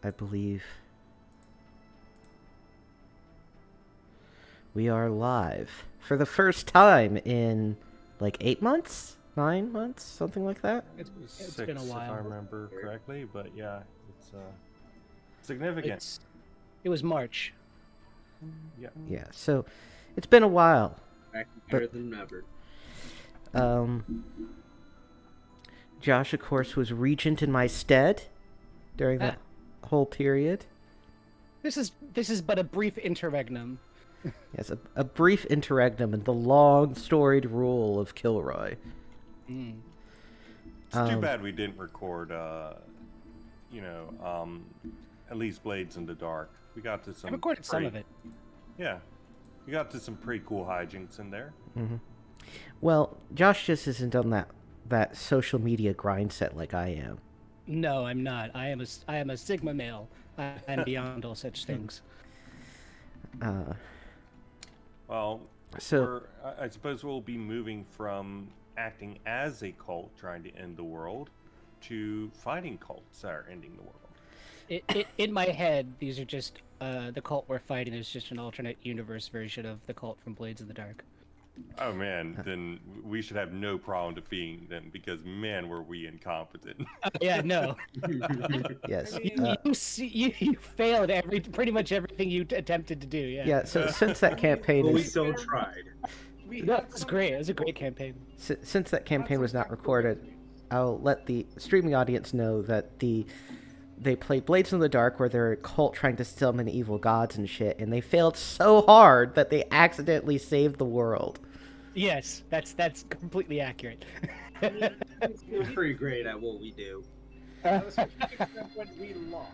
I believe we are live for the first time in like 8 months, 9 months, something like that. It's Six, been a while. if I remember correctly, but yeah, it's significant. It was March. Yeah, so it's been a while. Back better than ever. Josh, of course, was regent in my stead during that whole period. This is but a brief interregnum. Yes, a brief interregnum in the long, storied rule of Kilroy. It's too bad we didn't record, at least Blades in the Dark. We got to some. I recorded some of it. Yeah, we got to some pretty cool hijinks in there. Mm-hmm. Well, Josh just isn't on that social media grind set like I am. No, I'm not. I am a Sigma male. I'm beyond all such things. Well, so I suppose we'll be moving from acting as a cult trying to end the world to fighting cults that are ending the world. In my head, these are just the cult we're fighting is just an alternate universe version of the cult from Blades in the Dark. Oh man, then we should have no problem defeating them because man, were we incompetent. Yeah, no. Yes. You failed pretty much everything you attempted to do. Yeah. Yeah. So since that campaign But we still tried. No, it was great. It was a great campaign. Since that campaign was not recorded, I'll let the streaming audience know that they played Blades in the Dark, where they're a cult trying to summon evil gods and shit, and they failed so hard that they accidentally saved the world. Yes, that's completely accurate. We're pretty great at what we do. That was when we lost.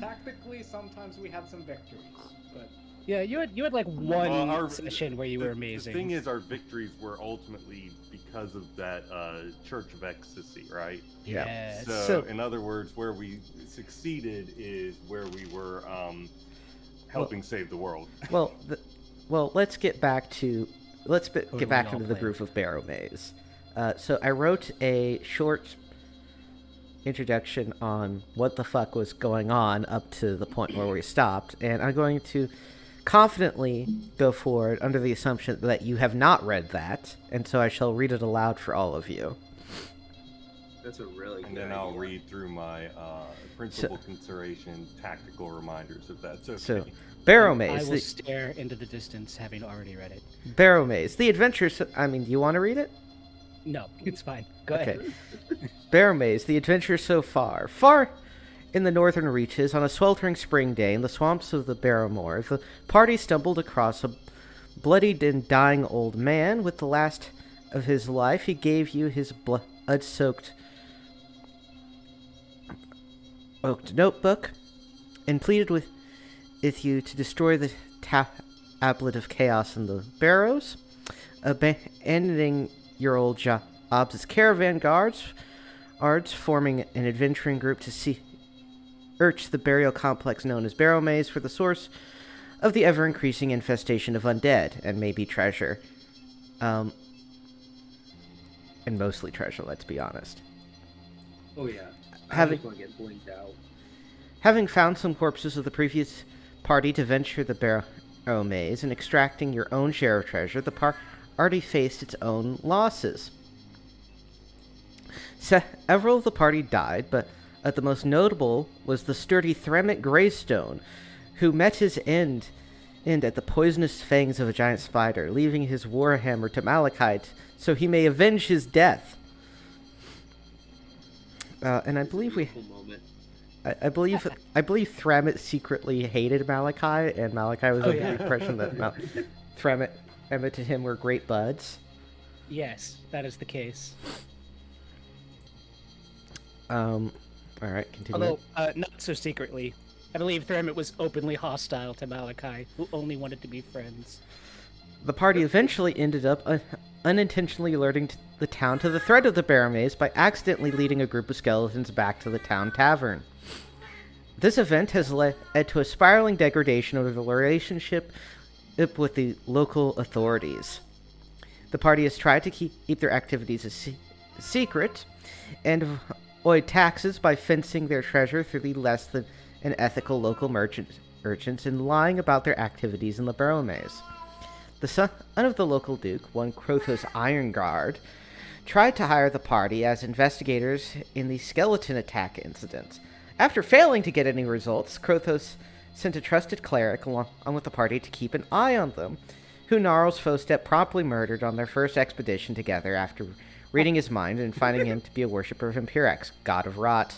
Tactically, sometimes we had some victories, but Yeah, you had like one session where you were amazing. The thing is, our victories were ultimately because of that Church of Ecstasy, right? Yeah. So, in other words, where we succeeded is where we were helping save the world. Well, let's get back to get back into the groove of Barrowmaze. So I wrote a short introduction on what the fuck was going on up to the point where we stopped, and I'm going to confidently go forward under the assumption that you have not read that, and so I shall read it aloud for all of you. That's a really good And then I'll idea. read through my principal consideration tactical reminders, if that's okay. So, Barrowmaze. I will stare into the distance, having already read it. Barrowmaze. The adventures. I mean, do you want to read it? No, it's fine. Go ahead. Barrowmaze. The adventure so far. Far in the northern reaches, on a sweltering spring day, in the swamps of the Barrowmoor, the party stumbled across a bloodied and dying old man. With the last of his life, he gave you his blood-soaked oaked notebook and pleaded with you to destroy the tablet of chaos in the barrows, abandoning your old jobs as caravan guards, forming an adventuring group to search the burial complex known as Barrowmaze for the source of the ever-increasing infestation of undead and maybe treasure. And mostly treasure, let's be honest. Oh yeah. Having- I'm gonna get blinked out. Having found some corpses of the previous party to venture the Barrowmaze and extracting your own share of treasure, the party faced its own losses. Several of the party died, but the most notable was the sturdy Thremit Greystone, who met his end at the poisonous fangs of a giant spider, leaving his warhammer to Malachite so he may avenge his death. And I believe Moment. I believe Thremit secretly hated Malachi, and Malachi was under the impression that Thremit and him were great buds. Yes, that is the case. All right, continue. Although, not so secretly. I believe Thermit was openly hostile to Malachi, who only wanted to be friends. The party eventually ended up unintentionally alerting the town to the threat of the Barrowmaze by accidentally leading a group of skeletons back to the town tavern. This event has led to a spiraling degradation of the relationship with the local authorities. The party has tried to keep their activities a secret and avoid taxes by fencing their treasure through the less than and ethical local merchants in lying about their activities in the Barrowmaze. The son of the local duke, one Crothos Ironguard, tried to hire the party as investigators in the skeleton attack incident. After failing to get any results, Crothos sent a trusted cleric along with the party to keep an eye on them, who Gnarls Fostep promptly murdered on their first expedition together after reading his mind and finding him to be a worshipper of Impirex, god of rot.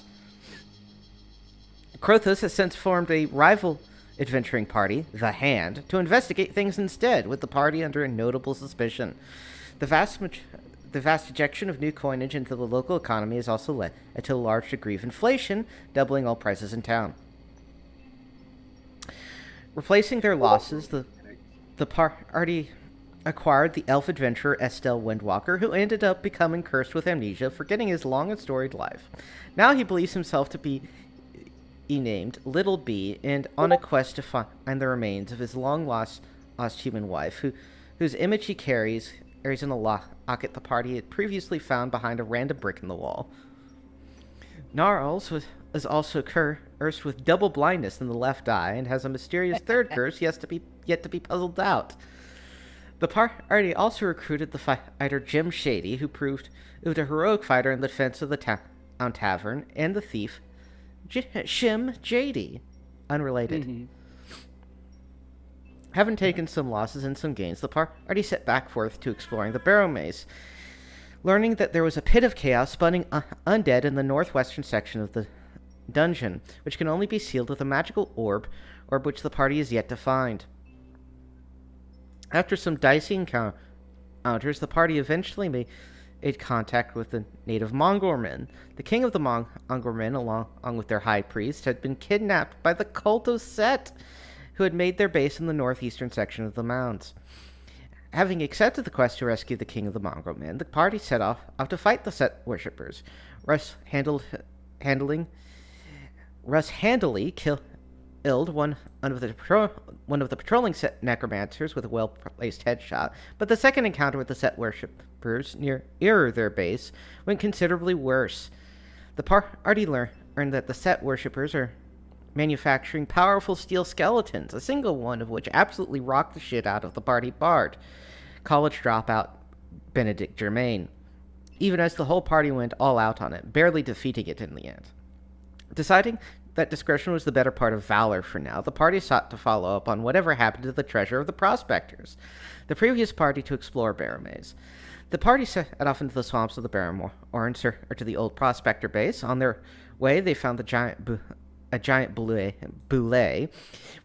Crothos has since formed a rival adventuring party, The Hand, to investigate things instead, with the party under a notable suspicion. The vast ejection of new coinage into the local economy has also led to a large degree of inflation, doubling all prices in town. Replacing their losses, the party acquired the elf adventurer Estelle Windwalker, who ended up becoming cursed with amnesia, forgetting his long and storied life. Now he believes himself to be named Little B, and on a quest to find the remains of his long-lost human wife, whose image he carries in a locket the party had previously found behind a random brick in the wall. Gnarls is also cursed with double blindness in the left eye and has a mysterious third curse yet to be puzzled out. The party also recruited the fighter Jim Shady, who proved a heroic fighter in the defense of the town tavern, and the thief Shim JD. Unrelated. Mm-hmm. Having taken some losses and some gains, the party set back forth to exploring the Barrowmaze, learning that there was a pit of chaos spawning undead in the northwestern section of the dungeon, which can only be sealed with a magical orb which the party is yet to find. After some dicey encounters, the party eventually made contact with the native Mongormen. The king of the Mongormen, along with their high priest, had been kidnapped by the cult of Set, who had made their base in the northeastern section of the mounds. Having accepted the quest to rescue the king of the Mongormen, the party set off to fight the Set worshippers. Russ handily killed one of the patrolling Set necromancers with a well-placed headshot, but the second encounter with the Set worshippers near their base went considerably worse. The party learned that the Set worshippers are manufacturing powerful steel skeletons, a single one of which absolutely rocked the shit out of the party bard, college dropout Benedict Germain, even as the whole party went all out on it, barely defeating it in the end. Deciding that discretion was the better part of valor for now, the party sought to follow up on whatever happened to the treasure of the Prospectors, the party to explore Barrowmaze. The party set off into the swamps of the Barrowmaze, or to the old Prospector base. On their way, they found a giant boule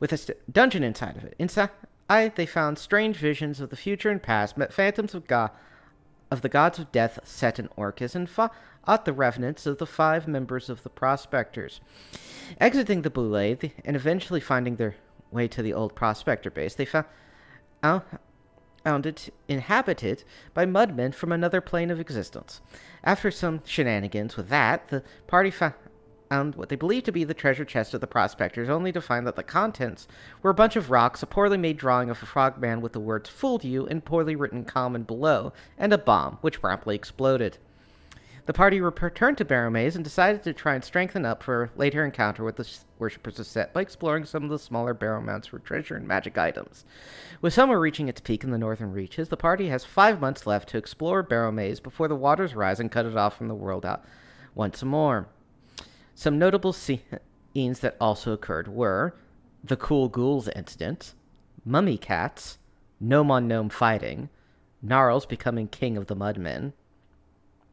with a dungeon inside of it. Inside, they found strange visions of the future and past, met phantoms of the gods of death, Set and Orcus, and fought the revenants of the 5 members of the Prospectors. Exiting the boule and eventually finding their way to the old Prospector base, they found it inhabited by mudmen from another plane of existence. After some shenanigans with that, the party found what they believed to be the treasure chest of the Prospectors, only to find that the contents were a bunch of rocks, a poorly made drawing of a frogman with the words "fooled you" in poorly written common below, and a bomb, which promptly exploded. The party returned to Barrowmaze and decided to try and strengthen up for a later encounter with the worshippers of Set by exploring some of the smaller barrow mounts for treasure and magic items. With summer reaching its peak in the northern reaches, the party has 5 months left to explore Barrowmaze before the waters rise and cut it off from the world out once more. Some notable scenes that also occurred were the Cool Ghouls incident, mummy cats, gnome on gnome fighting, Gnarls becoming king of the Mudmen,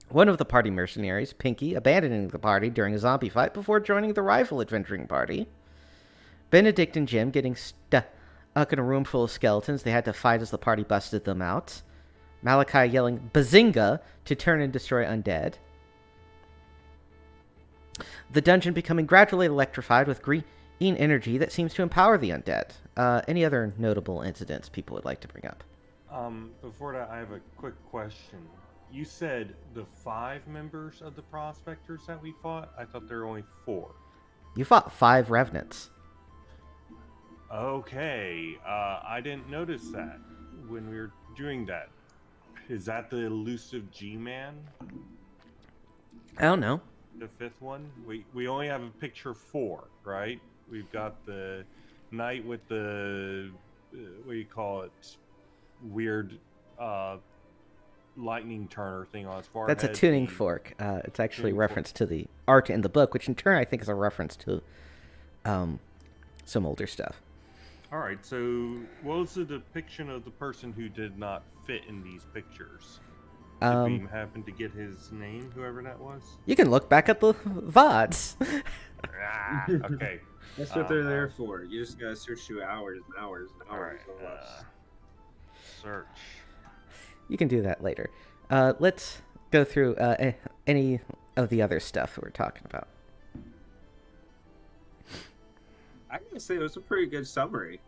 one of the party mercenaries, Pinky, abandoning the party during a zombie fight before joining the rival adventuring party, Benedict and Jim getting stuck in a room full of skeletons they had to fight as the party busted them out, Malachi yelling "Bazinga" to turn and destroy undead, the dungeon becoming gradually electrified with green energy that seems to empower the undead. Any other notable incidents people would like to bring up? Before that, I have a quick question. You said the 5 members of the Prospectors that we fought? I thought there were only 4. You fought 5 revenants. Okay, I didn't notice that when we were doing that. Is that the elusive G-Man? I don't know. The 5th one? We only have a picture 4, right? We've got the knight with the what do you call it? Weird lightning turner thing on his forehead. That's a tuning the- fork. It's actually a tuning fork. reference to the art in the book, which in turn I think is a reference to some older stuff. All right. So, what was the depiction of the person who did not fit in these pictures? Did we happen to get his name, whoever that was? You can look back at the VODs. Okay. That's what they're there for. You just gotta search through hours and hours and All hours right. of us. Search. You can do that later. Let's go through any of the other stuff we're talking about. I gotta say, it was a pretty good summary.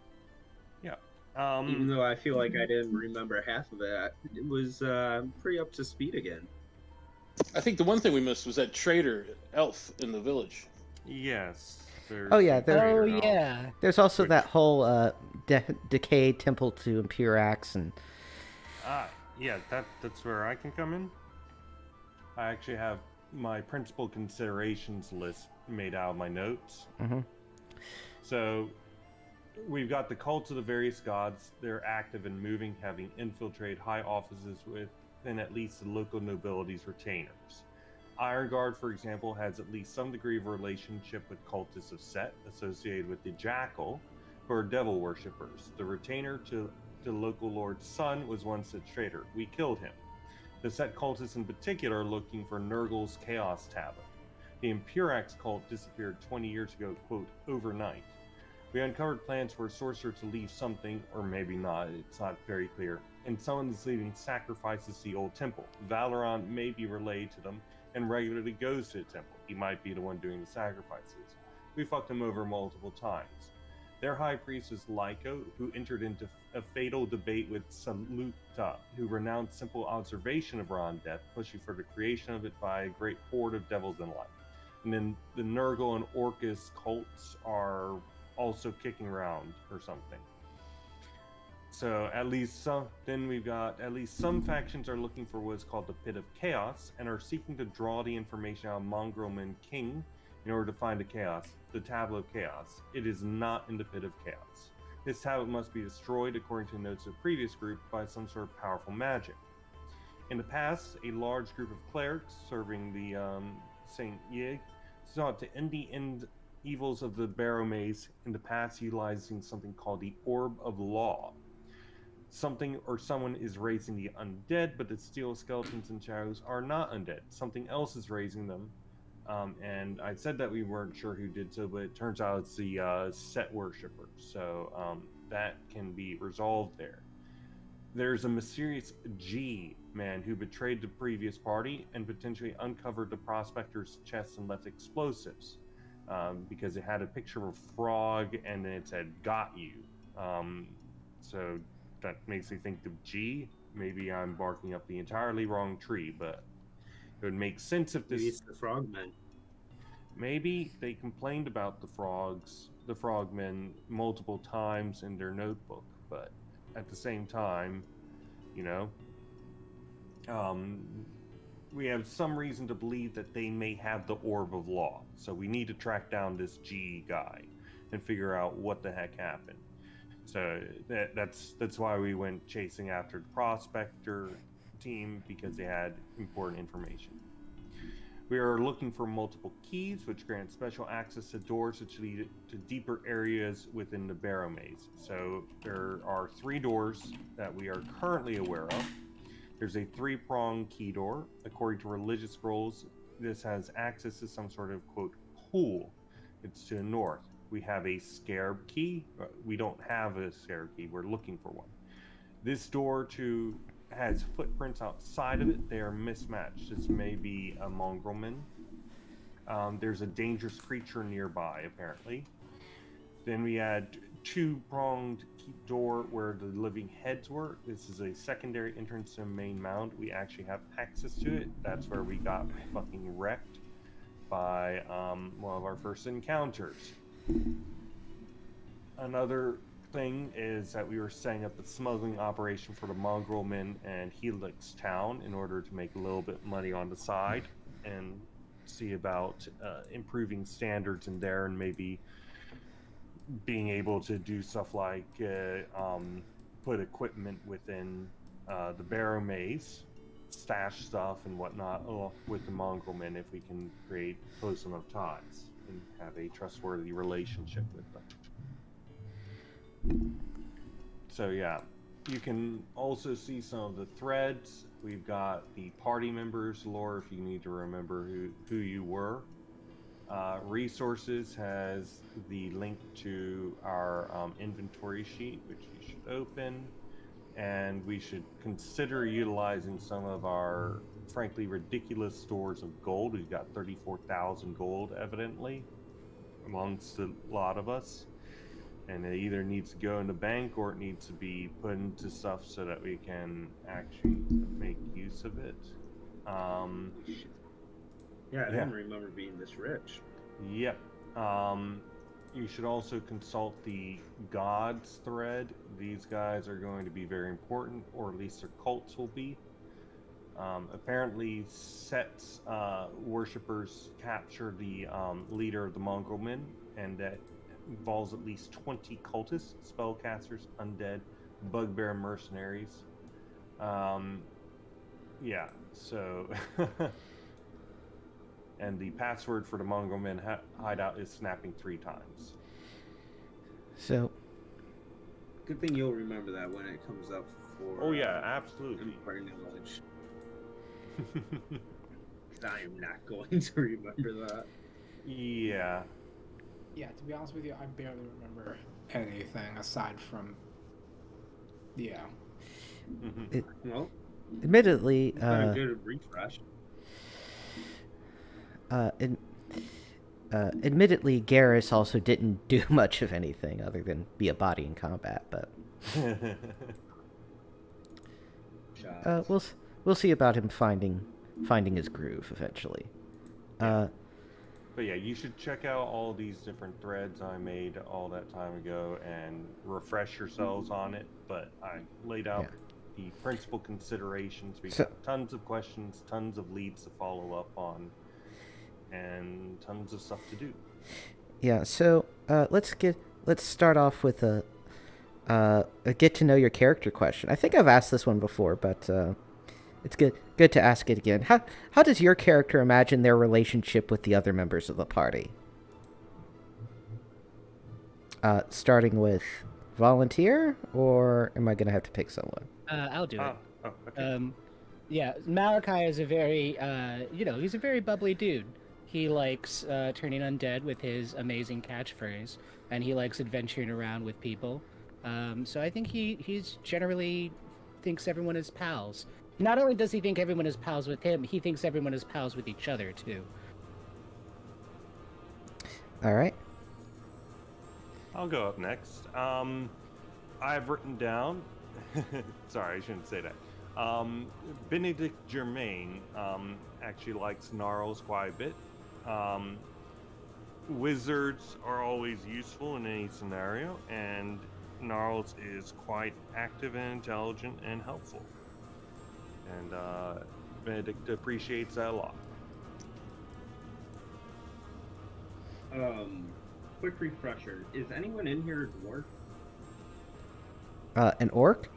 Yeah. Even though I feel like I didn't remember half of it, it was pretty up to speed again. I think the one thing we missed was that trader elf in the village. Yes. Oh, yeah, the there- Oh trader elf. yeah. There's also Which- that whole decayed temple to Impurax, and Yeah, that's where I can come in. I actually have my principal considerations list made out of my notes. Mhm. So we've got the cults of the various gods. They're active and moving, having infiltrated high offices within at least the local nobility's retainers. Ironguard, for example, has at least some degree of relationship with cultists of Set, associated with the Jackal, who are devil worshippers. The retainer to the local lord's son was once a traitor. We killed him. The Set cultists in particular are looking for Nurgle's Chaos Tablet. The Impurax cult disappeared 20 years ago, quote, overnight. We uncovered plans for a sorcerer to leave something, or maybe not, it's not very clear, and someone is leaving sacrifices to the old temple. Valoran may be relayed to them and regularly goes to the temple. He might be the one doing the sacrifices. We fucked him over multiple times. Their high priest is Lyco, who entered into a fatal debate with Saluta, who renounced simple observation of Ron death, pushing for the creation of it by a great horde of devils and light. And then the Nurgle and Orcus cults are also kicking around or something. So at least some. Then we've got at least some factions are looking for what's called the Pit of Chaos and are seeking to draw the information out of Mongrelman King in order to find the chaos, the Tablet of Chaos. It is not in the Pit of Chaos. This tablet must be destroyed, according to notes of the previous group, by some sort of powerful magic. In the past, a large group of clerics serving the Saint Yig sought to end the evils of the Barrowmaze in the past, utilizing something called the Orb of Law. Something or someone is raising the undead, but the steel skeletons and shadows are not undead. Something else is raising them. And I said that we weren't sure who did so, but it turns out it's the Set worshippers. So that can be resolved there. There's a mysterious G man who betrayed the previous party and potentially uncovered the prospector's chest and left explosives. Because it had a picture of a frog and then it said "got you," so that makes me think of G. Maybe I'm barking up the entirely wrong tree, but it would make sense if Maybe this. it's the frogmen. Maybe they complained about the frogmen multiple times in their notebook, but at the same time, you know, we have some reason to believe that they may have the Orb of Law. So we need to track down this G guy and figure out what the heck happened. So that's why we went chasing after the Prospector team, because they had important information. We are looking for multiple keys, which grant special access to doors which lead to deeper areas within the Barrowmaze. So there are 3 doors that we are currently aware of. There's a 3-pronged key door. According to religious scrolls, this has access to some sort of, quote, pool. It's to the north. We have a scarab key. We don't have a scarab key. We're looking for one. This door has footprints outside of it. They are mismatched. This may be a Mongrelman. There's a dangerous creature nearby, apparently. Then we had 2-pronged door where the living heads were. This is a secondary entrance to the main mound. We actually have access to it. That's where we got fucking wrecked by one of our first encounters. Another thing is that we were setting up a smuggling operation for the Mongrelmen and Helix Town in order to make a little bit money on the side and see about improving standards in there and maybe being able to do stuff like put equipment within the Barrowmaze, stash stuff and whatnot with the mongrel men if we can create close enough ties and have a trustworthy relationship with them. So yeah, you can also see some of the threads. We've got the party members lore if you need to remember who you were. Resources has the link to our inventory sheet, which you should open. And we should consider utilizing some of our, frankly, ridiculous stores of gold. We've got 34,000 gold, evidently, amongst a lot of us. And it either needs to go in the bank or it needs to be put into stuff so that we can actually make use of it. Yeah, I didn't remember being this rich. Yep. You should also consult the gods thread. These guys are going to be very important, or at least their cults will be. Apparently, Set's worshippers capture the leader of the mongrel men, and that involves at least 20 cultists, spellcasters, undead, bugbear mercenaries. Yeah, so... And the password for the mongrel men hideout is snapping 3 times. So, Good thing you'll remember that when it comes up for. Oh yeah, absolutely. Empire knowledge. 'Cause I am not going to remember that. Yeah. Yeah, to be honest with you, I barely remember anything aside from. Yeah. Well, admittedly, it's been a good refresh. admittedly, Garrus also didn't do much of anything other than be a body in combat. But we'll see about him finding his groove eventually. But yeah, you should check out all these different threads I made all that time ago and refresh yourselves on it. But I laid out the principal considerations. We got tons of questions, tons of leads to follow up on, and tons of stuff to do. Yeah, so let's start off with a get to know your character question. I think I've asked this one before, but it's good to ask it again. How does your character imagine their relationship with the other members of the party? Starting with volunteer, or am I gonna have to pick someone? I'll do it. Oh, okay. Yeah, Malachi is a very, he's a very bubbly dude. He likes turning undead with his amazing catchphrase, and he likes adventuring around with people. So I think he's generally thinks everyone is pals. Not only does he think everyone is pals with him, he thinks everyone is pals with each other, too. All right. I'll go up next. I've written down... Sorry, I shouldn't say that. Benedict Germain actually likes Gnarls quite a bit. Wizards are always useful in any scenario, and Gnarls is quite active and intelligent and helpful. And Benedict appreciates that a lot. Quick refresher. Is anyone in here a dwarf? An orc?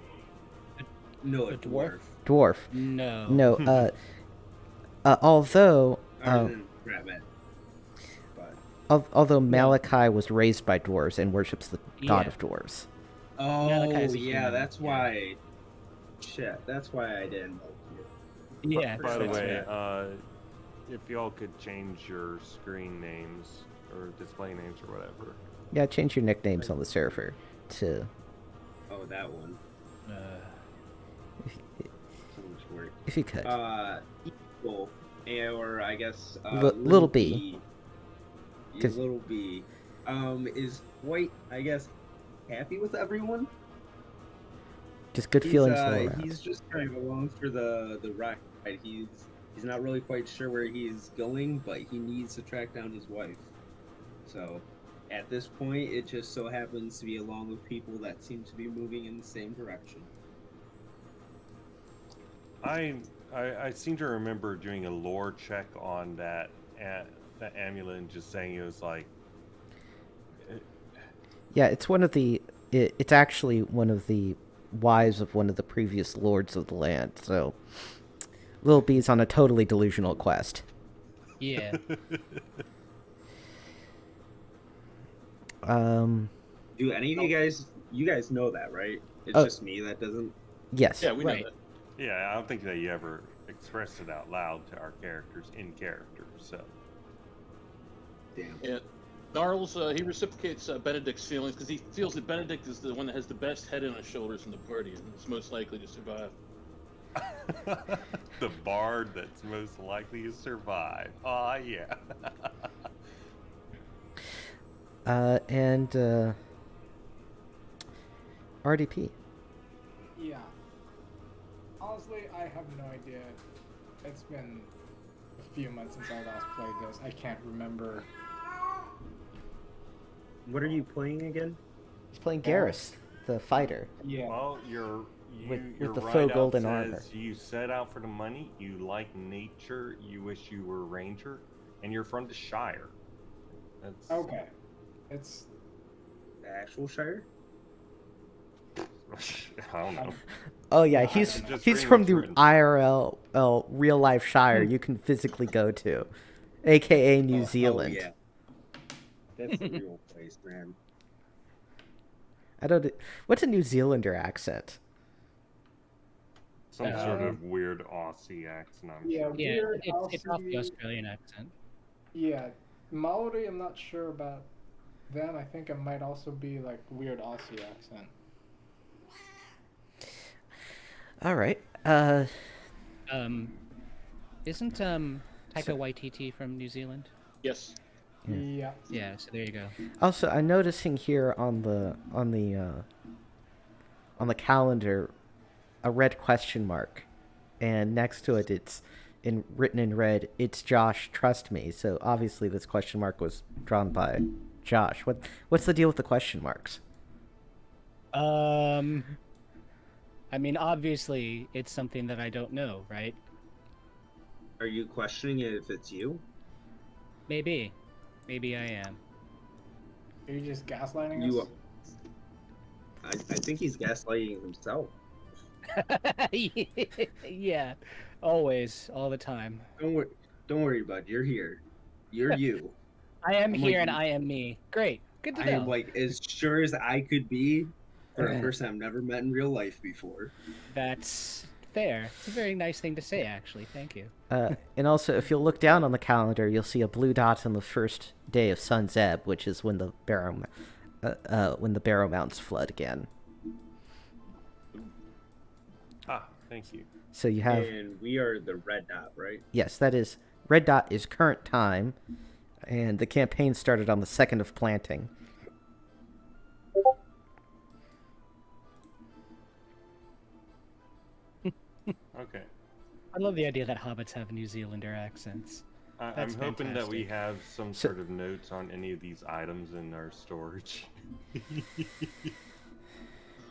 No, A dwarf? Dwarf. No. No. Although. Other than Rabbit. But... Although Malachi was raised by dwarves and worships the god of dwarves. Oh, Malachi's a yeah, human, that's why. Shit, that's why I didn't vote you. Yeah. By the that's way, right. if y'all could change your screen names or display names or whatever. Yeah, change your nicknames on the server to. Oh, that one. So much work. If you could. Equal, or I guess Little B. Yeah, little B. Is quite, I guess, happy with everyone. Just good feelings all around. He's just kind of along for the ride. He's not really quite sure where he's going, but he needs to track down his wife. So, at this point, it just so happens to be along with people that seem to be moving in the same direction. I seem to remember doing a lore check on that amulet and just saying it was like Yeah, it's one of the. It's actually one of the wives of one of the previous lords of the land. So, Lil B's on a totally delusional quest. Yeah. Do any of you guys know that, right? It's Oh. just me that doesn't. Yes. Yeah, we know Right. that. Yeah, I don't think that you ever expressed it out loud to our characters in character. So Damn. Yeah. Gnarls, he reciprocates Benedict's feelings because he feels that Benedict is the one that has the best head on his shoulders in the party and is most likely to survive. the bard that's most likely to survive. Oh yeah. And RDP. Yeah. Honestly, I have no idea. It's been a few months since I last played this. I can't remember. What are you playing again? He's playing Garrus, the fighter. Yeah. Well, your the faux write-up golden says armor. You set out for the money. You like nature. You wish you were a ranger, and you're from the Shire. That's Okay. It's The actual Shire? I don't know. Oh yeah, I he's don't know. Just he's reading from what's the written. IRL real life Shire you can physically go to, aka New Zealand. Oh, yeah. That's a real place, man. I don't. What's a New Zealander accent? Some sort of weird Aussie accent. I'm Yeah. sure. Yeah, Weird it's off the Aussie- Australian accent. yeah. Maori, I'm not sure about them. I think it might also be like weird Aussie accent. All right. Isn't Taika Waititi from New Zealand? Yes. Yeah. Yeah. Yeah, so there you go. Also, I'm noticing here on the calendar a red question mark, and next to it it's written in red. It's Josh. Trust me. So obviously this question mark was drawn by Josh. What's the deal with the question marks? I mean, obviously, it's something that I don't know, right? Are you questioning it if it's you? Maybe. Maybe I am. Are you just gaslighting You. us? I think he's gaslighting himself. Yeah. Always. All the time. Don't worry, bud. You're here. You're you. I am I'm here like- and I am me. Great. Good to I know. am like as sure as I could be for a person I've never met in real life before. That's fair. It's a very nice thing to say, actually. Thank you. And also, if you'll look down on the calendar, you'll see a blue dot on the first day of Sun's Ebb, which is when the Barrow Mountains flood again. Thank you. So you have And we are the red dot, right? yes, that is red dot is current time, and the campaign started on the 2nd of planting. Okay. I love the idea that hobbits have New Zealander accents. I'm That's hoping that we fantastic. have some So- sort of notes on any of these items in our storage. Which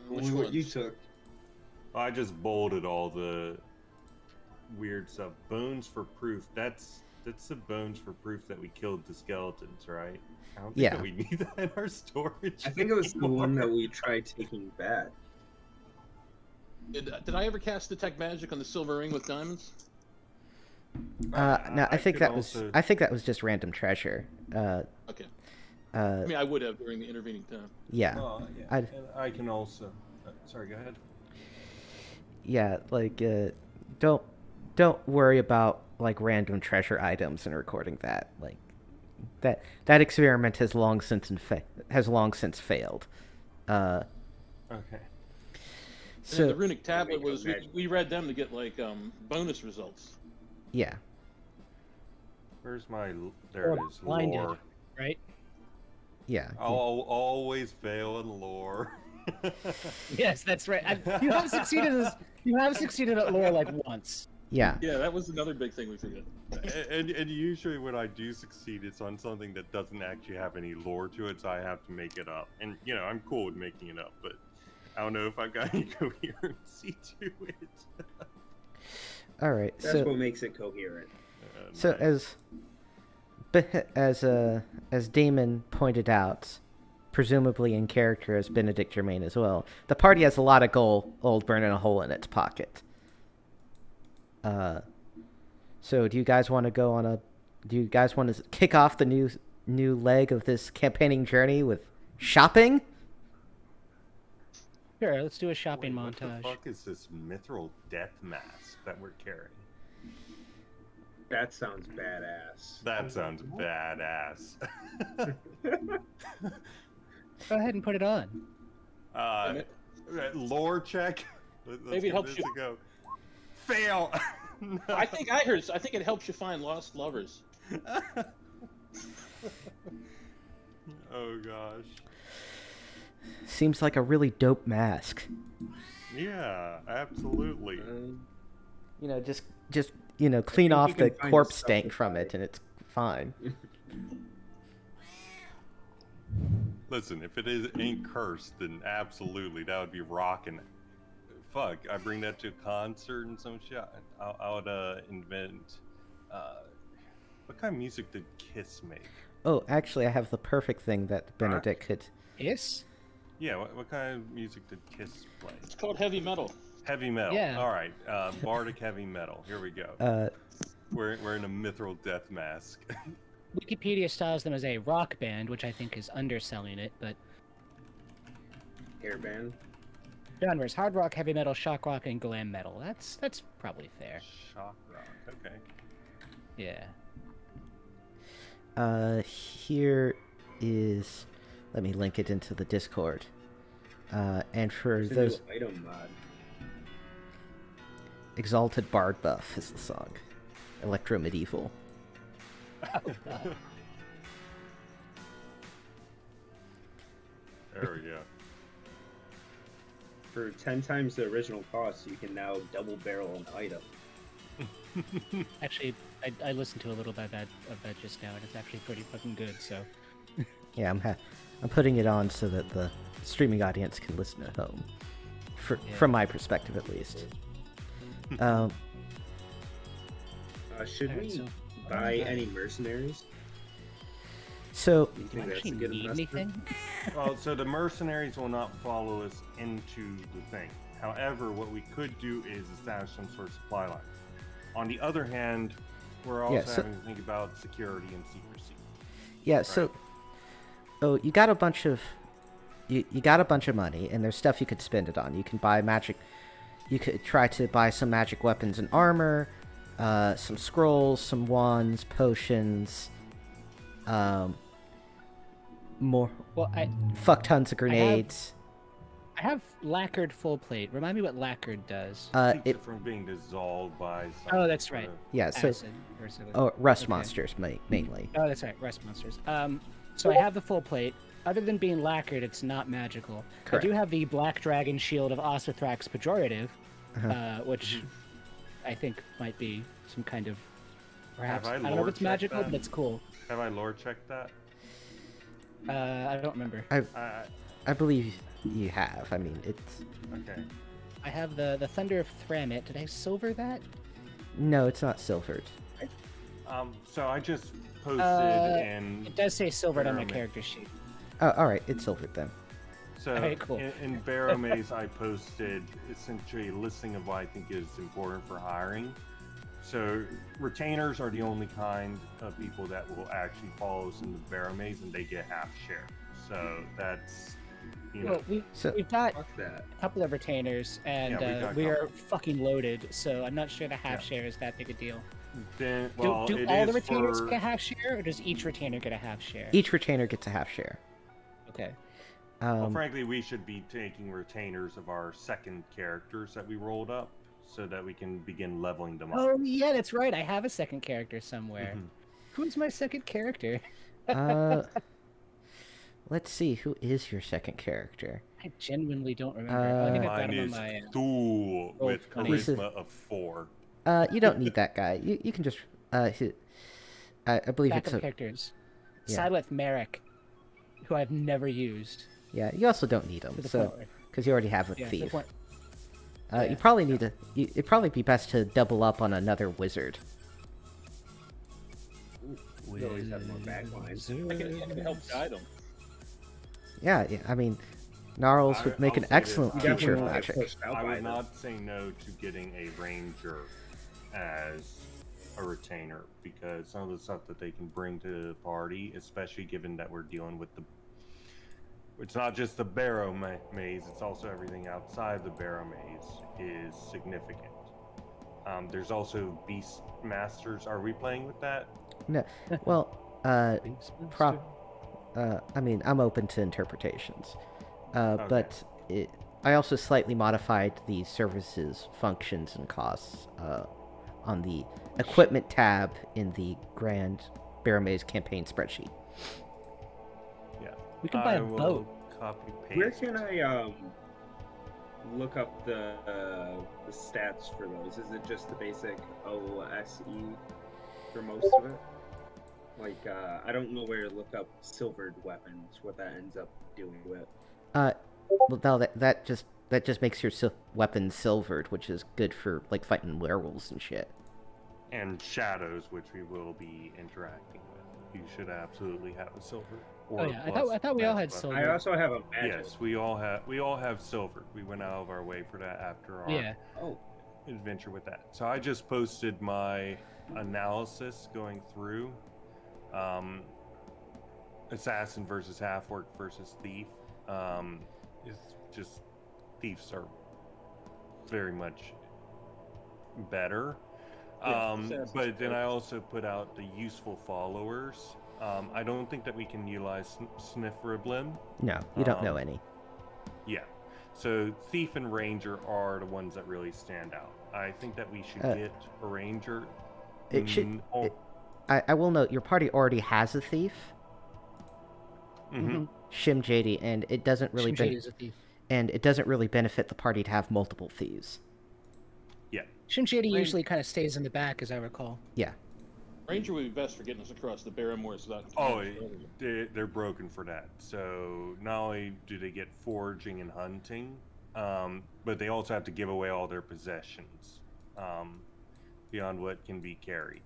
Only what ones? you took. I just bolded all the weird stuff. Bones for proof. That's the bones for proof that we killed the skeletons, right? I don't think Yeah. that we need that in our storage. I think it was the one that we tried taking back. Did I ever cast Detect Magic on the silver ring with diamonds? No, I think could that was also- I think that was just random treasure. Okay. I mean, I would have during the intervening time. Yeah, Oh, yeah. I'd- And I can also. Sorry, go ahead. yeah, like don't worry about like random treasure items and recording that. Like that experiment has long since failed. Okay. So the So runic tablet Make a was magic. we read them to get like bonus results. yeah, Where's my? There it Or is. blinded. Lore. Right? yeah. I'll always fail in lore. Yes, that's right. You have succeeded at lore like once. Yeah. Yeah, that was another big thing we forget. and usually when I do succeed, it's on something that doesn't actually have any lore to it, so I have to make it up. And I'm cool with making it up, but I don't know if I've got any coherency to it. All right. That's So what makes it coherent. so Nice. as Damon pointed out presumably in character as Benedict Germain as well. The party has a lot of gold burning a hole in its pocket. So do you guys want to go on a? Do you guys want to kick off the new leg of this campaigning journey with shopping? Sure, let's do a shopping Wait, montage. What the fuck is this mithril death mask that we're carrying? That sounds badass. That sounds badass. Go ahead and put it on. Lore check. Maybe it helps give you- this a go. Fail. No. I think it helps you find lost lovers. Oh gosh. Seems like a really dope mask. Yeah, absolutely. You know, just clean you off can the find corpse stuff stank to from buy. it, and it's fine. Listen, if it ain't cursed, then absolutely that would be rocking. Fuck, I bring that to a concert and some shit. I would invent. What kind of music did Kiss make? Oh, actually, I have the perfect thing that Benedict could. Yes? Yeah, what kind of music did Kiss play? It's called heavy metal. Heavy metal. Yeah. All right, bardic heavy metal. Here we go. We're in a mithril death mask. Wikipedia styles them as a rock band, which I think is underselling it, but Hairband. genres: hard rock, heavy metal, shock rock, and glam metal. That's probably fair. Shock rock. Okay. Yeah. Here is. Let me link it into the Discord. And for There's a those. new item mod. Exalted Bard Buff is the song. Electro Medieval. There we go. For 10 times the original cost, you can now double barrel an item. Actually, I listened to a little bit of that just now, and it's actually pretty fucking good. So Yeah, I'm putting it on so that the streaming audience can listen at home. From my perspective, at least. Should Alright, we so- buy any mercenaries? So Do you do think I that's actually a good need investment? anything? Well, so the mercenaries will not follow us into the thing. However, what we could do is establish some sort of supply line. On the other hand, we're also Yeah, so- having to think about security and secrecy. yeah, so you got a bunch of you got a bunch of money, and there's stuff you could spend it on. You can buy magic. You could try to buy some magic weapons and armor, some scrolls, some wands, potions, more Well, fuck tons of grenades. I have lacquered full plate. Remind me what lacquered does. Keeps It it from being dissolved by some Oh, that's sort right. of- yeah, so Acid or something. rust Okay. monsters mainly. Oh, that's right, rust monsters. So I have the full plate. Other than being lacquered, it's not magical. Correct. I do have the Black Dragon Shield of Oswithrax Pejorative, which I think might be some kind of perhaps. I I don't know if lore it's checked magical, that? but it's cool. Have I lore checked that? I don't remember. I believe you have. I mean, it's Okay. I have the Thunder of Thramit. Did I silver that? no, it's not silvered. So I just posted in. It does say silvered on my Barrowmaze. character sheet. Oh, all right, it's silvered then. So Alright, cool. in Barrowmaze, I posted essentially a listing of what I think is important for hiring. So retainers are the only kind of people that will actually follow us in the Barrowmaze, and they get half share. So that's Well, So- we've got Fuck that. a couple of retainers, and Yeah, we got we a are fucking loaded. So I'm not sure the half Yeah. share is that big a deal. then well, do it all is the retainers for- get a half share, or does each retainer get a half share? Each retainer gets a half share. Okay. Well, frankly, we should be taking retainers of our second characters that we rolled up, so that we can begin leveling them up. Oh yeah, that's right. I have a second character somewhere. Mhm. Who's my second character? Let's see, who is your second character? I genuinely don't remember. I think I've got Mine him on is my. Thule roll with 20. charisma of 4. You don't need that guy. You can just I believe it's Backup a characters. Yeah. Side with Merrick, who I've never used. yeah. You also don't need him, To the so point where- because you already have a yeah, to the thief. point- You probably need to. It'd probably be best to double up on another wizard. We always have more backlines. I can help guide them. Yeah. I mean, Gnarls would make I'll an say excellent this, You teacher of definitely won't magic. get pushed out I by would them. not say no to getting a ranger as a retainer because some of the stuff that they can bring to the party, especially given that we're dealing with it's not just the Barrowmaze, it's also everything outside the Barrowmaze is significant. There's also Beast Masters. Are we playing with that? No, well, Beastmaster. I mean, I'm open to interpretations, Okay. but I also slightly modified the services, functions, and costs on the equipment tab in the Grand Barrowmaze campaign spreadsheet. Yeah. We can buy a will boat. Copy Where paste. can I look up the stats for those? Is it just the basic OSE for most of it? Like I don't know where to look up silvered weapons, what that ends up doing with it. Well, no, that just makes your weapon silvered, which is good for like fighting werewolves and shit. And shadows, which we will be interacting with. You should absolutely have a silver. Oh yeah, I thought we all had silver. I also have a magic. Yes, we all have silver. We went out of our way for that after our Yeah. Oh, adventure with that. So I just posted my analysis going through assassin versus half orc versus thief. It's just thieves are very much better. But then I also put out the useful followers. I don't think that we can utilize Sniff Riblin. No, you don't know any. Yeah. So Thief and Ranger are the ones that really stand out. I think that we should get a Ranger. It should. I will note your party already has a thief, Shim JD, and it doesn't really Shim is a thief. and it doesn't really benefit the party to have multiple thieves. Yeah. Shim Shady usually kind of stays in the back, as I recall. Yeah. Ranger would be best for getting us across the Barrowmaze without. Oh, they're broken for that. So not only do they get foraging and hunting, but they also have to give away all their possessions beyond what can be carried.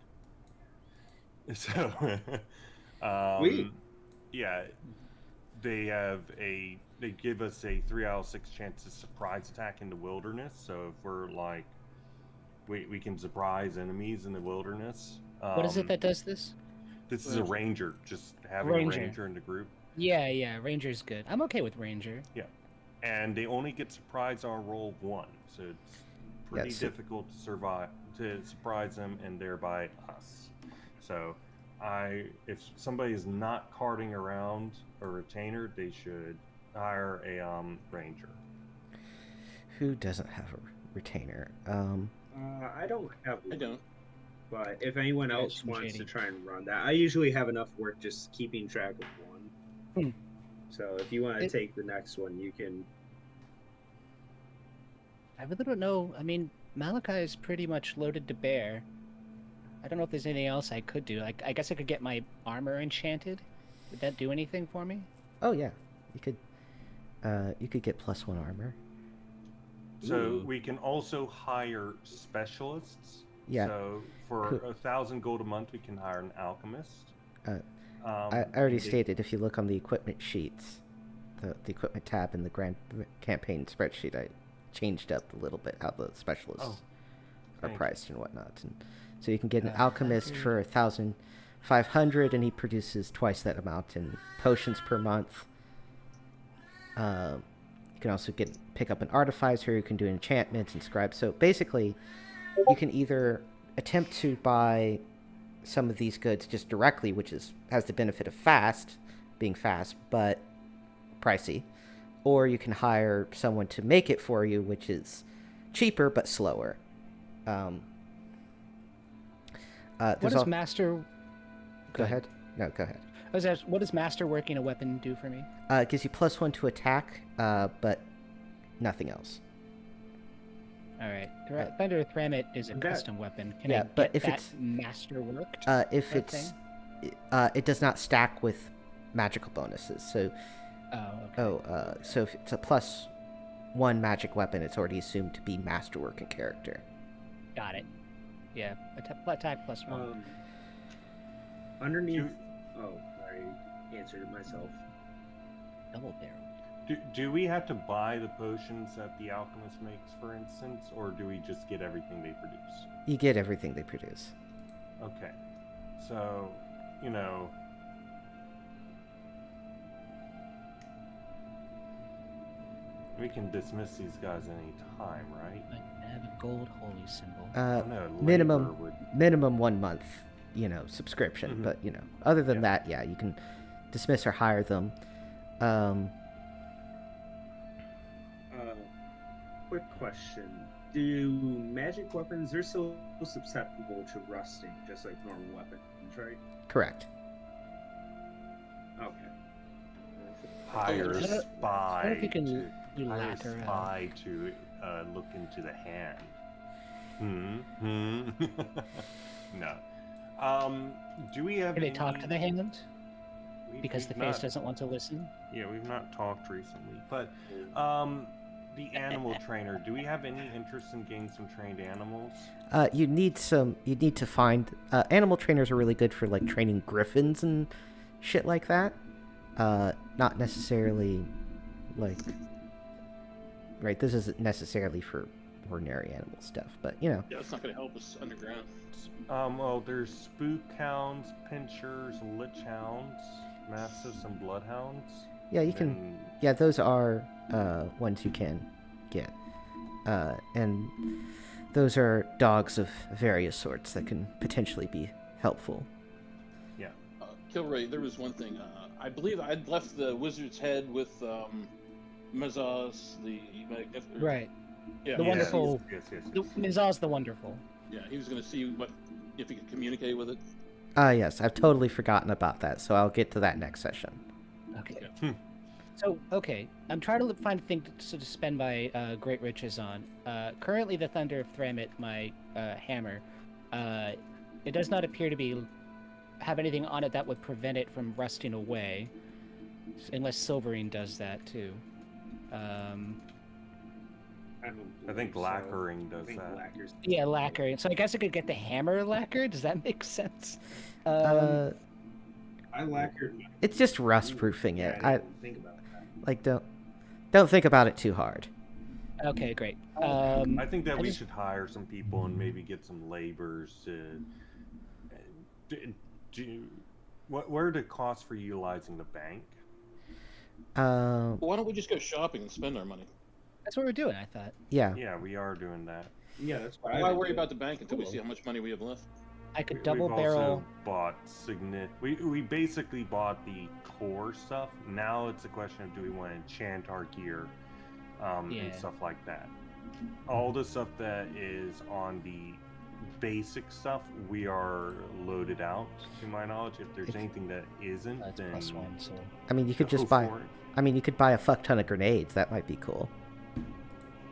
So, yeah, they give us a 3 out of 6 chance to surprise attack in the wilderness. So if we're like, we can surprise enemies in the wilderness. What is it that does this? This is a ranger. Just having a ranger in the group. Yeah, Ranger's good. I'm okay with Ranger. Yeah, and they only get surprise on roll 1, so it's pretty difficult to surprise them and thereby us. So, if somebody is not carting around a retainer, they should hire a ranger. Who doesn't have a retainer? I don't have one. I don't. But if anyone else wants to try and run that, I usually have enough work just keeping track of one. So if you want to take the next one, you can. I really don't know. I mean, Malachi is pretty much loaded to bear. I don't know if there's anything else I could do. Like, I guess I could get my armor enchanted. Would that do anything for me? Oh yeah, you could get +1 armor. So we can also hire specialists. Yeah. So for 1,000 gold a month, we can hire an alchemist. I already stated, if you look on the equipment sheets, the equipment tab in the Grand Campaign spreadsheet, I changed up a little bit how the specialists are priced and whatnot. And so you can get an alchemist for 1,500, and he produces twice that amount in potions per month. You can also pick up an artificer who can do enchantments and scribes. So basically, you can either attempt to buy some of these goods just directly, which has the benefit of being fast, but pricey, or you can hire someone to make it for you, which is cheaper but slower. What does Master... Go ahead. No, go ahead. What does Master working a weapon do for me? It gives you +1 to attack, but nothing else. All right. Thunder Thramit is a custom weapon. Can I but get if that it's Master worked? If it's, it does not stack with magical bonuses. So, so if it's a +1 magic weapon, it's already assumed to be masterwork in character. Got it. Yeah, attack +1. Underneath. Oh, I answered it myself. Double barrel. Do we have to buy the potions that the alchemist makes, for instance, or do we just get everything they produce? You get everything they produce. Okay. So, you know, we can dismiss these guys any time, right? I have a gold holy symbol. No, Minimum labor would... minimum 1 month, subscription. Mhm. But other than Yeah. that, yeah, you can dismiss or hire them. Quick question: do magic weapons, they're so susceptible to rusting, just like normal weapons, right? Correct. Okay. hire I a don't- spy I don't think you to can do hire a latter. spy to look into the hand. No. Do we have? Can they talk any- to the hand? Because we've the face not- doesn't want to listen? Yeah, we've not talked recently, but the animal trainer. Do we have any interest in getting some trained animals? You need to find animal trainers are really good for like training griffins and shit like that. Not necessarily like right. This isn't necessarily for ordinary animal stuff, but Yeah, it's not going to help us underground. Well, there's spook hounds, pinchers, lich hounds, mastiffs, and bloodhounds. yeah, you can. And Yeah, those are ones you can get, and those are dogs of various sorts that can potentially be helpful. Kilroy, there was one thing. I believe I'd left the wizard's head with Mazaz, the magnificent. Right. Yeah. The yes, wonderful- Yes, yes, The yes. Mizaz the Wonderful. Yeah, he was going to see if he could communicate with it. Yes, I've totally forgotten about that, so I'll get to that next session. Okay. Hmm. So, okay, I'm trying to find a thing to spend my great riches on. Currently, the Thunder of Thramit, my hammer, it does not appear to have anything on it that would prevent it from rusting away, unless Silverine does that too. I think lacquering does I think that. lacquer's- Yeah, lacquer. So I guess I could get the hammer lacquer. Does that make sense? I lacquered my... It's just rust proofing Yeah, it. I I didn't think about that. like don't think about it too hard. Okay, great. I think that I we just- should hire some people and maybe get some laborers to do. What are the costs for utilizing the bank? Um, Well, why don't we just go shopping and spend our money? That's what we're doing, I thought. yeah. Yeah, we are doing that. Yeah, that's what I Why would worry do. about the bank until we Cool. see how much money we have left? I could We've double barrel. also bought we basically bought the core stuff. Now it's a question of do we want to enchant our gear, and Yeah. stuff like that. All the stuff that is on the basic stuff, we are loaded out. To my knowledge, if there's If- anything that isn't, That's then +1, so. I mean, you could go just buy. for it. I mean, you could buy a fuck ton of grenades. That might be cool.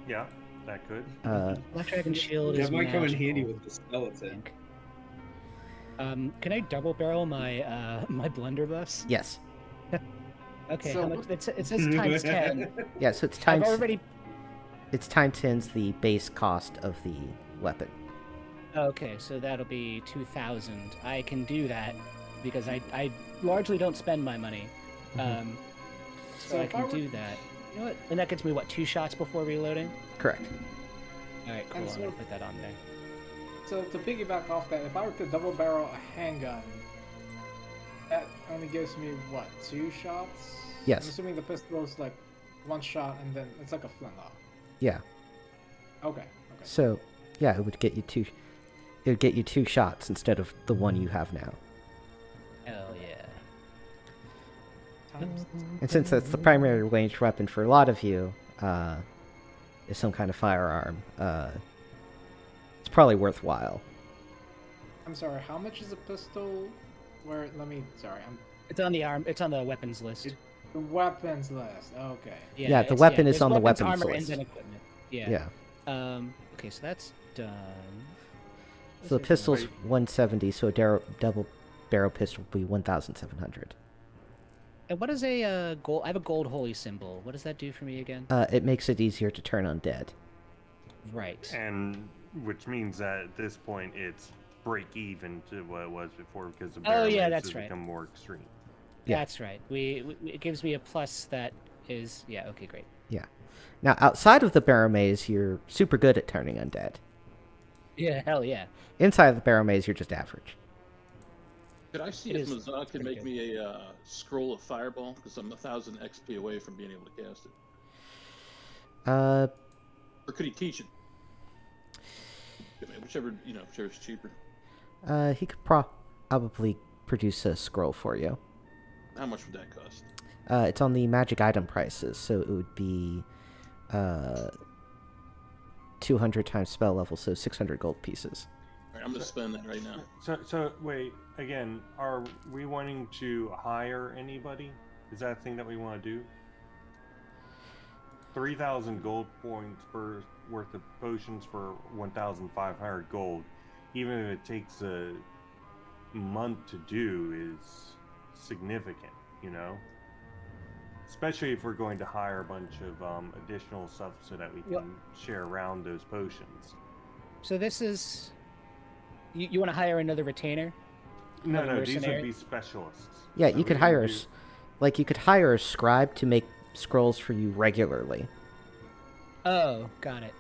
Yeah, that could. Black Dragon Shield is That might come in magical, handy with the I skeleton. think. Can I double barrel my my blunderbuss? Yes. Okay, So- how much? It says times 10. Yeah. So it's I've times already. it's times 10's the base cost of the weapon. Okay, so that'll be 2,000. I can do that because I largely don't spend my money. Mhm. So So I if I can were- do that. You know what? And that gets me what, 2 shots before reloading? Correct. All right, cool. And I'm so- gonna put that on there. So to piggyback off that, if I were to double barrel a handgun, that only gives me what, 2 shots? Yes. I'm assuming the pistol is like 1 shot and then it's like a flintlock. Yeah. Okay. So, yeah, it would get you 2. It would get you 2 shots instead of the one you have now. Hell yeah. Times And since that's the primary ranged weapon for a lot of you, is some kind of firearm, it's probably worthwhile. I'm sorry, how much is a pistol? It's on the arm. It's on the weapons list. The weapons list. Okay. Yeah, the it's- weapon is there's on the weapons armor, list. and then equipment. Yeah. Yeah. Okay, so that's done. So the pistol's 170, so a double barrel pistol would be 1,700. And what is a gold? I have a gold holy symbol. What does that do for me again? It makes it easier to turn undead. Right. And which means that at this point it's break even to what it was before because the Oh, yeah, barrel that's has right. become more extreme. Yeah. That's right. It gives me a plus that is okay, great. Yeah. Now, outside of the Barrowmaze, you're super good at turning undead. Yeah, hell yeah. Inside of the Barrowmaze, you're just average. Could I see It if is Mazak can pretty make good. me a scroll of fireball? Because I'm 1,000 XP away from being able to cast it. Or could he teach it? Whichever's cheaper. He could probably produce a scroll for you. How much would that cost? It's on the magic item prices, so it would be 200 times spell level, so 600 gold pieces. All right, I'm going to spend that right now. So wait, again, are we wanting to hire anybody? Is that a thing that we want to do? 3,000 gold points worth of potions for 1,500 gold, even if it takes a month to do, is significant, you know? Especially if we're going to hire a bunch of additional stuff so that we can share around those potions. So this is you want to hire another retainer? No, Another these would mercenary? be specialists. Yeah, So you could we hire would you could hire a scribe to make scrolls for you regularly. Oh, got it.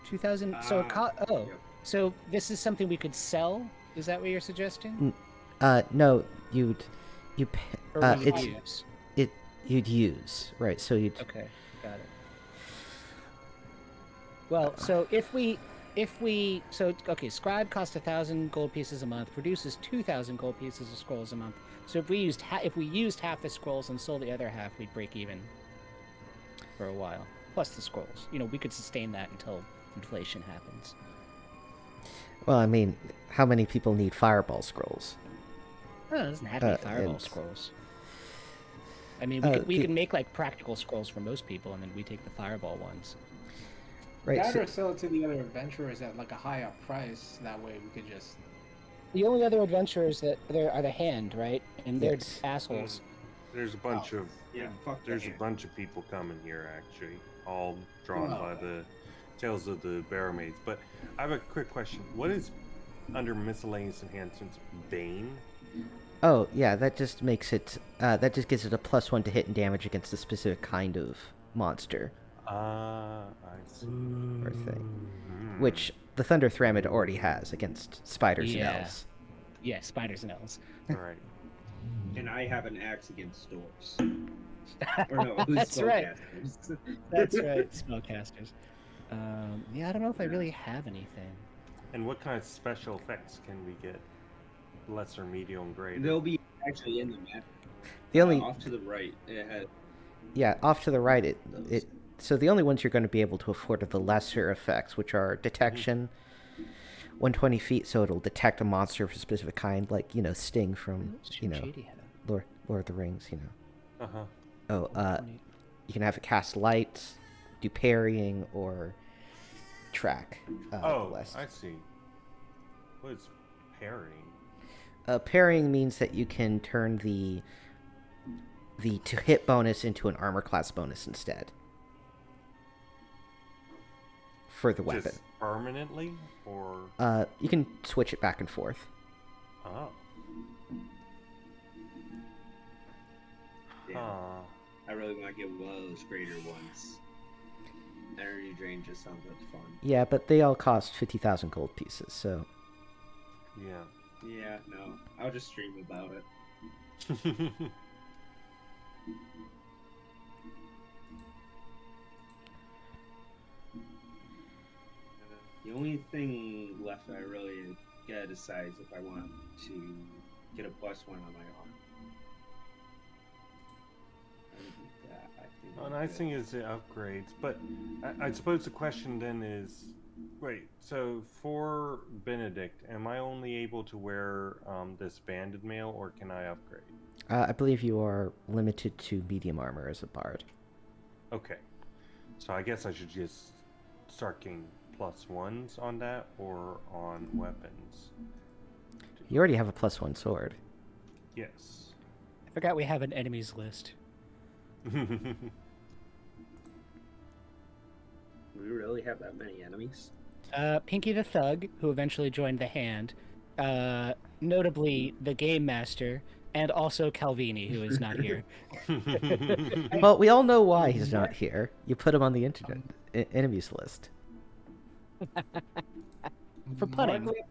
2,000. Yep. So this is something we could sell? Is that what you're suggesting? No, you Or we would it's use? you'd use, right? So you'd Okay, got it. Well, so if we scribe costs 1,000 gold pieces a month, produces 2,000 gold pieces of scrolls a month. So if we used half the scrolls and sold the other half, we'd break even for a while. Plus the scrolls, we could sustain that until inflation happens. Well, I mean, how many people need fireball scrolls? Oh, it doesn't have to be fireball and- scrolls. I mean, we could make like practical scrolls for most people, and then we take the fireball ones. Right. That So, or sell it to the other adventurers at like a higher price. That way we could just. The only other adventurers that there are the Hand, right? And they're Yes. assholes. There's a bunch of Yeah, fuck there's a that. bunch of people coming here actually, all drawn Oh. by the Tales of the Barrowmaze. But I have a quick question. What is under miscellaneous enhancements Bane? oh yeah, that just makes it. That just gives it a +1 to hit and damage against a specific kind of monster I see. or thing, Hmm. which the Thunder Thramid already has against spiders and Yeah. elves. Yeah, spiders and elves. All right. And I have an axe against dwarves. Or no, it was That's right. spellcasters. That's right, spellcasters. Yeah, I don't know if I really have anything. And what kind of special effects can we get? Lesser, medium, greater. They'll be actually in the map. The only Off to the right, it had yeah, off to the right, it so the only ones you're going to be able to afford are the lesser effects, which are detection, 120 feet, so it'll detect a monster of a specific kind, like Sting from Shady had Lord of the Rings. Uh huh. Oh, you can have it cast light, do parrying, or track. Oh, blessed. I see. What is parrying? Parrying means that you can turn the to hit bonus into an armor class bonus instead for the weapon. Just permanently, or You can switch it back and forth. oh, damn. huh. I really want to get one of those greater ones. Energy drain just sounds like fun. Yeah, but they all cost 50,000 gold pieces, so Yeah. Yeah, no. I'll just stream about it. The only thing left I really gotta decide is if I want to get a +1 on my arm. Oh, nice thing is the upgrades, but I suppose the question then is, wait, so for Benedict, am I only able to wear this banded mail, or can I upgrade? I believe you are limited to medium armor as a bard. Okay, so I guess I should just start getting +1s on that, or on weapons. You already have a +1 sword. Yes. I forgot we have an enemies list. Do we really have that many enemies? Pinky the Thug, who eventually joined the Hand, notably the Game Master, And also Calvini, who is not here. Well, we all know why he's not here. You put him on the internet enemies list. For punning. Margaret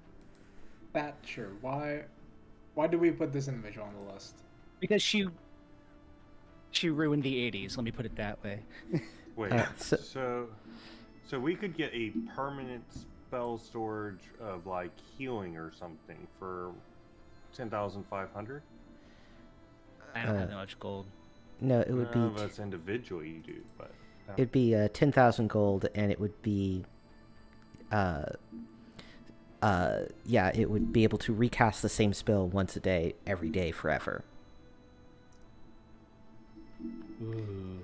Thatcher. Why do we put this individual on the list? Because she ruined the 80s, let me put it that way. Wait, so we could get a permanent spell storage of like healing or something for 10,500. I don't have that much gold. No, it would None of be us individually do, but it'd be 10,000 gold, and it would be yeah, it would be able to recast the same spell once a day, every day, forever. Ooh.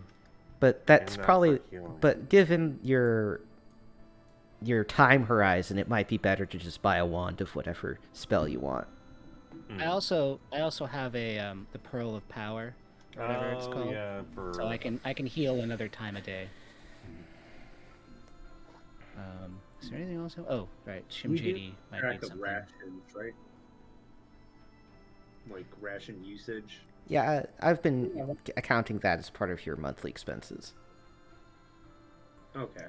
But that's And probably. for healing. But given your time horizon, it might be better to just buy a wand of whatever spell you want. I also have a the Pearl of Power, or whatever it's called. Yeah, for So I can heal another time a day. Is there anything else? Oh, right. We do Shimjidi might track need of something. rations, right? Like ration usage. Yeah, I've been accounting that as part of your monthly expenses. Okay.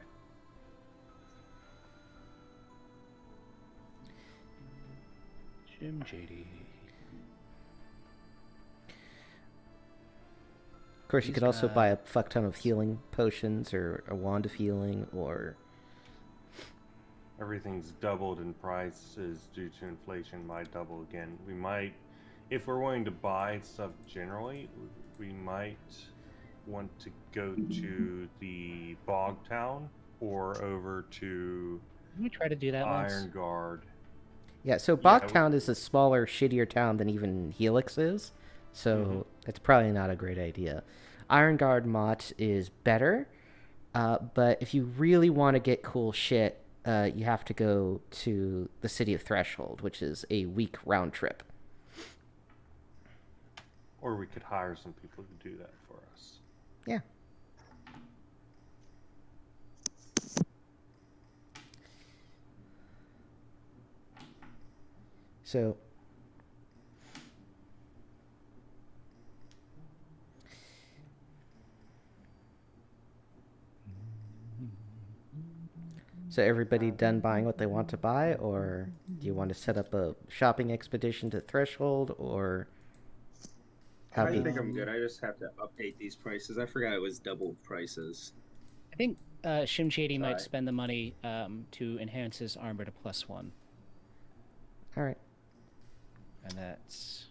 Shimjidi. Of course, you He's could also got- buy a fuck ton of healing potions or a wand of healing, or everything's doubled in prices due to inflation. Might double again. We might, if we're willing to buy stuff generally, we might want to go to the Bog Town or over to Let me try to do that Iron once. Guard. yeah. So Bogtown is a smaller, shittier town than even Helix is, so it's probably not a great idea. Iron Guard Mott is better, but if you really want to get cool shit, you have to go to the city of Threshold, which is a week round trip. Or we could hire some people to do that for us. Yeah. So everybody done buying what they want to buy, or do you want to set up a shopping expedition to Threshold, or how I be? think I'm good. I just have to update these prices. I forgot it was double prices. I think Shimjidi might Sorry. spend the money to enhance his armor to +1, All right. and that's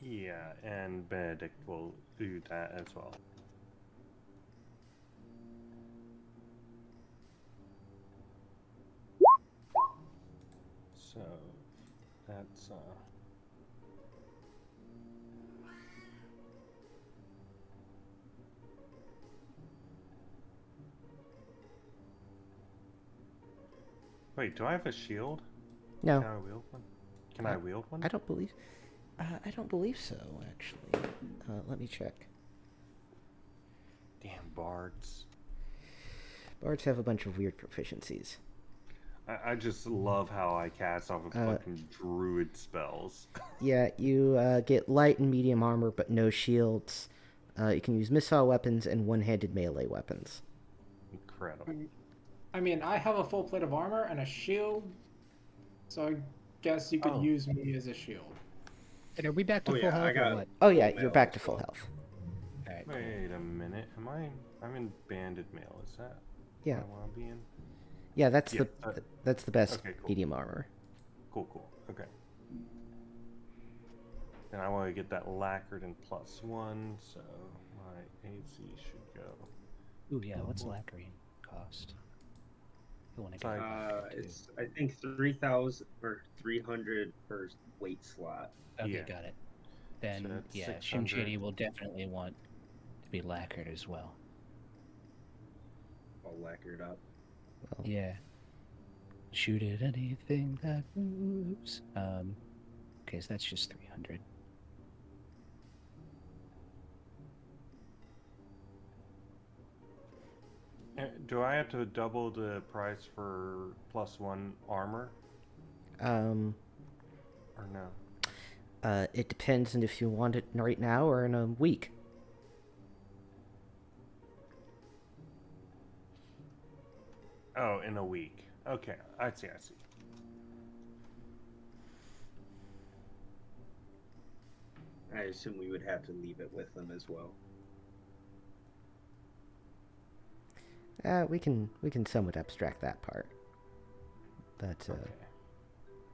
Yeah, and Benedict will do that as well. So that's Wait, do I have a shield? No, Can I wield one? Can I wield one? I don't believe. I don't believe so. Actually, let me check. Damn bards. Bards have a bunch of weird proficiencies. I just love how I cast off of fucking druid spells. Yeah, you get light and medium armor, but no shields. You can use missile weapons and one-handed melee weapons. Incredible. I mean, I have a full plate of armor and a shield, so I guess you could use me as a shield. And are we back to Oh, full yeah, health I or got- what? Oh yeah, Full you're mail back as to full well. health. Alright, cool. Wait a minute. I'm in banded mail. Is that Yeah, what I want to be in? yeah, that's Yeah, that's the best okay, cool. medium armor. Cool. Okay. And I want to get that lacquered in +1, so my AC should go. Ooh, yeah, what's lacquering cost? I want to Sorry. It's I think 3,000 or 300 per weight slot. Okay, Yeah. got it. Then, that's yeah, 600. Shimjidi will definitely want to be lacquered as well. All lacquered up. Yeah. Shoot at anything that moves. Okay, so that's just 300. Do I have to double the price for +1 armor Um, or no? It depends on if you want it right now or in a week. Oh, in a week. Okay, I see. I assume we would have to leave it with them as well. We can somewhat abstract that part. But Okay.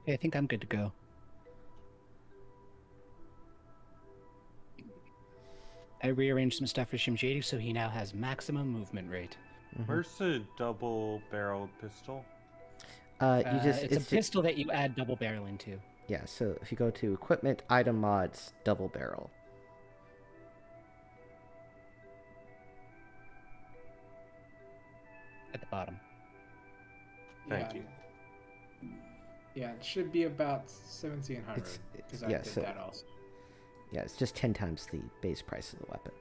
Hey, I think I'm good to go. I rearranged some stuff for Shimjadi so he now has maximum movement rate. Where's the double-barreled pistol? It's a pistol that you add double barrel into. Yeah, so if you go to equipment, item mods, double barrel. At the bottom. Thank you. Yeah, it should be about 1,700 because I yeah, did so- that also. Yeah, it's just 10 times the base price of the weapon.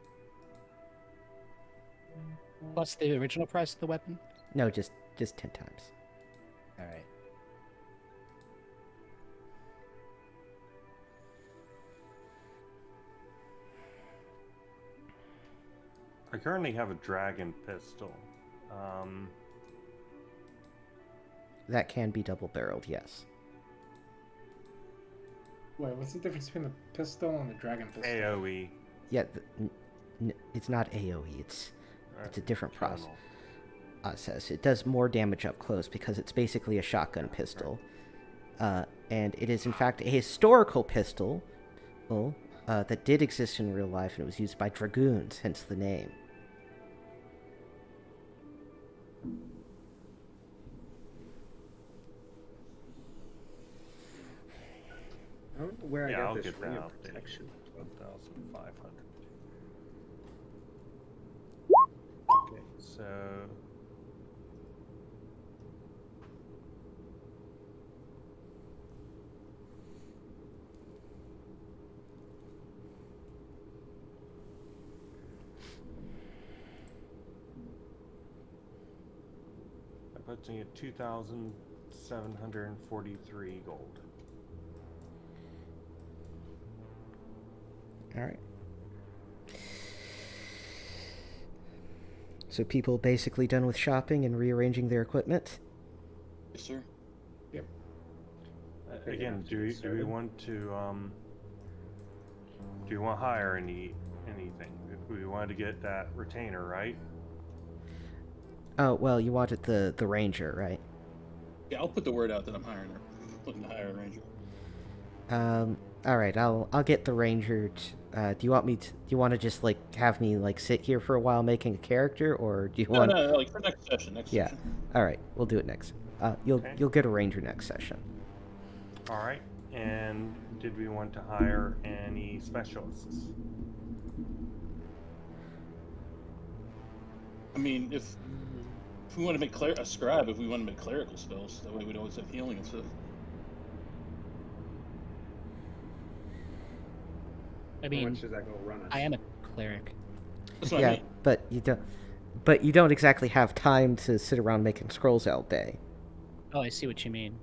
Plus the original price of the weapon? No, just 10 times. Alright. I currently have a dragon pistol. That can be double barreled, yes. Wait, what's the difference between the pistol and the dragon pistol? AoE. Yeah, it's not AoE, it's a different process. It does more damage up close because it's basically a shotgun pistol. And it is in fact a historical pistol that did exist in real life, and it was used by dragoons, hence the name. I don't know where I Yeah, got I'll this get ring that of updated. protection. 1,500. Okay, so that puts me at 2,743 gold. Alright. So people basically done with shopping and rearranging their equipment? Yes, sir. Again, do we want to hire anything? If we wanted to get that retainer, right? Oh, well, you wanted the ranger, right? Yeah, I'll put the word out that I'm hiring her. Looking to hire a ranger. All right, I'll get the ranger. Do you want to just like have me like sit here for a while making a character, or do you want? No, like for next session. Yeah. Session. All right, we'll do it next. Okay. You'll get a ranger next session. All right. And did we want to hire any specialists? I mean, if we want to make a scribe, if we want to make clerical spells, that way we'd always have healing and stuff. I How mean, much does that go run us? I am a cleric. That's what I Yeah, mean. but you don't exactly have time to sit around making scrolls all day. Oh, I see what you mean.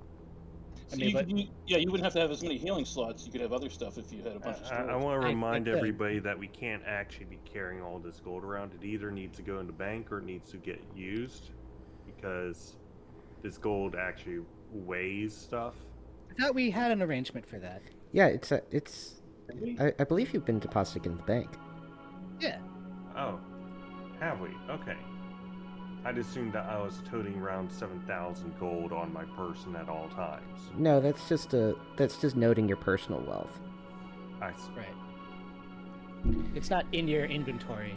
I So mean, but you wouldn't have to have as many healing slots. You could have other stuff if you had a bunch of I scrolls. want to I remind could. everybody that we can't actually be carrying all this gold around. It either needs to go in the bank or it needs to get used, because this gold actually weighs stuff. I thought we had an arrangement for that. Yeah, it's. I believe you've been depositing in the bank. Yeah. Oh, have we? Okay. I'd assumed that I was toting around 7,000 gold on my person at all times. No, that's just noting your personal wealth. I see. Right. It's not in your inventory.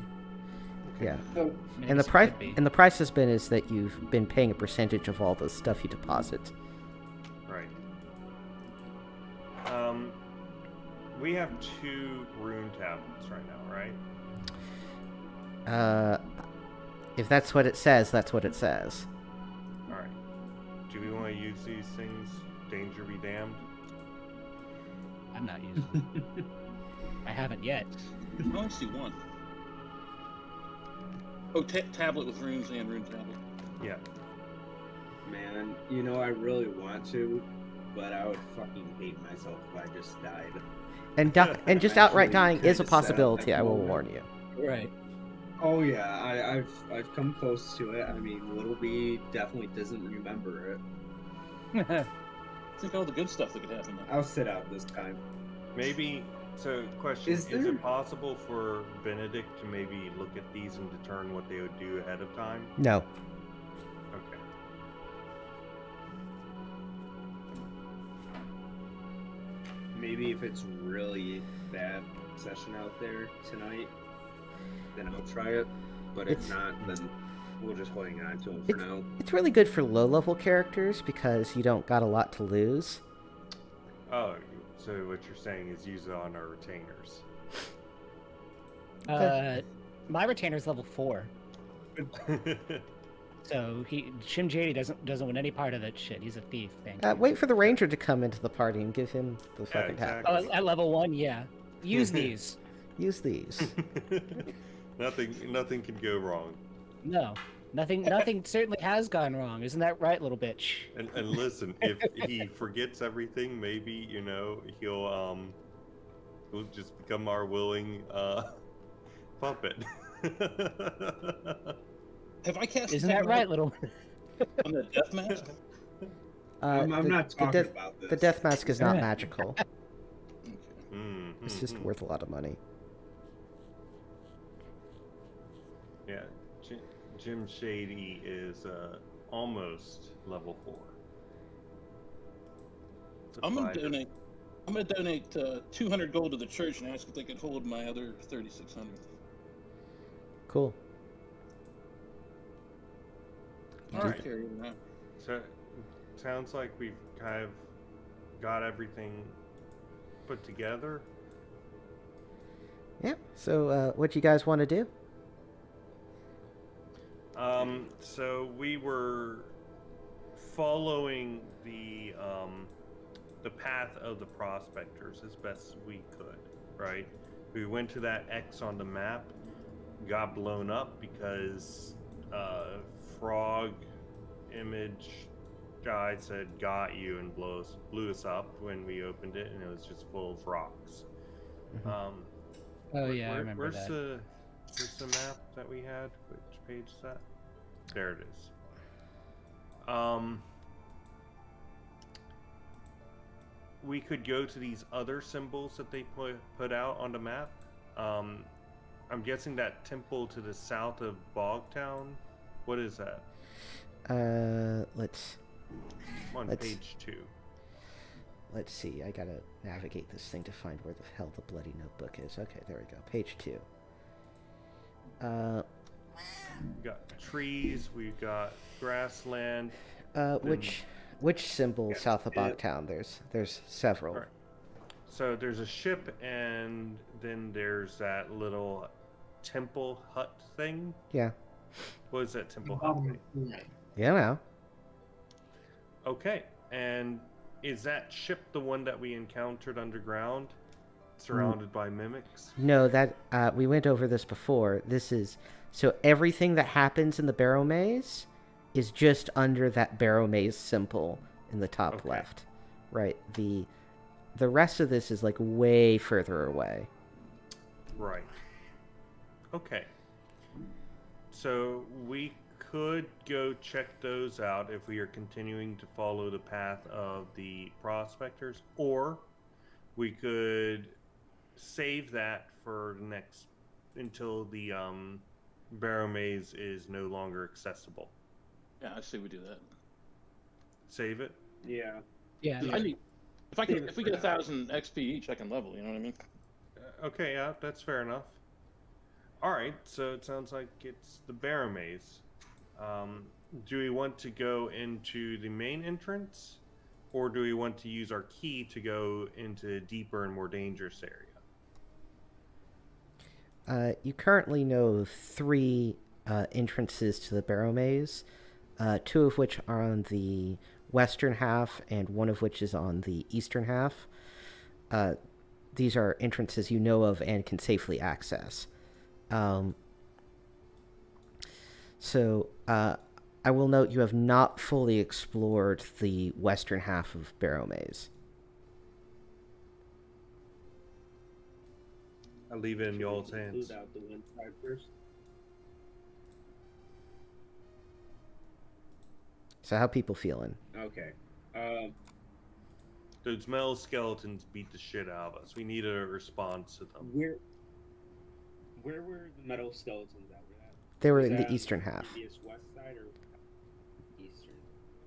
Yeah. So, I mean, I And the guess it price could be. and the price has been is that you've been paying a percentage of all the stuff you deposit. Right. We have 2 rune tablets right now, right? If that's what it says, that's what it says. All right. Do we want to use these things? Danger be damned. I'm not using it. I haven't yet. I only see one. Oh, tablet with runes and rune tablet. Yeah. Man, I really want to, but I would fucking hate myself if I just died. and just outright dying Actually, is a kinda sad at possibility. that I will moment. warn you. Right. Oh yeah, I've come close to it. I mean, Little B definitely doesn't remember it. Think all the good stuff that could happen. Then. I'll sit out this time. Maybe. So, question: Is Is there- it possible for Benedict to maybe look at these and determine what they would do ahead of time? No. Okay. Maybe if it's really bad session out there tonight, then I'll try it. But if It's- not, then we'll just hang on to him for now. It's really good for low-level characters because you don't got a lot to lose. Oh, so what you're saying is use it on our retainers. My retainer's level 4, so Shim JD doesn't win any part of that shit. He's a thief. Thank you. Wait for the ranger to come into the party and give him the fucking hat. exactly. Oh, at level 1, yeah. Use these. Use these. Nothing can go wrong. No, nothing certainly has gone wrong. Isn't that right, little bitch? And listen, if he forgets everything, maybe he'll just become our willing puppet. Have I cast? Isn't that right, little? On the death mask? I'm not talking about this. The death mask is not magical. Okay. It's just worth a lot of money. Yeah, Jim Shady is almost level 4. It's a I'm gonna 5. donate. I'm gonna donate 200 gold to the church and ask if they could hold my other 3,600. Cool. All I'll right. carry it around. So, sounds like we've kind of got everything put together. Yeah. So, what do you guys want to do? So we were following the path of the prospectors as best as we could, right? We went to that X on the map, got blown up because frog image guy said "got you" and blew us up when we opened it, and it was just full of rocks. Oh yeah, I remember where's that. Where's the map that we had? Which page is that? There it is. We could go to these other symbols that they put out on the map. I'm guessing that temple to the south of Bogtown. What is that? Let's On Let's- page 2. see. I gotta navigate this thing to find where the hell the bloody notebook is. Okay, there we go. Page 2. We've got trees. We've got grassland. Which symbol Yeah, south of yeah. Bogtown? There's several. Right. So there's a ship, and then there's that little temple hut thing. Yeah. What is that temple hut thing? Yeah. Now. Okay, and is that ship the one that we encountered underground, surrounded by mimics? No, that we went over this before. This is so everything that happens in the Barrowmaze is just under that Barrowmaze symbol in the top Okay. left. Right. The rest of this is like way further away. Right. Okay. So we could go check those out if we are continuing to follow the path of the prospectors, or we could save that for the next until the Barrowmaze is no longer accessible. Yeah, I say we do that. Save it. Yeah. Yeah. I need. If we get 1,000 XP each, I can level. You know what I mean? Okay, yeah, that's fair enough. All right, so it sounds like it's the Barrowmaze. Do we want to go into the main entrance, or do we want to use our key to go into a deeper and more dangerous area? You currently know 3 entrances to the Barrowmaze, 2 of which are on the western half, and 1 of which is on the eastern half. These are entrances you know of and can safely access. So I will note you have not fully explored the western half of Barrowmaze. I leave it in Should y'all's we hands. include out the wind side first? So how people feeling? Okay. Those metal skeletons beat the shit out of us. We need a response to them. Where were the metal skeletons at? They were Was in that the on eastern half. Previous west side or eastern?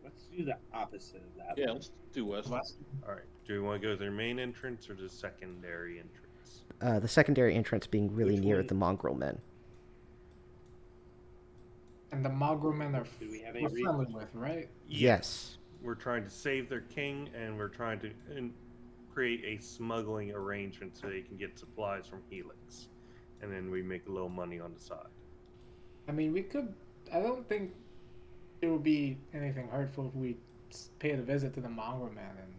Let's do the opposite of that. Yeah, one. let's do west. All right. Do we want to go to their main entrance or the secondary entrance? The secondary entrance being really Which near one? the mongrel men. And the Mongrel men are Do we have any we're reason? friendly with, right? Yes. We're trying to save their king, and we're trying to create a smuggling arrangement so they can get supplies from Helix, and then we make a little money on the side. I mean, we could. I don't think it would be anything hurtful if we paid a visit to the Mongrel men and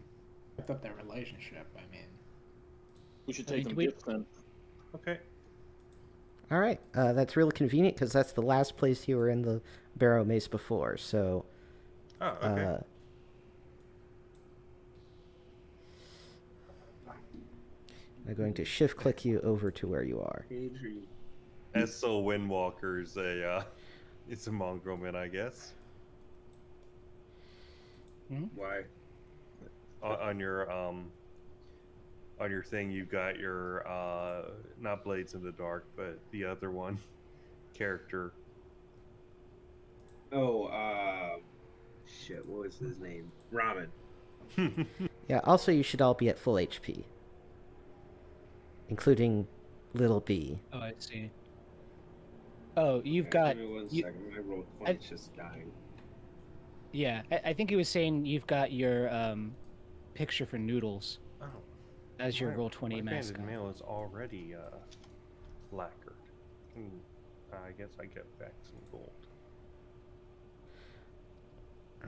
kept up their relationship. I mean, We should I mean, take them do we- gifts then. Okay. All right. That's really convenient because that's the last place you were in the Barrowmaze before. So, Oh, okay. I'm going to shift click you over to where you are. Page or you- Essel Windwalker is it's a mongrel man, I guess. Why? On your thing, you've got your not Blades in the Dark, but the other one character. Oh, shit. What was his name? Ramen. Yeah. Also, you should all be at full HP, including Little B. Oh, I see. Oh, you've Okay, got. Give me 1 you- second. My roll 20 is just dying. Yeah, I think he was saying you've got your picture for Noodles Oh, as your my- roll 20 my banded mascot. mail is already lacquered. I guess I get back some gold.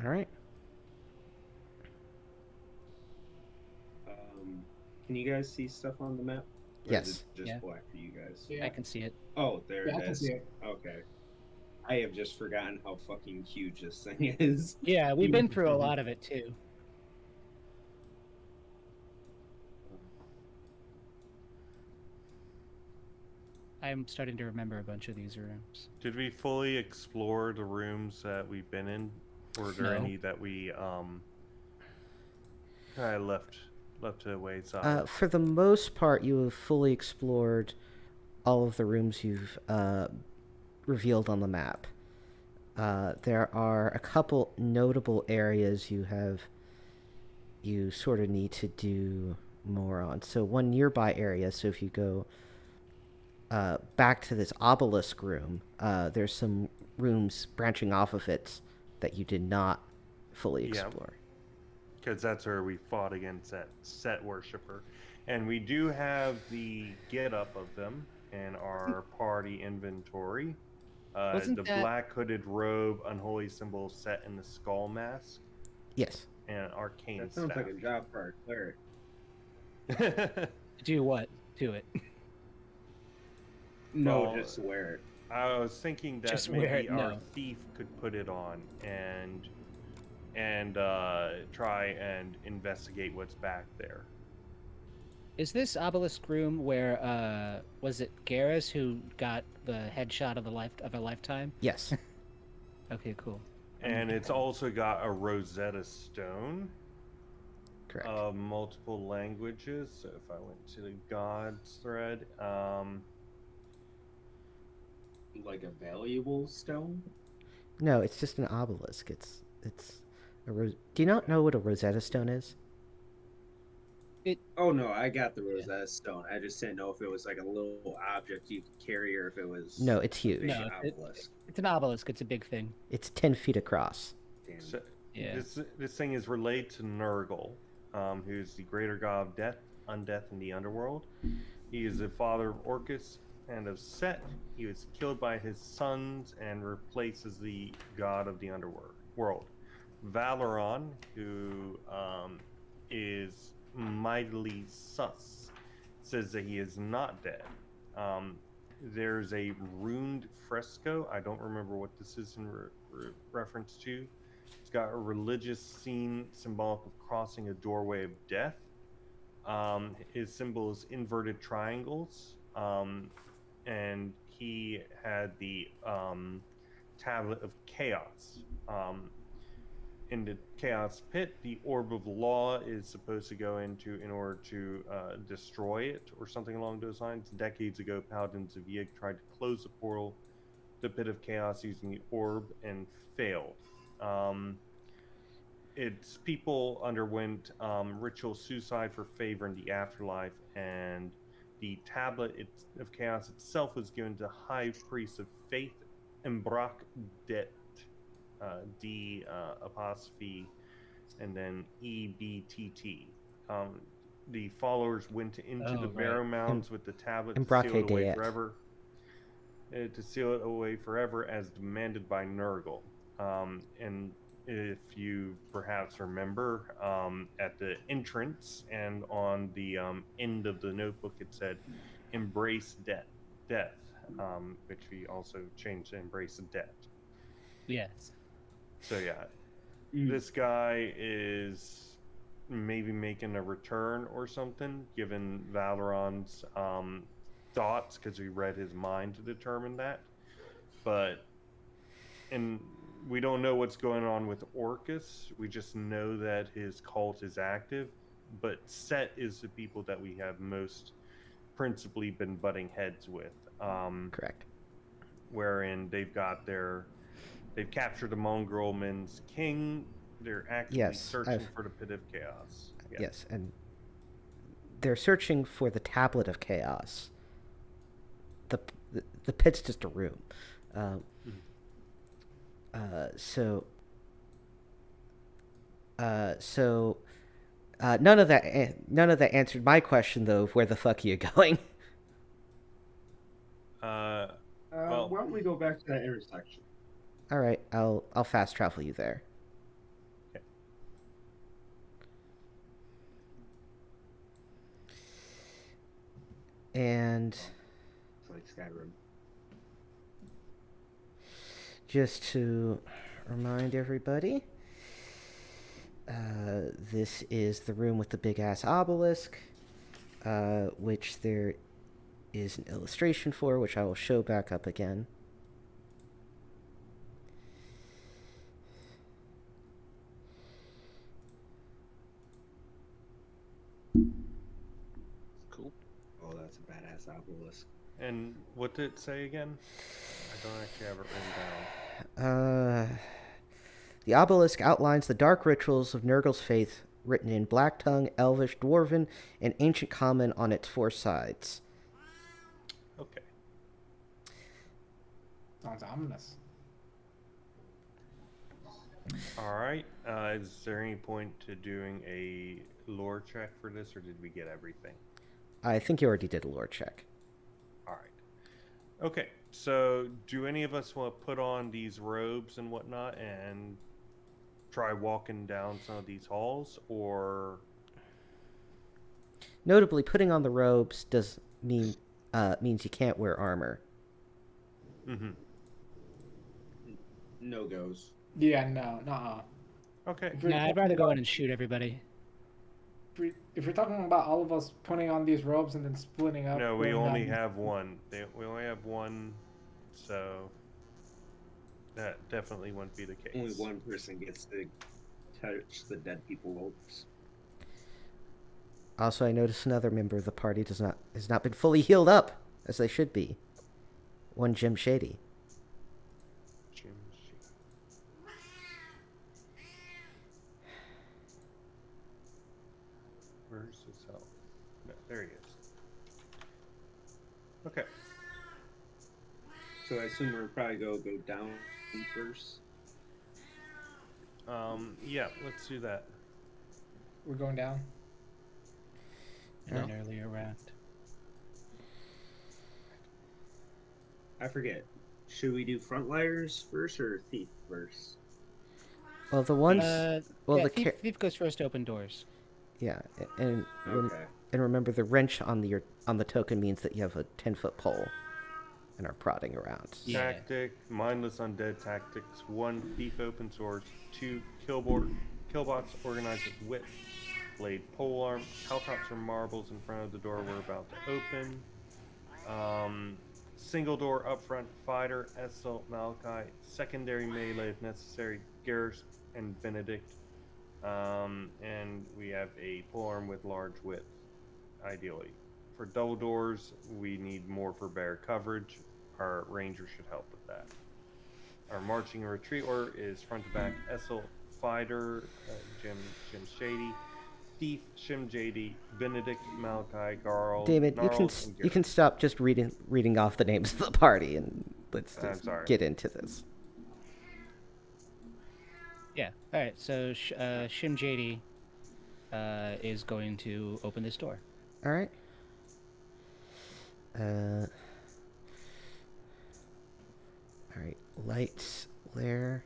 All right. Can you guys see stuff on the map? Or Yes. Is it just Yeah. black for you guys? yeah, I can see it. Oh, there yeah, I it can is. see it. Okay. I have just forgotten how fucking huge this thing is. Yeah, we've been through a lot of it too. I'm starting to remember a bunch of these rooms. Did we fully explore the rooms that we've been in, or are there No. any that we kind of left to the wayside? For the most part, you have fully explored all of the rooms you've revealed on the map. There are a couple notable areas you sort of need to do more on. So one nearby area, so if you go back to this obelisk room, there's some rooms branching off of it that you did not fully Yeah. explore. Because that's where we fought against that set worshiper, and we do have the get up of them in our party inventory. Wasn't The that- black hooded robe, unholy symbol set in the skull mask, Yes. and arcane That sounds staff. like a job for our cleric. Do what to it? No, Well, just wear it. I was thinking that Just wear maybe it, our no. thief could put it on and try and investigate what's back there. Is this obelisk room where was it Garrus who got the headshot of a lifetime? Yes. Okay, cool. And it's also got a Rosetta Stone Correct. of multiple languages. So if I went to the gods thread, Like a valuable stone? No, it's just an obelisk. It's a Do you not know what a Rosetta Stone is? Oh no, I got the Rosetta Stone. I just didn't know if it was like a little object you could carry or if it was No, it's a huge. big No, obelisk. It's an obelisk. It's a big thing. It's 10 feet across. Damn. so Yeah. this thing is related to Nurgle, who's the greater god of death, undeath, and the underworld. He is the father of Orcus and of Set. He was killed by his sons and replaces the god of the underworld. Valoron, who is mightily sus, says that he is not dead. There's a runed fresco. I don't remember what this is in reference to. It's got a religious scene symbolic of crossing a doorway of death. His symbol is inverted triangles, and he had the tablet of chaos. In the chaos pit, the orb of law is supposed to go into in order to destroy it or something along those lines. Decades ago, paladins of Yig tried to close the portal, the pit of chaos, using the orb and failed. Its people underwent ritual suicide for favor in the afterlife, and the tablet of chaos itself was given to High Priest of Faith, Mbrak Det, D apostrophe, and then EBTT. The followers went into the Barrowmaze with the tablet to seal it away forever. To seal it away forever, as demanded by Nurgle. And if you perhaps remember, at the entrance and on the end of the notebook, it said, "Embrace death," which we also changed to "Embrace death." Yes. So yeah, this guy is maybe making a return or something, given Valoron's thoughts, because we read his mind to determine that. And we don't know what's going on with Orcus. We just know that his cult is active, but Set is the people that we have most principally been butting heads with. Correct. Wherein they've captured the Mongrelman's king. They're actively searching for the Pit of Chaos. Yes, and they're searching for the Tablet of Chaos. The pit's just a room. So none of that answered my question, though, of where the fuck are you going? Well, why don't we go back to that intersection? All right, I'll fast travel you there. Okay. And It's like Skyrim. just to remind everybody, this is the room with the big ass obelisk, which there is an illustration for, which I will show back up again. Cool. Oh, that's a badass obelisk. And what did it say again? I don't actually have it written down. The obelisk outlines the dark rituals of Nurgle's faith, written in Black Tongue, Elvish, Dwarven, and Ancient Common on its 4 sides. Okay. Sounds ominous. All right. Is there any point to doing a lore check for this, or did we get everything? I think you already did a lore check. All right. Okay. So, do any of us want to put on these robes and whatnot and try walking down some of these halls, or? Notably, putting on the robes means you can't wear armor. Mm-hmm. No goes. Yeah, no, nuh-uh. Okay. Nah, I'd rather go in and shoot everybody. If you're talking about all of us putting on these robes and then splitting up... No, we going only down- have one. We only have one, so that definitely wouldn't be the case. Only one person gets to touch the dead people robes. Also, I noticed another member of the party has not been fully healed up, as they should be. One Jim Shady. Where's his health? No, there he is. Okay. So I assume we'll probably go down first. Yeah, let's do that. We're going down? An earlier round. I forget. Should we do frontliners first or thief first? Well, the ones... Thief goes first to open doors. Yeah, and Okay. and remember, the wrench on the token means that you have a 10-foot pole and are prodding around. Yeah. Tactic, mindless undead tactics. 1, thief open swords. 2, killbots organized with wit. Blade polearm. Helltops or marbles in front of the door we're about to open. Single door up front, fighter, Essel, Malachi. Secondary melee if necessary, Garrus and Benedict. And we have a polearm with large width, ideally. For double doors, we need more for bear coverage. Our ranger should help with that. Our marching and retreat order is front to back, Essel, fighter, Jim Shady, Thief, Shim JD, Benedict, Malachi, Garl, David, Gnarls, and you can Garrus. stop just reading off the names of the party and let's I'm sorry. get into this. Yeah. All right. So Shim JD is going to open this door. All right. All right. Lights there.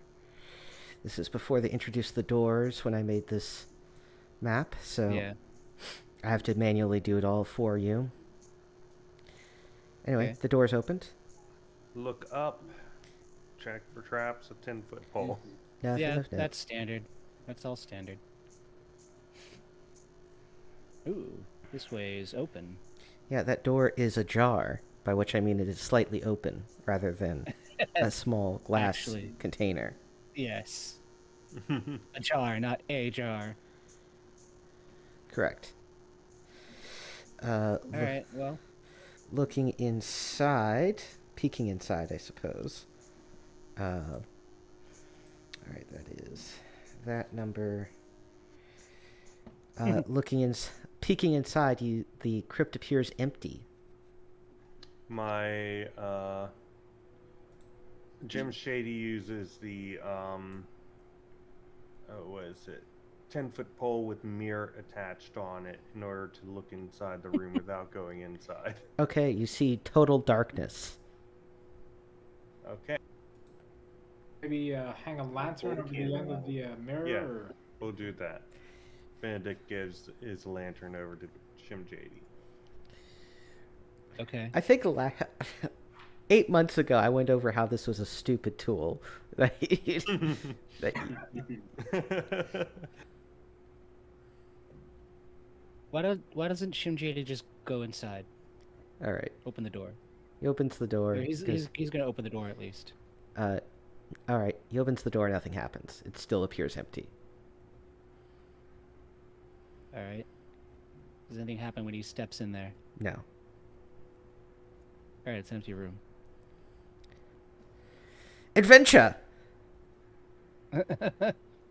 This is before they introduced the doors when I made this map, so Yeah. I have to manually do it all for you. Anyway, Okay. the door's opened. Look up. Check for traps. A 10-foot pole. Nothing Yeah, of note. that's standard. That's all standard. Ooh, this way is open. Yeah, that door is ajar, by which I mean it is slightly open rather than a small glass Actually. container. Yes. A jar, not a jar. Correct. All right. Well, Looking inside, peeking inside, I suppose. All right, that is that number. Peeking inside, the crypt appears empty. My Jim Shady uses the what is it? 10-foot pole with mirror attached on it in order to look inside the room without going inside. Okay, you see total darkness. Okay, Maybe hang a lantern over the end of the mirror. Yeah. Or... we'll do that. Benedict gives his lantern over to Jim JD. okay. I think 8 months ago I went over how this was a stupid tool. that you- Why doesn't Shim JD just go inside? All right, Open the door. he opens the door. Or he's goes, gonna open the door at least. all right, he opens the door. Nothing happens. It still appears empty. All right. Does anything happen when he steps in there? No. All right, it's an empty room. Adventure.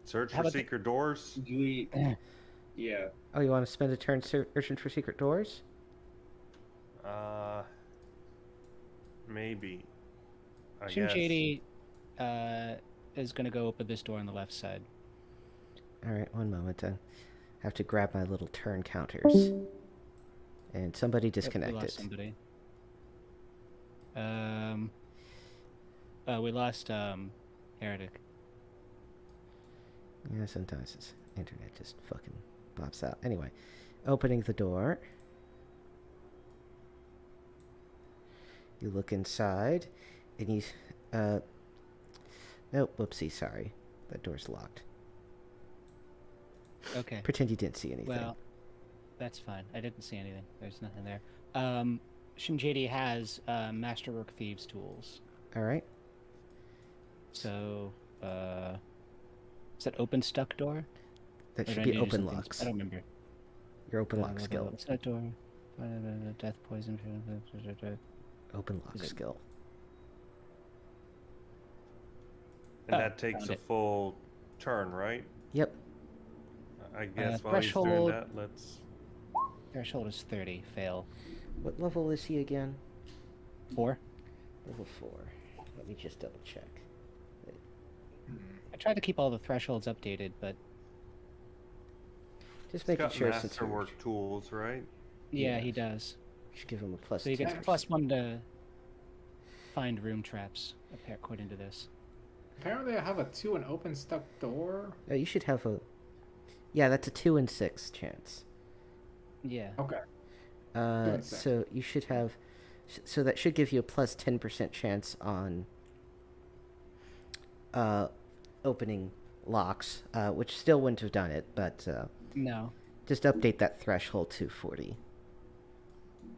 Search How for about the- secret doors. Do we? Yeah. Oh, you want to spend a turn searching for secret doors? Maybe. I Shim guess. JD is gonna go open this door on the left side. All right, one moment. I have to grab my little turn counters. And somebody Yep, we disconnected. lost somebody. We lost Heretic. Yeah, sometimes it's internet just fucking pops out. Anyway, opening the door. You look inside, and you, nope, whoopsie, sorry. That door's locked. Okay. Pretend you didn't see anything. Well, that's fine. I didn't see anything. There's nothing there. Shim JD has Masterwork Thieves tools. All right. So, is that open stuck door? That Or should did I be do open something locks. I don't remember. Your open lock skill. What's that door? Death, poison. Open lock Is it- skill. And Oh, that takes found a it. full turn, right? Yep. I guess while he's doing threshold- that, let's. Threshold is 30. Fail. What level is he again? 4. Level 4. Let me just double check. I tried to keep all the thresholds updated, but Just He's making got sure since we masterwork tools, right? yeah, he Yes. does. should give him a plus So he gets 10%. +1 to find room traps, according to this. Apparently, I have a 2 and open stuck door. You should have a. Yeah, that's a 2 in 6 chance. Yeah. Okay. and six. So you should have. So that should give you a plus 10% chance on opening locks, which still wouldn't have done it, but No. just update that threshold to 40.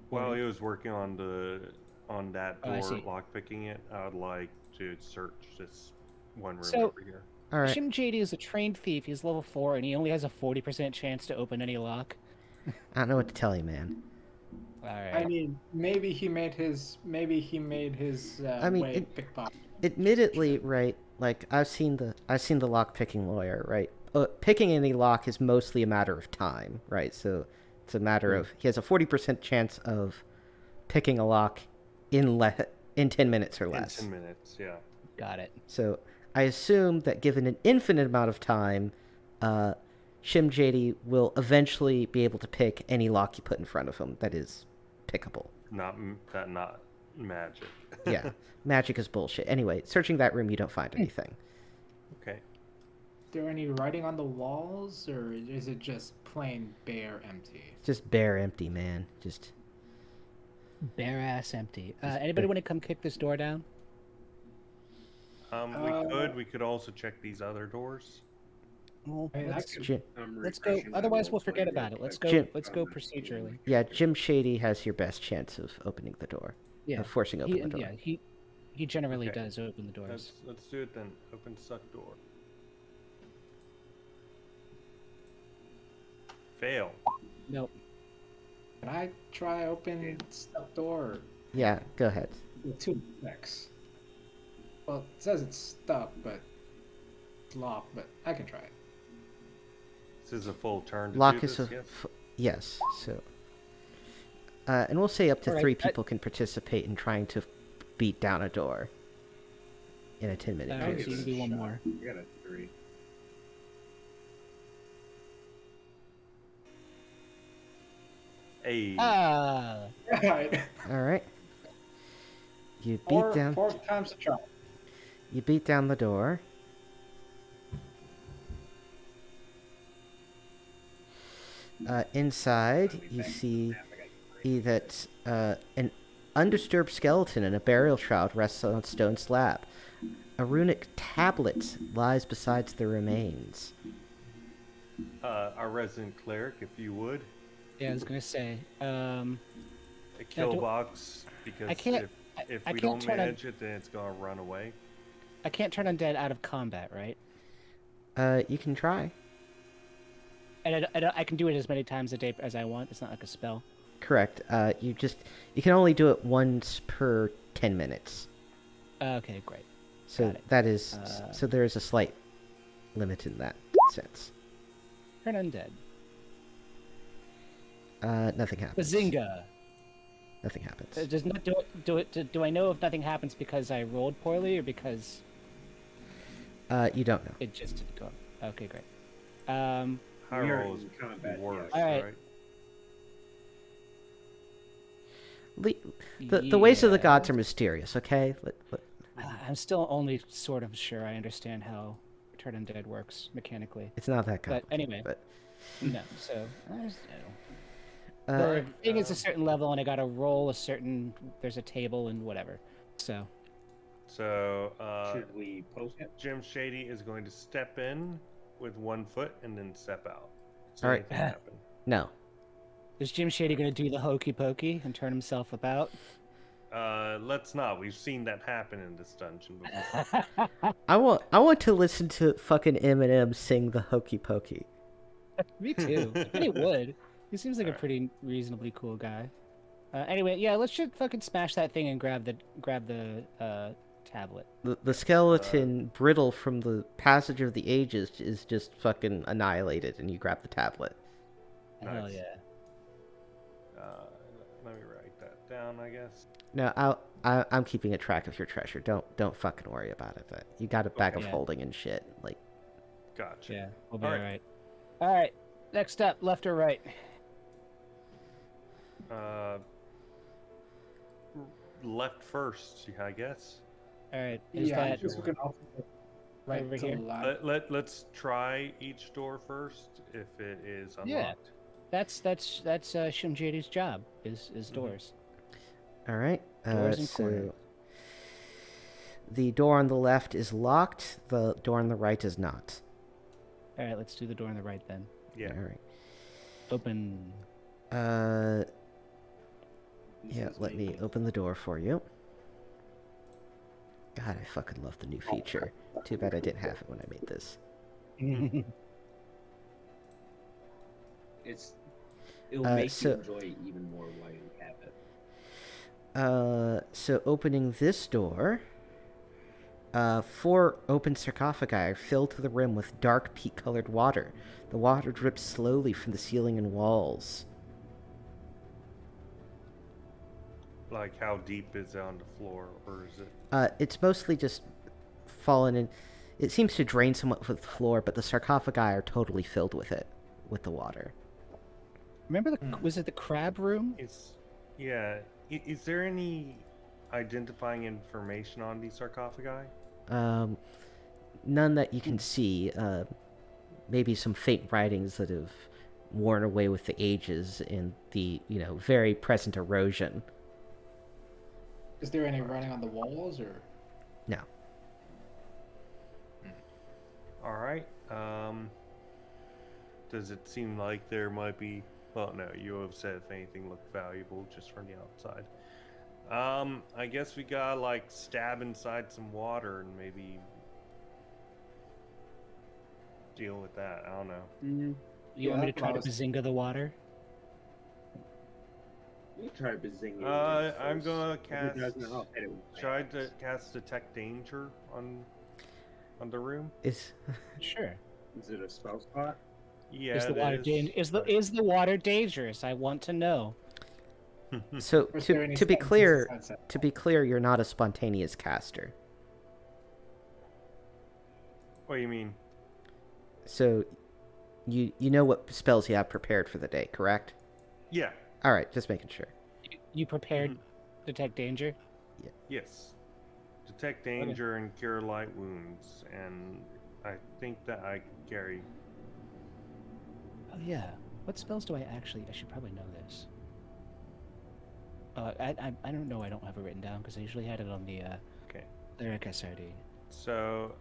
While he was working on that Oh, I door, see. lock picking it, I would like to search this one room So- over here. All right. Shim JD is a trained thief. He's level 4, and he only has a 40% chance to open any lock. I don't know what to tell you, man. All right. I mean, maybe he made his I mean, way pickpocket. Admittedly, right? Like I've seen the lock picking lawyer, right? Picking any lock is mostly a matter of time, right? So it's a matter of he has a 40% chance of picking a lock in 10 minutes or less. In 10 minutes, yeah. Got it. So I assume that given an infinite amount of time, Shim JD will eventually be able to pick any lock you put in front of him that is pickable. Not magic. Yeah, magic is bullshit. Anyway, searching that room, you don't find anything. Okay. Is there any writing on the walls, or is it just plain bare empty? Just bare empty, man. Just Bare ass empty. Anybody want to come kick this door down? We could also check these other doors. Well, I mean, I let's, could- let's go. Otherwise, we'll forget about it. Let's go. Jim- Let's go procedurally. yeah. Jim Shady has your best chance of opening the door. Yeah. Of forcing open He, the door. yeah. He generally Okay. does open the doors. Let's do it then. Open suck door. Fail. Nope. Can I try open stuck door Yeah, go ahead. with 2 checks? Well, it says it's stuck, but it's locked. But I can try it. This is a full turn to Lock do is this, a yes? yes. So, and we'll say up to All right, 3 people can participate in trying to beat down a door in a 10-minute All I'll right, period. so you give can it do a one shot. more. I got a 3. Hey. Right. All right. You beat Four down. times the charm. You beat down the door. Inside, you see that an undisturbed skeleton in a burial shroud rests on a stone slab. A runic tablet lies beside the remains. Our resident cleric, if you would. Yeah, I was gonna say. A kill do- box, because I can't- if I we can't don't turn on- manage it, then it's gonna run away. I can't turn undead out of combat, right? You can try. And I can do it as many times a day as I want. It's not like a spell. Correct. You can only do it once per 10 minutes. Okay, great. So Got it. that is Uh, so there is a slight limit in that sense. Turn undead. Nothing happens. Bazinga! Nothing happens. Does not do I know if nothing happens because I rolled poorly or because You don't know. it just didn't go? Okay, great. High We are roll is in combat, worse, yes. Alright. right? The ways of the yeah. gods are mysterious. Okay. I'm still only sort of sure I understand how turn undead works mechanically. It's not that But complicated. anyway, But no. So the thing is a certain level, and I got to roll a certain. There's a table and whatever. So So, Should we post it? Jim Shady is going to step in with 1 foot and then step out. All right. anything happen. no. is Jim Shady going to do the hokey pokey and turn himself about? Let's not. We've seen that happen in this dungeon before. I want to listen to fucking Eminem sing the Hokey Pokey. Me too. He would. He seems like a pretty reasonably cool guy. Anyway, yeah, let's just fucking smash that thing and grab the tablet. The skeleton, brittle from the passage of the ages, is just fucking annihilated, and you grab the tablet. Hell Nice. yeah. Let me write that down, I guess. No, I'm keeping a track of your treasure. Don't fucking worry about it. But you got a bag of Yeah. holding and shit. Like, Gotcha. Yeah, we'll be All right. alright. Alright, next up, left or right? Left first, I guess. Alright, is Yeah, that just looking off right over to here? the left. Let's try each door first. If it is unlocked. Yeah. That's Shim JD's job is doors. all right. Doors and corners. So the door on the left is locked. The door on the right is not. Alright, let's do the door on the right then. Yeah. All right. Open. Yeah, let me open the door for you. God, I fucking love the new feature. Too bad I didn't have it when I made this. It'll make so- you enjoy it even more while you have it. So opening this door, 4 open sarcophagi are filled to the rim with dark peat-colored water. The water drips slowly from the ceiling and walls. Like, how deep is it on the floor, or is it? It's mostly just fallen in. It seems to drain somewhat with the floor, but the sarcophagi are totally filled with it, with the water. Remember was it the crab room? Yeah. Is there any identifying information on these sarcophagi? None that you can see. Maybe some faint writings that have worn away with the ages and the, very present erosion. Is there any writing on the walls, or? No. All right. Does it seem like there might be? Well, no. You have said if anything looked valuable just from the outside. I guess we gotta stab inside some water and maybe deal with that. I don't know. You want me to try to bazinga the water? You try Bazinga. I'm gonna cast. I'll hit it with Try to fast. cast detect danger on the room. Sure. Is it a spell slot? Yeah, Is the it water is the water dangerous? I want to know. So Or is there any to be sentences clear, outside? you're not a spontaneous caster. What do you mean? So you know what spells you have prepared for the day, correct? Yeah. All right, just making sure. You prepared detect danger? Yes. Detect danger and cure light wounds, and I think that I can carry. Oh yeah. What spells do I should probably know this. I don't know. I don't have it written down because I usually had it on the Okay. Lyric SRD. So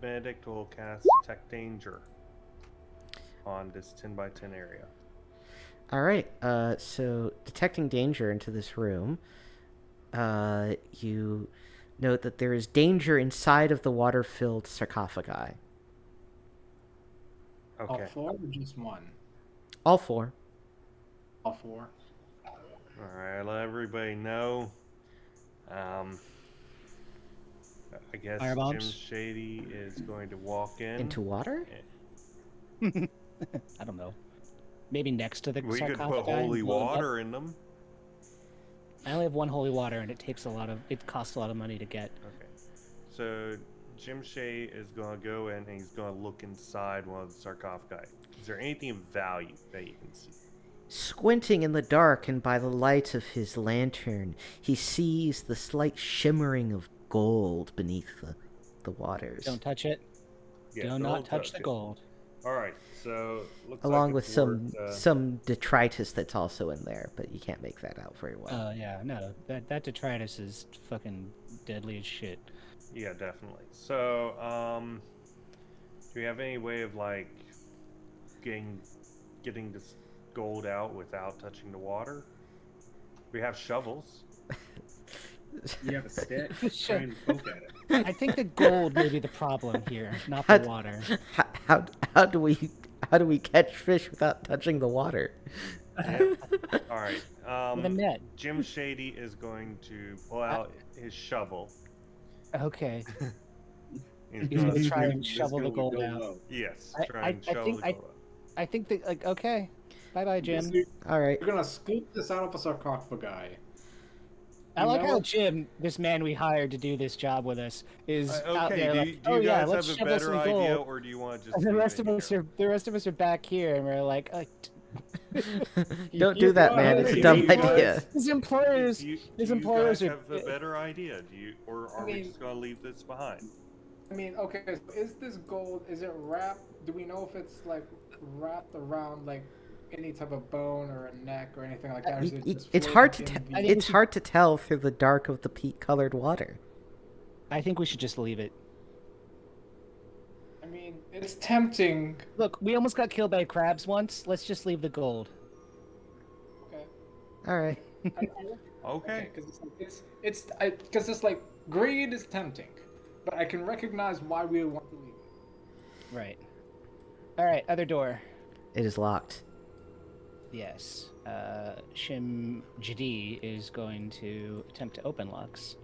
Benedict will cast detect danger on this 10x10 area. All right. So detecting danger into this room, you note that there is danger inside of the water-filled sarcophagi. Okay. All 4 or just 1? All 4. All 4. All right. Let everybody know. I guess Jim Firebombs? Shady is going to walk in. Into water? I don't know. Maybe next to the We could sarcophagi. put holy and blow them up. water in them. I only have 1 holy water, and it costs a lot of money to get. Okay. So Jim Shea is going to go in and he's going to look inside one of the sarcophagi. Is there anything of value that you can see? Squinting in the dark and by the light of his lantern, he sees the slight shimmering of gold beneath the waters. Don't touch it. Yeah, Do don't not touch the it. gold. All right. So looks Along like with it's some worth, some detritus that's also in there, but you can't make that out very well. Oh yeah, no, that detritus is fucking deadly as shit. Yeah, definitely. So, do you have any way of getting this gold out without touching the water? We have shovels. You have a stick. Try and poke at it. I think the gold may be the problem here, not the water. How do we catch fish without touching the water? All right. With a net. Jim Shady is going to pull out his shovel. Okay. He's He's gonna- gonna try and This shovel the gold gold go out. low. Yes, I- try I- and I shovel think the gold out. I think that okay. Bye bye, Jim. All right. You're gonna scoop this out of a sarcophagi. I like know how what? Jim, this man we hired to do this job with us, is out Okay, there do like, you, do oh you yeah, guys let's have a shovel better some idea, gold. or do you want to just And the leave rest it of us here? are back here, and we're like, Don't do that, man. It's a you dumb guys- idea. his employers. Do his you employers guys are. have a better idea? Do you, or are we mean- just gonna leave this behind? I mean, okay, so is this gold, is it wrapped, do we know if it's wrapped around any type of bone or a neck or anything like that? Or is it just It's hard to floating in I the- think we it's should- hard to tell through the dark of the peat-colored water. I think we should just leave it. I mean, it's tempting. Look, we almost got killed by crabs once. Let's just leave the gold. Okay. All right. Okay. Because because it's like greed is tempting, but I can recognize why we would want to leave it. Right. All right, other door. It is locked. Yes. Shim Jadi is going to attempt to open locks,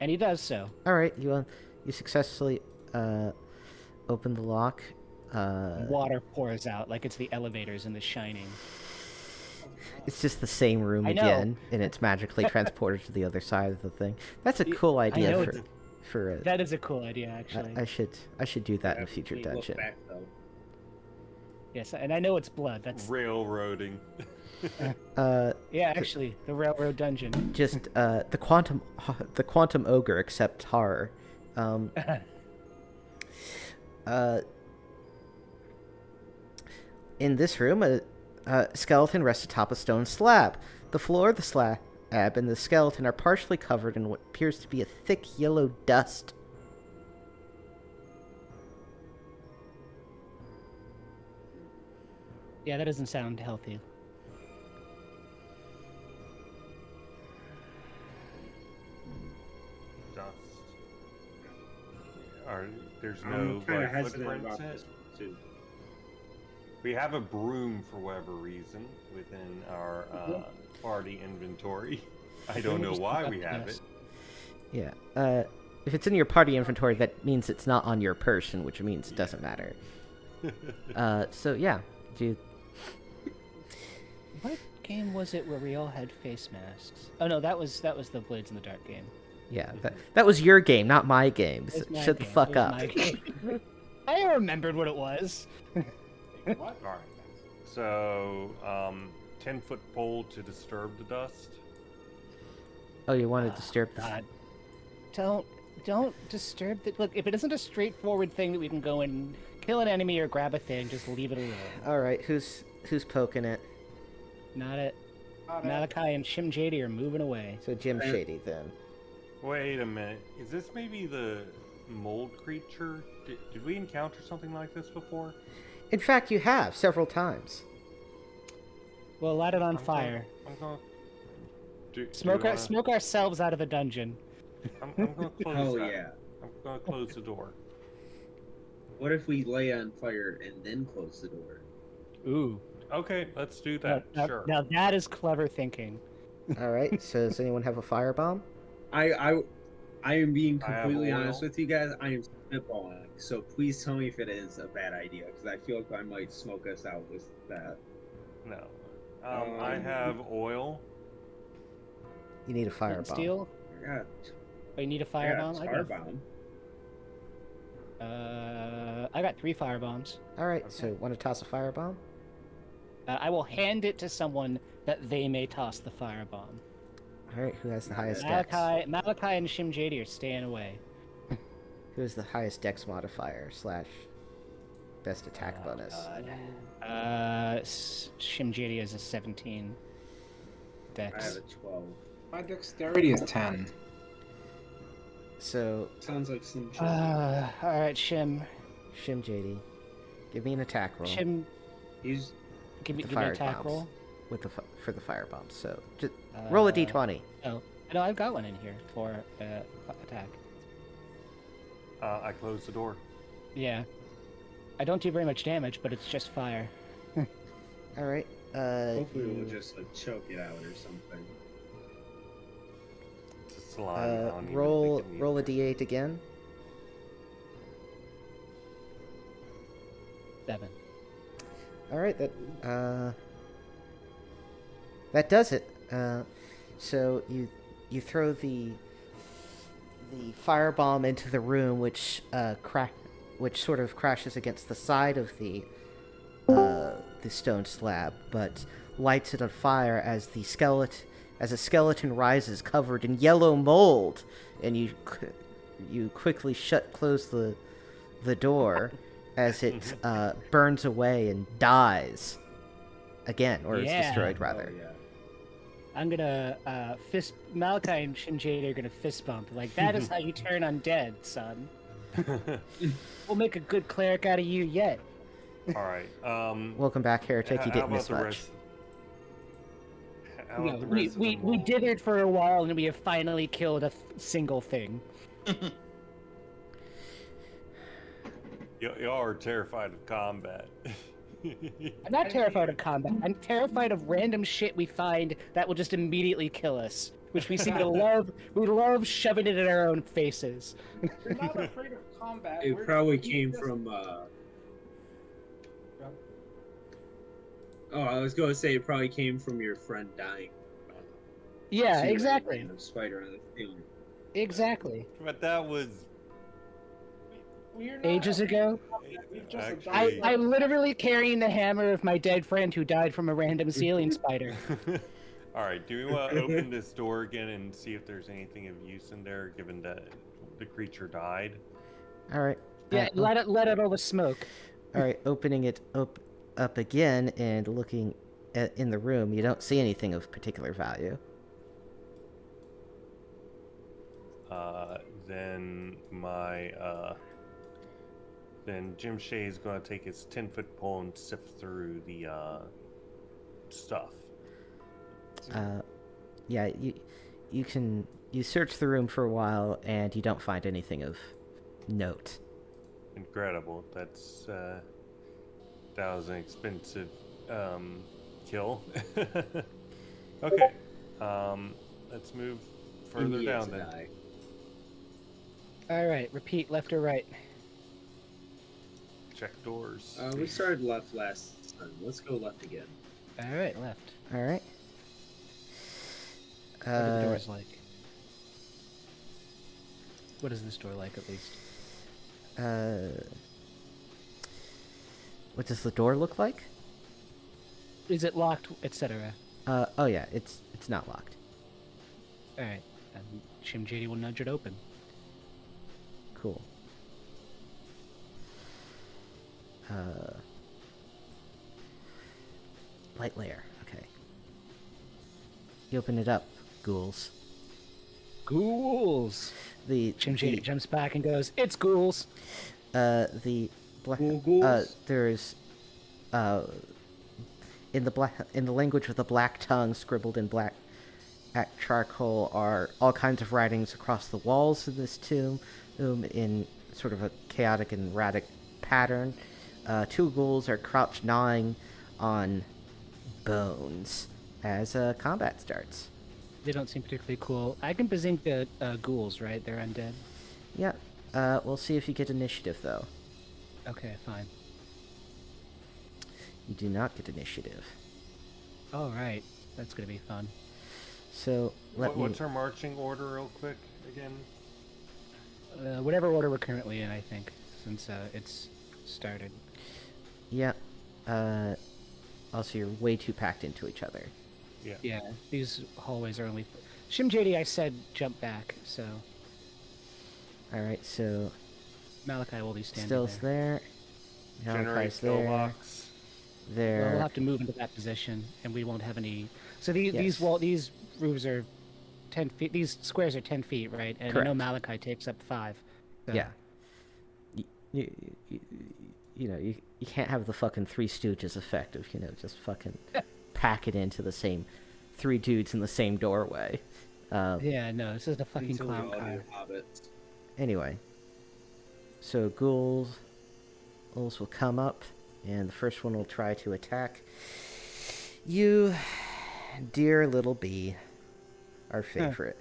and he does so. All right, you successfully open the lock. Water pours out like it's the elevators in The Shining. It's just the same room I know. again, and it's magically transported to the other side of the thing. That's a cool idea know for That is a cool idea, actually. I should do that in a future Definitely look dungeon. back, though. Yes, and I know it's blood. That's Railroading. yeah, actually, the railroad dungeon. Just the quantum ogre, except horror. In this room, a skeleton rests atop a stone slab. The floor of the slab and the skeleton are partially covered in what appears to be a thick yellow dust. Yeah, that doesn't sound healthy. Dust. There's I'm no kind of like, hesitant footprints about in it? this too. We have a broom for whatever reason within our party inventory. I don't know why we have it. Yeah. If it's in your party inventory, that means it's not on your person, which means it doesn't matter. So yeah, What game was it where we all had face masks? Oh no, that was the Blades in the Dark game. yeah, that was your game, not my game. It was my Shut the game. fuck It was up. my game. I remembered what it was. What? All right. So, 10-foot pole to disturb the dust. Oh, you want to disturb the... God, don't disturb the. Look, if it isn't a straightforward thing that we can go and kill an enemy or grab a thing, just leave it alone. All right, who's poking it? Not it. Not Malachi and Shim Jadi are moving away. So Jim Shady then. Wait a minute. Is this maybe the mold creature? Did we encounter something like this before? In fact, you have several times. We'll light it on I'm fire. Gonna, Smoke ourselves out of the dungeon. I'm gonna close Oh that. yeah. I'm gonna close the door. What if we lay on fire and then close the door? Ooh. Okay, let's do that. Sure. Now that is clever thinking. All right. So does anyone have a firebomb? I am being I have completely oil. honest with you guys. I am spitballing, so please tell me if it is a bad idea, because I feel like I might smoke us out with that. No. I have oil. You need a firebomb. Steel. I got, Oh, you need a I got firebomb? a tar bomb. I got 3 firebombs. All right. So want to toss a firebomb? I will hand it to someone that they may toss the firebomb. All right. Who has the highest dex? Malachi and Shim Jadi are staying away. Who has the highest dex modifier / best attack bonus? Shim Jadi has a 17 I have dex. a 12. My dexterity is 10. So Sounds like some shit. All right, Shim. Shim JD, give me an attack roll Shim, He's give me the an fire attack bombs. roll. with for the firebomb. So just roll a d20. Oh, no, I've got one in here for attack. I close the door. Yeah. I don't do very much damage, but it's just fire. All right. hopefully you- we'll just choke it out or something. It's a slime. I don't even roll think it needs roll a it. d8 again. 7. All right, that does it. So you throw the firebomb into the room, which sort of crashes against the side of the stone slab, but lights it on fire as a skeleton rises covered in yellow mold, and you quickly close the door as it burns away and dies again, or is Yeah. destroyed rather. Oh, yeah. I'm gonna fist Malachi and Shim Jadi are gonna fist bump. Like, that is how you turn undead, son. We'll make a good cleric out of you yet. All right. Welcome back, heretic. You how didn't about miss the much. rest? How No, about the we, rest of we, them we roll? dithered for a while and we have finally killed a single thing. Y'all are terrified of combat. I'm not terrified of combat. I'm terrified of random shit we find that will just immediately kill us, which we seem to love. We love shoving it in our own faces. We're not afraid of combat. It we're- probably we came just- from. Oh, I was going to say it probably came from your friend dying. Yeah, to a exactly. random spider on the field. Exactly. But that was We're not Ages afraid ago? of combat. We've just Actually- adopted- I'm literally carrying the hammer of my dead friend who died from a random ceiling spider. All right. Do we want to open this door again and see if there's anything of use in there, given that the creature died? All right. Yeah, let out all the smoke. All right. Opening it up again and looking in the room, you don't see anything of particular value. Then Jim Shea is going to take his 10-foot pole and sift through the stuff. Yeah, you search the room for a while and you don't find anything of note. Incredible. That was an expensive kill. Okay. Let's move further He has down to then. die. All right, repeat left or right. Check doors. We started left last time. Let's go left again. All right, left. All right. What are the doors like? What is this door like, at least? What does the door look like? Is it locked, etc.? Oh yeah, it's not locked. All right, Jim JD will nudge it open. Cool. Light layer. Okay. You open it up, ghouls. Ghouls. The Jim JD jumps back and goes, "It's ghouls." the black Ghouls? there's in the language with the black tongue scribbled in black charcoal are all kinds of writings across the walls of this tomb in sort of a chaotic and erratic pattern. Two ghouls are crouched gnawing on bones as combat starts. They don't seem particularly cool. I can bazinga ghouls, right? They're undead. Yeah. We'll see if you get initiative though. Okay, fine. You do not get initiative. All right, that's gonna be fun. So What's our marching order, real quick, again? Whatever order we're currently in, I think, since it's started. Yeah. Also, you're way too packed into each other. Yeah. Yeah, these hallways are only. Shim JD, I said jump back, so All right. So Malachi will be standing Still's there. there. Generate Malachi's skill there. box. There. Well, we'll have to move into that position, and we won't have any. So Yes. these roofs are 10 feet. These squares are 10 feet, right? And I know Correct. Malachi takes up 5. So. Yeah. You know, you can't have the fucking Three Stooges effect of, just fucking pack it into the same 3 dudes in the same doorway. Yeah, no, this is a fucking Until we clown all car. do hobbits. Anyway. So ghouls will come up, and the first one will try to attack you, dear little bee, our favorite.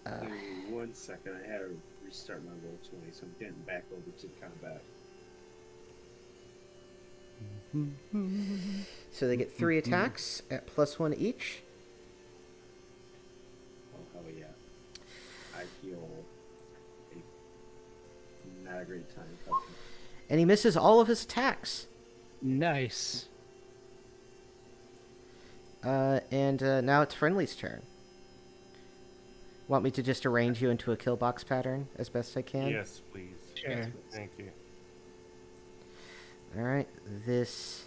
Give me 1 second. I had to restart my roll 20, so I'm getting back over to combat. So they get 3 attacks at +1 each. Oh, hell yeah. I feel not a great time. And he misses all of his attacks. Nice. And now it's Friendly's turn. Want me to just arrange you into a kill box pattern as best I can? Yes, please. Sure. Thank you. Alright, this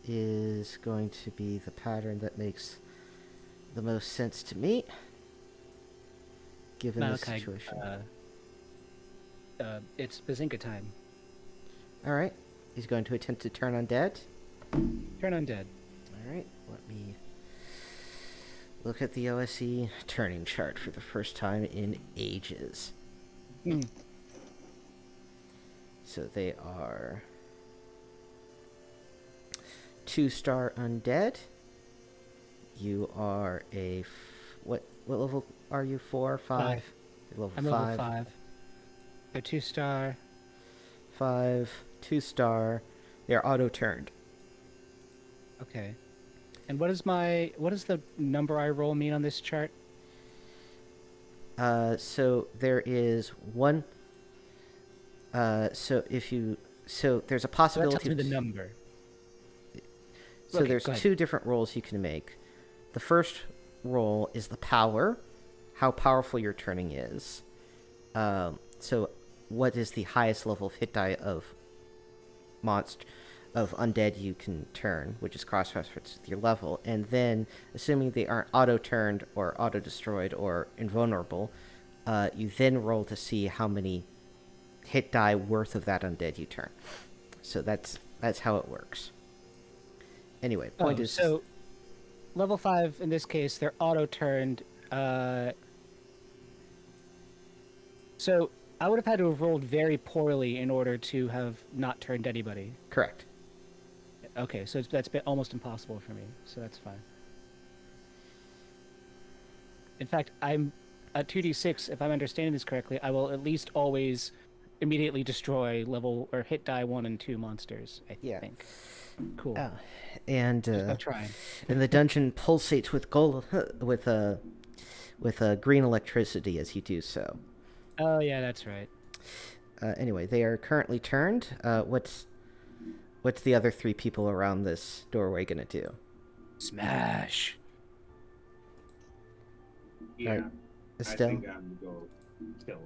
is going to be the pattern that makes the most sense to me, given this Malachi, situation. it's Bazinga time. Alright, he's going to attempt to turn undead. Turn undead. Alright, let me look at the OSE turning chart for the first time in ages. So they are 2-star undead. You are a what level are you? 4, 5? Five. Level I'm 5. level 5. They're 2-star. 5, 2-star. They're auto turned. Okay. And what does the number I roll mean on this chart? So there is one. So there's a So that possibility. tells me the number. So Okay, there's go ahead. 2 different rolls you can make. The first roll is the power, how powerful your turning is. So what is the highest level of hit die of undead you can turn, which is cross-referenced with your level, and then, assuming they aren't auto-turned or auto-destroyed or invulnerable, you then roll to see how many hit die worth of that undead you turn. So that's how it works. Anyway, point is... So, level 5, in this case, they're auto-turned. So, I would have had to have rolled very poorly in order to have not turned anybody. Correct. Okay, so that's been almost impossible for me, so that's fine. In fact, I'm at 2d6, if I'm understanding this correctly, I will at least always immediately destroy level or hit die 1 and 2 monsters, I think. Cool. And I'm trying. and the dungeon pulsates with gold with green electricity as you do so. Oh yeah, that's right. Anyway, they are currently turned. What's the other 3 people around this doorway gonna do? Smash. Yeah. Alright, I Estelle, think I'm gonna go kill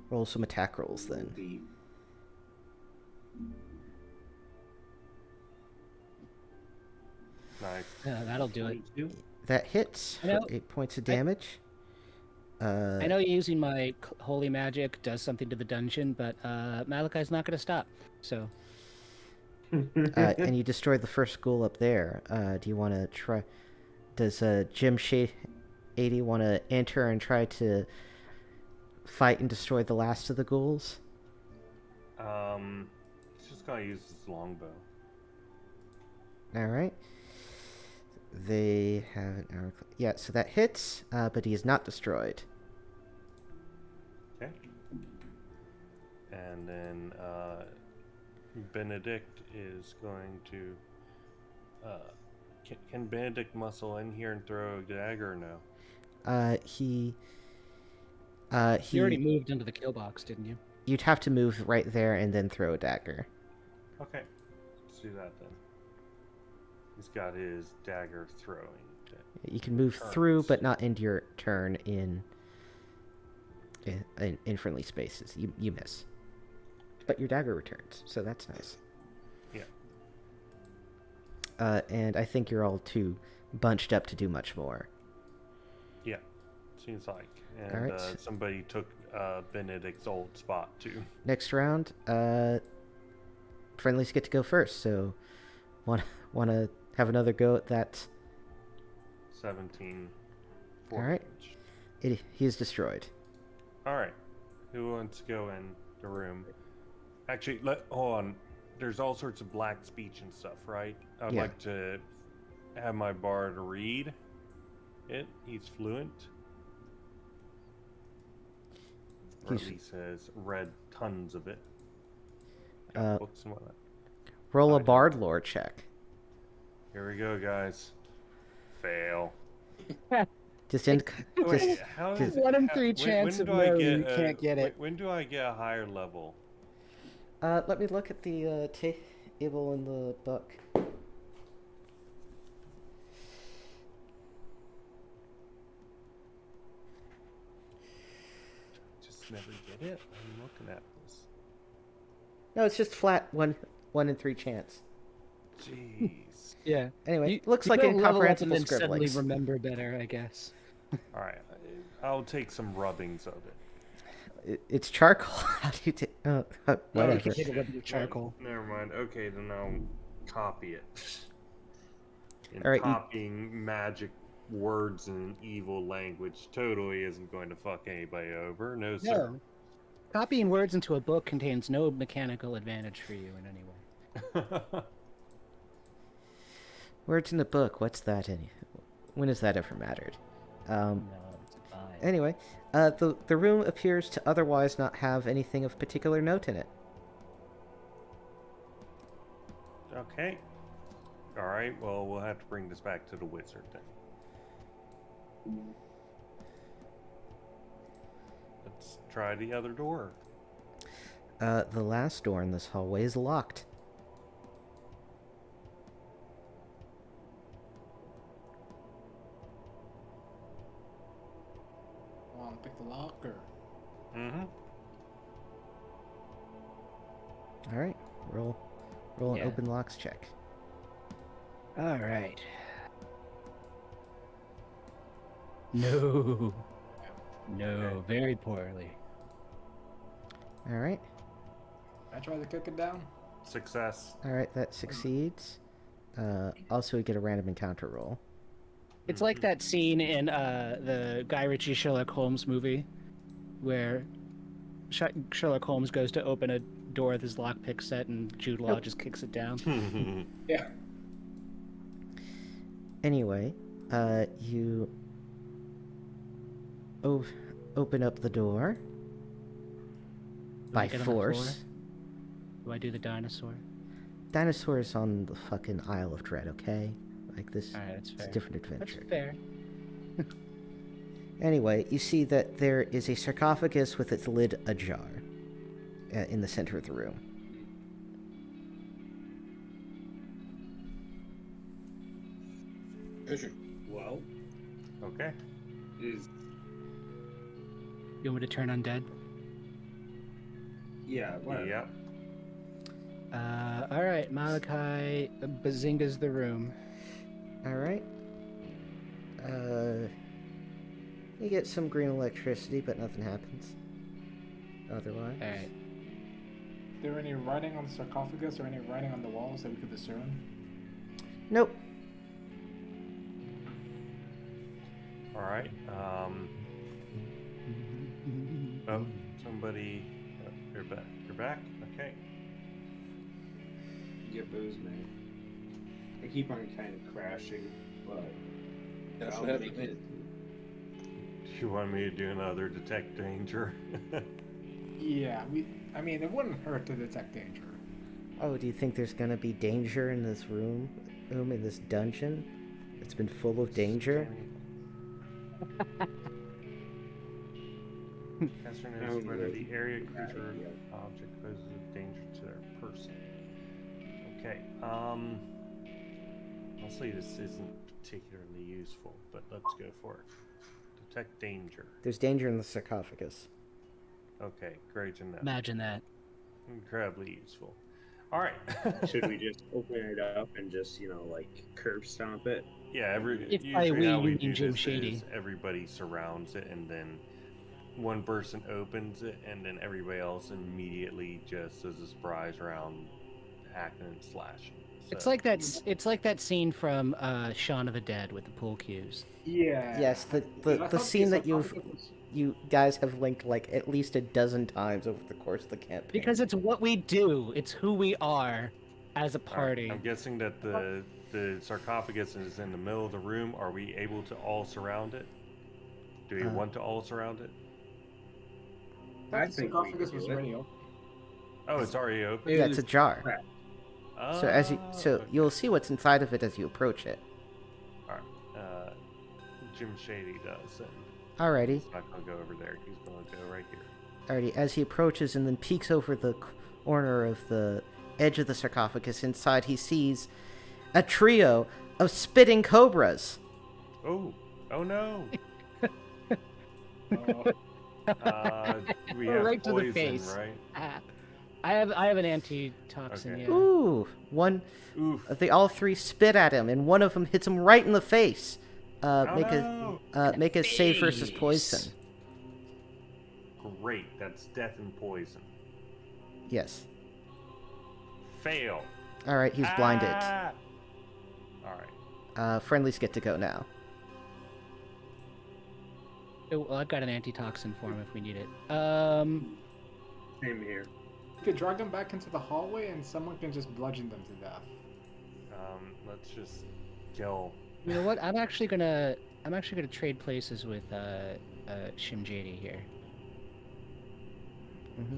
roll some attack rolls then. the Nice. That'll do it. 22. That hits I know- for 8 points of damage. I know using my holy magic does something to the dungeon, but Malachi's not going to stop. So And you destroyed the first ghoul up there. Do you want to try? Does Jim 80 want to enter and try to fight and destroy the last of the ghouls? He's just gonna use his longbow. All right. They have an hour. Yeah, so that hits, but he is not destroyed. Okay. And then Benedict is going to. Can Benedict muscle in here and throw a dagger or no? He. you already moved into the kill box, didn't you? You'd have to move right there and then throw a dagger. Okay, let's do that then. He's got his dagger throwing. You can move through, but not into your turn in friendly spaces. You miss. But your dagger returns, so that's nice. Yeah. And I think you're all too bunched up to do much more. Yeah, seems like. And All right. somebody took Benedict's old spot too. Next round, friendlies get to go first. So, want to have another go at that? 17. All right. He is destroyed. All right. Who wants to go in the room? Actually, hold on. There's all sorts of black speech and stuff, right? I'd Yeah. like to have my bard read it. He's fluent. Or at He's- least has read tons of it. Uh, Got books and whatnot. Roll a I don't- bard lore check. Here we go, guys. Fail. Just in. Wait, just how just- does 1 in how- 3 when chance of do I no, get you can't get it. When do I get a higher level? let me look at the table in the book. Just never get it. I'm looking at this. No, it's just flat 1 in 3 chance. Jeez. Yeah. Anyway, You- looks you like don't level up incomprehensible and then suddenly scribblings. remember better, I guess. All right, I'll take some rubbings of it. It's charcoal. How do you take? Whatever. you can take it with your charcoal. Never mind. Okay, then I'll copy it. And All right, you- copying magic words in an evil language totally isn't going to fuck anybody over. No, sir. No. Copying words into a book contains no mechanical advantage for you in any way. Words in the book. What's that? When has that ever mattered? No, it's fine. Anyway, the room appears to otherwise not have anything of particular note in it. Okay. All right. Well, we'll have to bring this back to the wizard then. Let's try the other door. The last door in this hallway is locked. Want to pick the lock or? Mm-hmm. All right, roll an Yeah. open locks check. All right. No. No, very poorly. All right, I try to kick it down. Success. all right, that succeeds. Also, we get a random encounter roll. It's like that scene in the Guy Ritchie Sherlock Holmes movie where Sherlock Holmes goes to open a door with his lockpick set and Jude Law just kicks it down. Yeah. Anyway, you open up the door Do I by get on the floor? force. Do I do the dinosaur? Dinosaurs on the fucking Isle of Dread, okay? Like this, All right, that's it's fair. a different That's adventure. fair. Anyway, you see that there is a sarcophagus with its lid ajar in the center of the room. Treasure. Well, Okay. is You want me to turn undead? yeah. What? Yep. All right, Malachi bazingas the room. All right. You get some green electricity, but nothing happens. Otherwise. All right. Is there any writing on the sarcophagus or any writing on the walls that we could discern? Nope. All right. Oh, somebody. Oh, you're back. You're back. Okay. Get those, man. I keep on kind of crashing, but That's I'll what happened make to me. Do you want me to do another detect danger? Yeah, I mean, it wouldn't hurt to detect danger. Oh, do you think there's gonna be danger in this room in this dungeon? It's been full of danger. Caster knows whether the area, creature, or object poses a danger to their person. Okay. I'll say this isn't particularly useful, but let's go for it. Detect danger. There's danger in the sarcophagus. Okay, great to know. Imagine that. Incredibly useful. All right. Should we just open it up and just, like, curb stomp it? Yeah, If by usually we, how you we mean do Jim this Shady. is everybody surrounds it, and then one person opens it, and then everybody else immediately just does a surprise round, hacking and slashing. It's So- like that. It's like that scene from Shaun of the Dead with the pool cues. Yeah. Yes, I the thought scene that sarcophagus- you guys have linked like at least a dozen times over the course of the campaign. Because it's what we do. It's who we are as a All right, party. I'm guessing that the sarcophagus is in the middle of the room. Are we able to all surround it? Do we want to all surround it? I I thought the think we sarcophagus can was do it. already open. Oh, it's already open. Yeah, it's a jar. crap. So Okay. you'll see what's inside of it as you approach it. All right. Jim Shady does, and Alrighty. he's not gonna go over there. He's gonna go right here. Alrighty, as he approaches and then peeks over the corner of the edge of the sarcophagus, inside he sees a trio of spitting cobras. Oh no! Oh, We have Right to the poison, face. right? Ah. I have an antitoxin. Okay. Yeah. Ooh, one. Oof. They all three spit at him, and one of them hits him right in the face. Oh, Make a save versus face. poison. Great. That's death and poison. Yes. Fail. All right, he's blinded. Ah! All right. Friendlies get to go now. Oh, well, I've got an antitoxin for him if we need it. Same here. You could drag them back into the hallway, and someone can just bludgeon them to death. Let's just kill. You know what? I'm actually gonna trade places with Shimjadi here. Mm-hmm.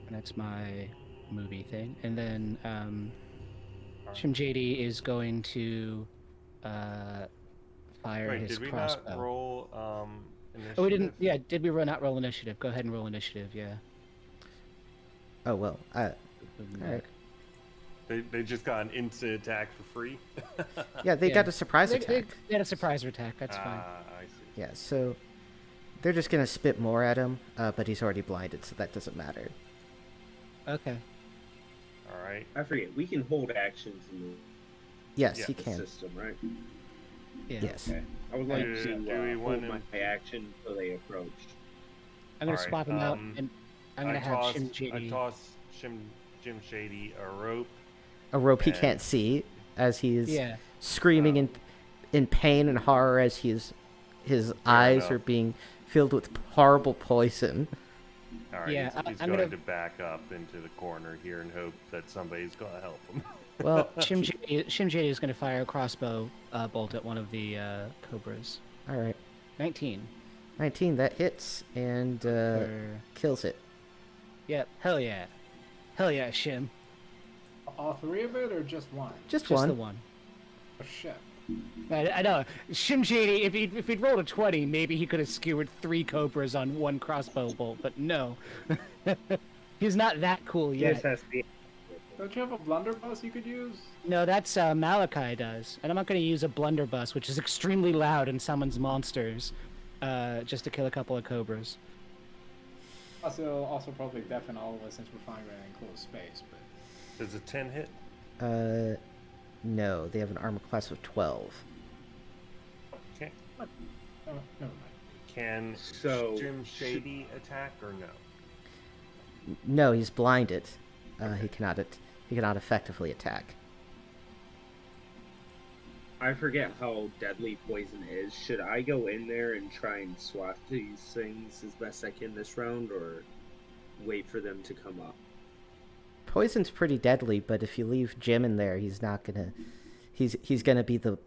And that's my movie thing. And then Shimjadi is going to fire Wait, his did we crossbow. not roll initiative? Oh, we didn't. Yeah, did we not roll initiative? Go ahead and roll initiative. Yeah. Oh well. All right. They just got an instant attack for free. Yeah, they Yeah. got a surprise They attack. had a surprise attack. That's fine. I see. Yeah, so they're just gonna spit more at him, but he's already blinded, so that doesn't matter. Okay. All right. I forget. We can hold actions in Yes, Yeah, he the can. system, right? Yeah. Yes. Okay. I would like Do to we hold want my action until they approach. I'm gonna Alright, swap him out, and I'm gonna have I Shimjadi. toss Jim Shady a rope. A rope he And- can't see as he is Yeah. screaming in pain and horror as his eyes enough. are being filled with horrible poison. All right, Yeah, he's I'm going gonna- to back up into the corner here and hope that somebody's going to help him. Well, Shimjadi is gonna fire a crossbow bolt at one of the cobras. all right. 19. 19, that hits and kills it. Yep. Hell yeah. Hell yeah, Shim. All three of it, or just one? Just Just one. the one. Oh shit. I know. Shimjadi, if he'd rolled a 20, maybe he could have skewered 3 cobras on one crossbow bolt, but no. He's not that cool yet. Yes, has to be. Don't you have a blunderbuss you could use? No, that's Malachi does. And I'm not going to use a blunderbuss, which is extremely loud and summons monsters, just to kill a couple of cobras. Also probably deafen all of us since we're finding an enclosed space. But Does a 10 hit? No, they have an armor class of 12. Okay. oh, never mind. Can So- Jim Shady attack or no? No, he's blinded. He cannot effectively attack. I forget how deadly poison is. Should I go in there and try and swat these things as best I can this round, or wait for them to come up? Poison's pretty deadly, but if you leave Jim in there, he's not gonna. He's gonna be the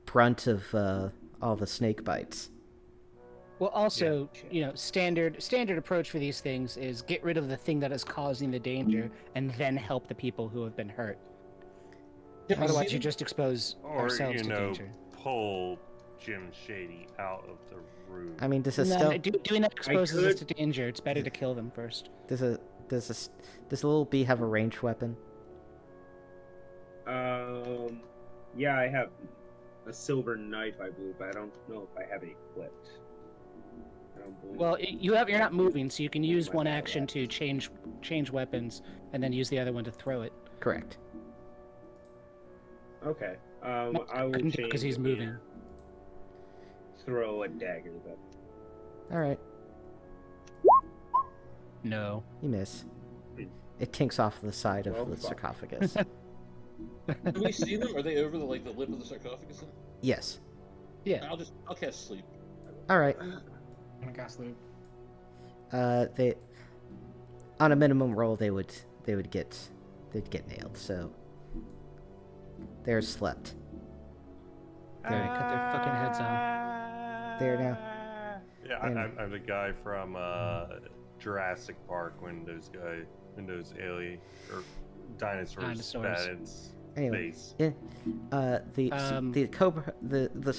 brunt of all the snake bites. Well, also, Yeah. you know, standard approach for these things is get rid of the thing that is causing the danger, and then help the people who have been hurt. Can I Otherwise, see you them? just expose Or, ourselves to danger. pull Jim Shady out of the room. I mean, does a No, stealth doing that exposes us could- to danger. It's better to kill them first. does a little bee have a ranged weapon? Yeah, I have a silver knife, I believe, but I don't know if I have it equipped. I don't believe. Well, you're not moving, so you can use My one bad, action to change weapons, and then use the other one to throw it. Correct. Okay. No, I will couldn't do it change 'cause he's it moving. and throw a dagger, but All right, No. you miss. It tinks off the side of Well, the fuck. sarcophagus. Do we see them? Are they over the lip of the sarcophagus? Then? Yes. Yeah. I'll cast sleep. All right. I'm gonna cast loop. They on a minimum roll they'd get nailed. So they're slept. Alright, cut their fucking heads off. There now. Yeah, And- I'm the guy from Jurassic Park when those alien or dinosaurs spat Dinosaurs. its Anyway, face. the cobra, the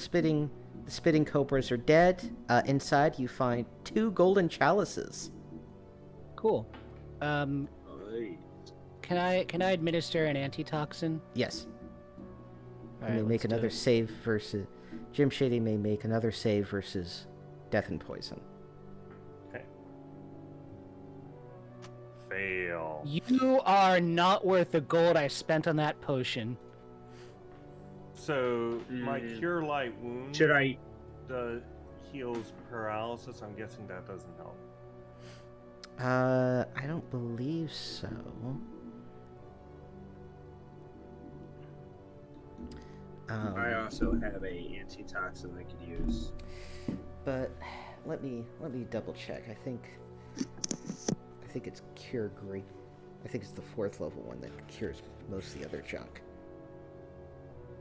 spitting cobras are dead. Inside you find 2 golden chalices. Cool. Aye. Can I administer an antitoxin? Yes. All You may right, make let's do another it. save versus Jim Shady may make another save versus death and poison. Okay. Fail. You are not worth the gold I spent on that potion. So my Mm. cure light wound Should I? heals paralysis. I'm guessing that doesn't help. I don't believe so. I also have a antitoxin I could use. But let me double check. I think it's Cure Green. I think it's the 4th level one that cures most of the other junk.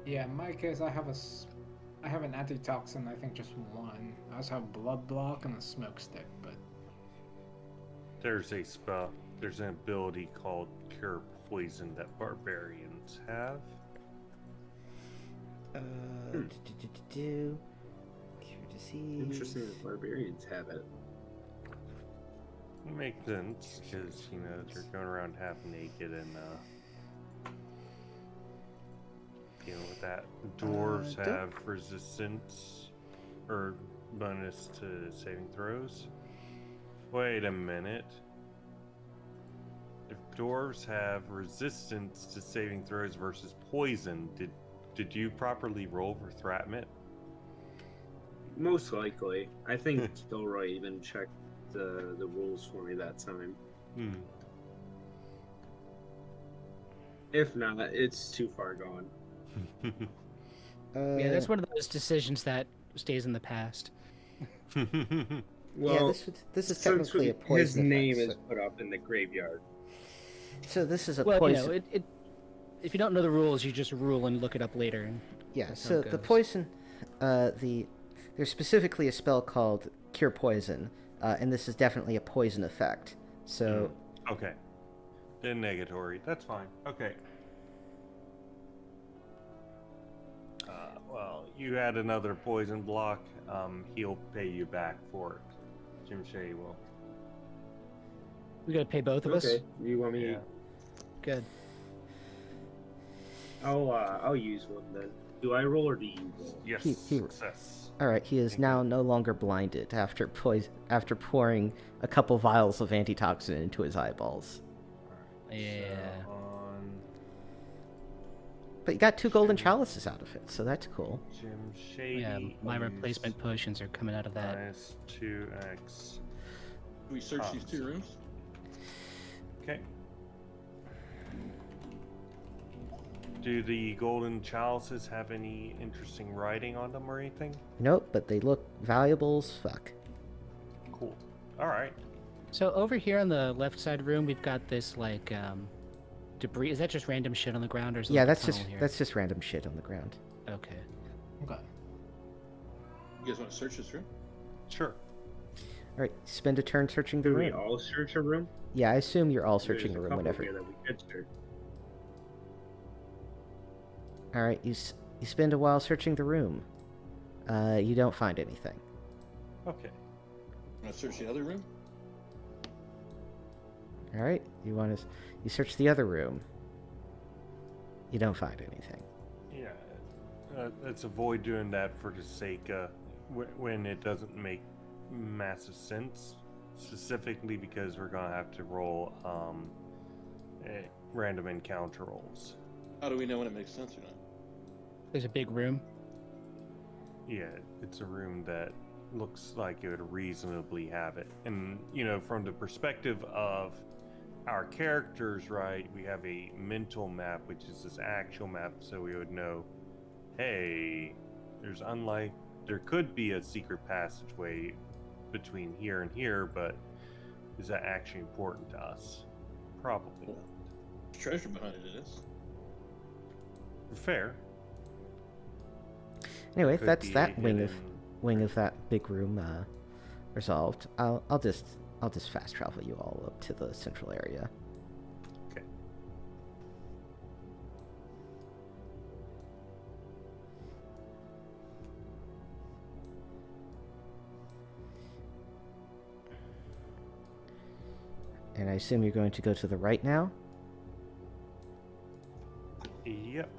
Yeah, in my case, I have an antitoxin. I think just one. I also have blood block and a smoke stick, but There's a spell. There's an ability called Cure Poison that barbarians have. Cure disease. Interesting that barbarians have it. It makes sense because they're going around half naked and dealing with that. Dwarves have resistance or bonus to saving throws. Wait a minute. If dwarves have resistance to saving throws versus poison, did you properly roll for Thratmit? Most likely. I think Gilroy even checked the rules for me that time. If not, it's too far gone. Yeah, that's one of those decisions that stays in the past. Well, this is technically a poison his name effect, is put up in the graveyard. so this is a Well, poison. if you don't know the rules, you just rule and look it up later. And Yeah, that's how so it the goes. poison, there's specifically a spell called Cure Poison, and this is definitely a poison effect. So, Okay. Then negatory. That's fine. Okay. Well, you had another poison block. He'll pay you back for it. Jim Shea will. we gotta pay both of us. Okay, you want me? Yeah. Good. I'll use one then. Do I roll or do you roll? Yes. He- Success. all right, he is Thank now no longer blinded after pouring a couple vials of antitoxin into his eyeballs. Yeah. So on But you got 2 golden chalices out of it, so that's cool. Jim Shady. Yeah, my is replacement potions are coming out of that. minus 2x. Do we search these 2 rooms? Okay. Do the golden chalices have any interesting writing on them or anything? Nope, but they look valuable as fuck. Cool. All right. So over here on the left side room, we've got this like debris. Is that just random shit on the ground, or is it Yeah, like a that's tunnel here? that's just random shit on the ground. Okay. okay. You guys want to search this room? Sure. All right, spend a turn searching the Do we room. all search a room? Yeah, I assume you're all searching There's the room couple whenever. here that we could search. All right, you spend a while searching the room. You don't find anything. Okay. Want to search the other room? All right, you search the other room. You don't find anything. Yeah. Let's avoid doing that for the sake when it doesn't make massive sense. Specifically because we're gonna have to roll random encounter rolls. How do we know when it makes sense or not? There's a big room. Yeah, it's a room that looks like it would reasonably have it. And, from the perspective of our characters, right, we have a mental map, which is this actual map, so we would know, hey, there could be a secret passageway between here and here, but is that actually important to us? Probably not. There's treasure behind it is. Fair. Anyway, Could that's be that a wing of hidden- that big room resolved. I'll just fast travel you all up to the central area. Okay. And I assume you're going to go to the right now? Yep.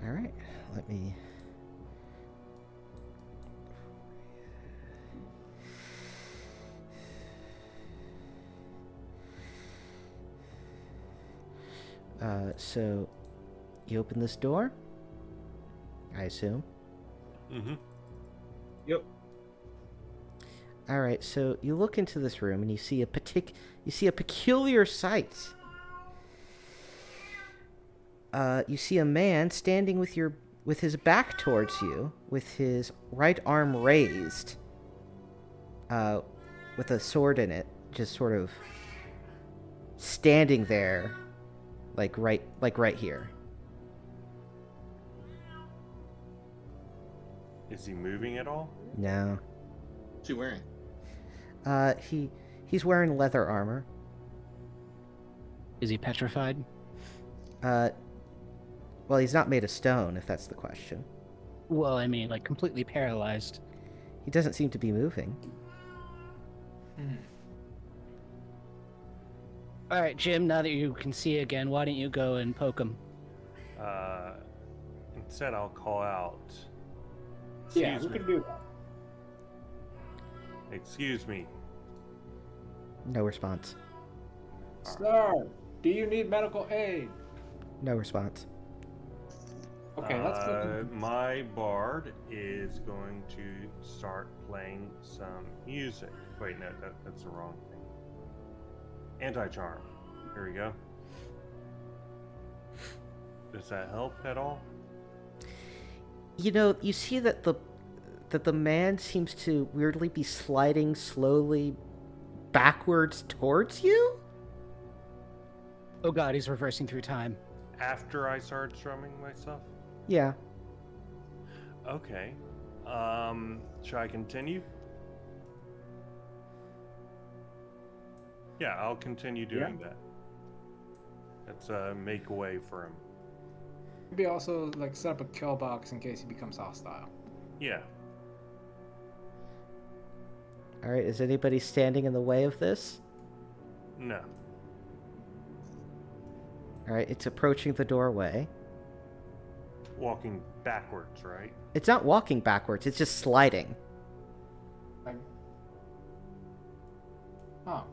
All right, let me... So, you open this door? I assume. Mm-hmm. Yep. All right, so you look into this room and you see a peculiar sight. you see a man standing with his back towards you, with his right arm raised, with a sword in it, just sort of standing there, like right here. Is he moving at all? No. What's he wearing? He's wearing leather armor. Is he petrified? Well, he's not made of stone, if that's the question. Well, I mean, like completely paralyzed. He doesn't seem to be moving. All right, Jim. Now that you can see again, why don't you go and poke him? Instead, I'll call out. Yeah, Excuse we me. can do that. Excuse me. No response. Sir, do you need medical aid? No response. Okay, let's look into My bard is going to start playing some music. Wait, no, that's the wrong thing. Anti-charm. Here we go. Does that help at all? You know, you see that the man seems to weirdly be sliding slowly backwards towards you? Oh God, he's reversing through time. After I start strumming myself? Yeah. Okay. Should I continue? Yeah, I'll continue doing that. Let's make way for him. maybe also like set up a kill box in case he becomes hostile. Yeah. All right, is anybody standing in the way of this? No. All right, it's approaching the doorway. Walking backwards, right? It's not walking backwards, it's just sliding. Like, oh,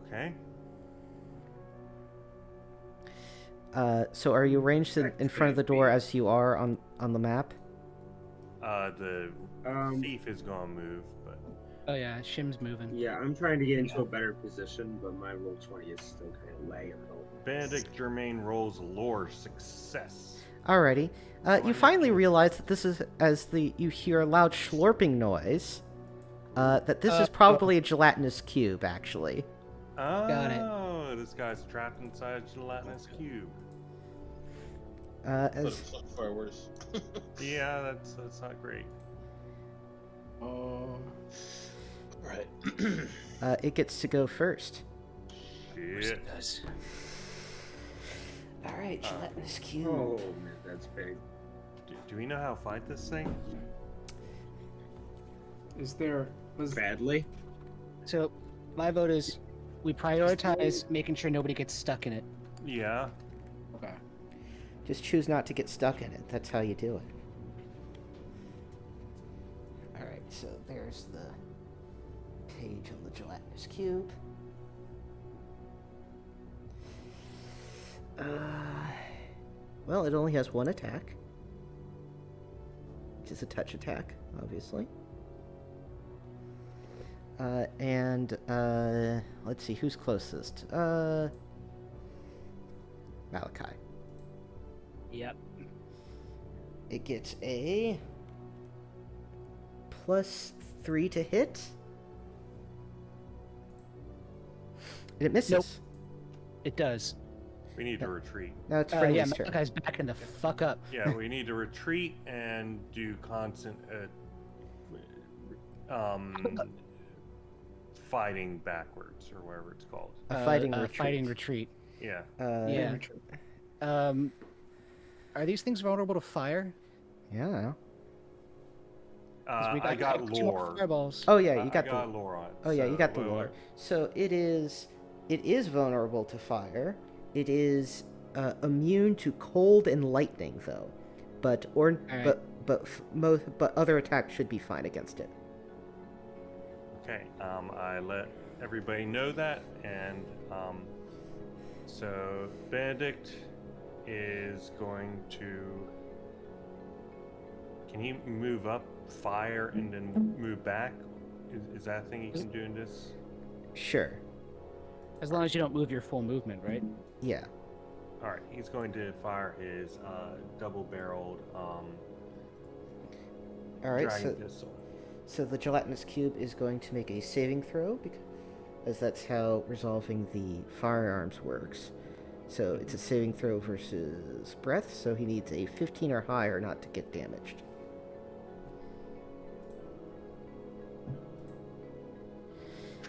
Okay. So are you arranged in front of the door as you are on the map? The thief is gonna move, but Oh yeah, Shim's moving. Yeah, I'm trying to get into a better position, but my roll 20 is still kind of lagging a little. Benedict Germain rolls lore success. Alrighty. You finally realize that this is, you hear a loud slurping noise, that this is probably a gelatinous cube, actually. Oh, Got it. This guy's trapped inside a gelatinous cube. But As it's not far worse. Yeah, that's not great. oh, Right. it gets to go first. Shit. Does. Alright, gelatinous cube. Oh man, that's big. Do we know how to fight this thing? was Badly. So, my vote is we prioritize making sure nobody gets stuck in it. Yeah. okay. Just choose not to get stuck in it. That's how you do it. Alright, so there's the page on the gelatinous cube. Well, it only has one attack, which is a touch attack, obviously. Let's see, who's closest? Malachi. Yep. It gets a +3 to hit. And it misses. Nope. It does. We need to retreat. Now it's Yeah, Friendly's turn. Malachi's backing the fuck up. Yeah, we need to retreat and do constant fighting backwards or whatever it's called. A fighting retreat. Fighting retreat. Yeah. Yeah. Are these things vulnerable to fire? Yeah. 'Cause we I got two more lore. fireballs. Oh yeah, you I got got the. lore on it. Oh yeah, you so got the what- lore. So it is vulnerable to fire. It is immune to cold and lightning, though. But Alright. but other attacks should be fine against it. Okay. I let everybody know that, and so Benedict is going to. Can he move up, fire, and then move back? Is that a thing he can do in this? Sure. As long as you don't move your full movement, right? Yeah. All right, he's going to fire his double-barreled All right, dragon pistol. so the gelatinous cube is going to make a saving throw because that's how resolving the firearms works. So it's a saving throw versus breath, so he needs a 15 or higher not to get damaged.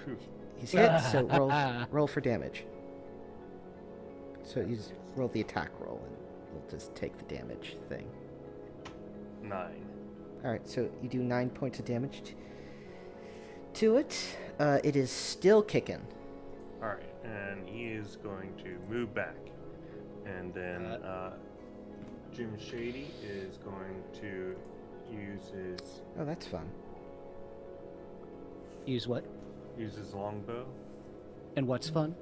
Phew. He's hit, so roll for damage. So you just roll the attack roll, and we'll just take the damage thing. 9. Alright, so you do 9 points of damage to it. It is still kicking. All right, and he is going to move back, and then Jim Shady is going to use his Oh, that's fun. Use what? longbow. And what's fun?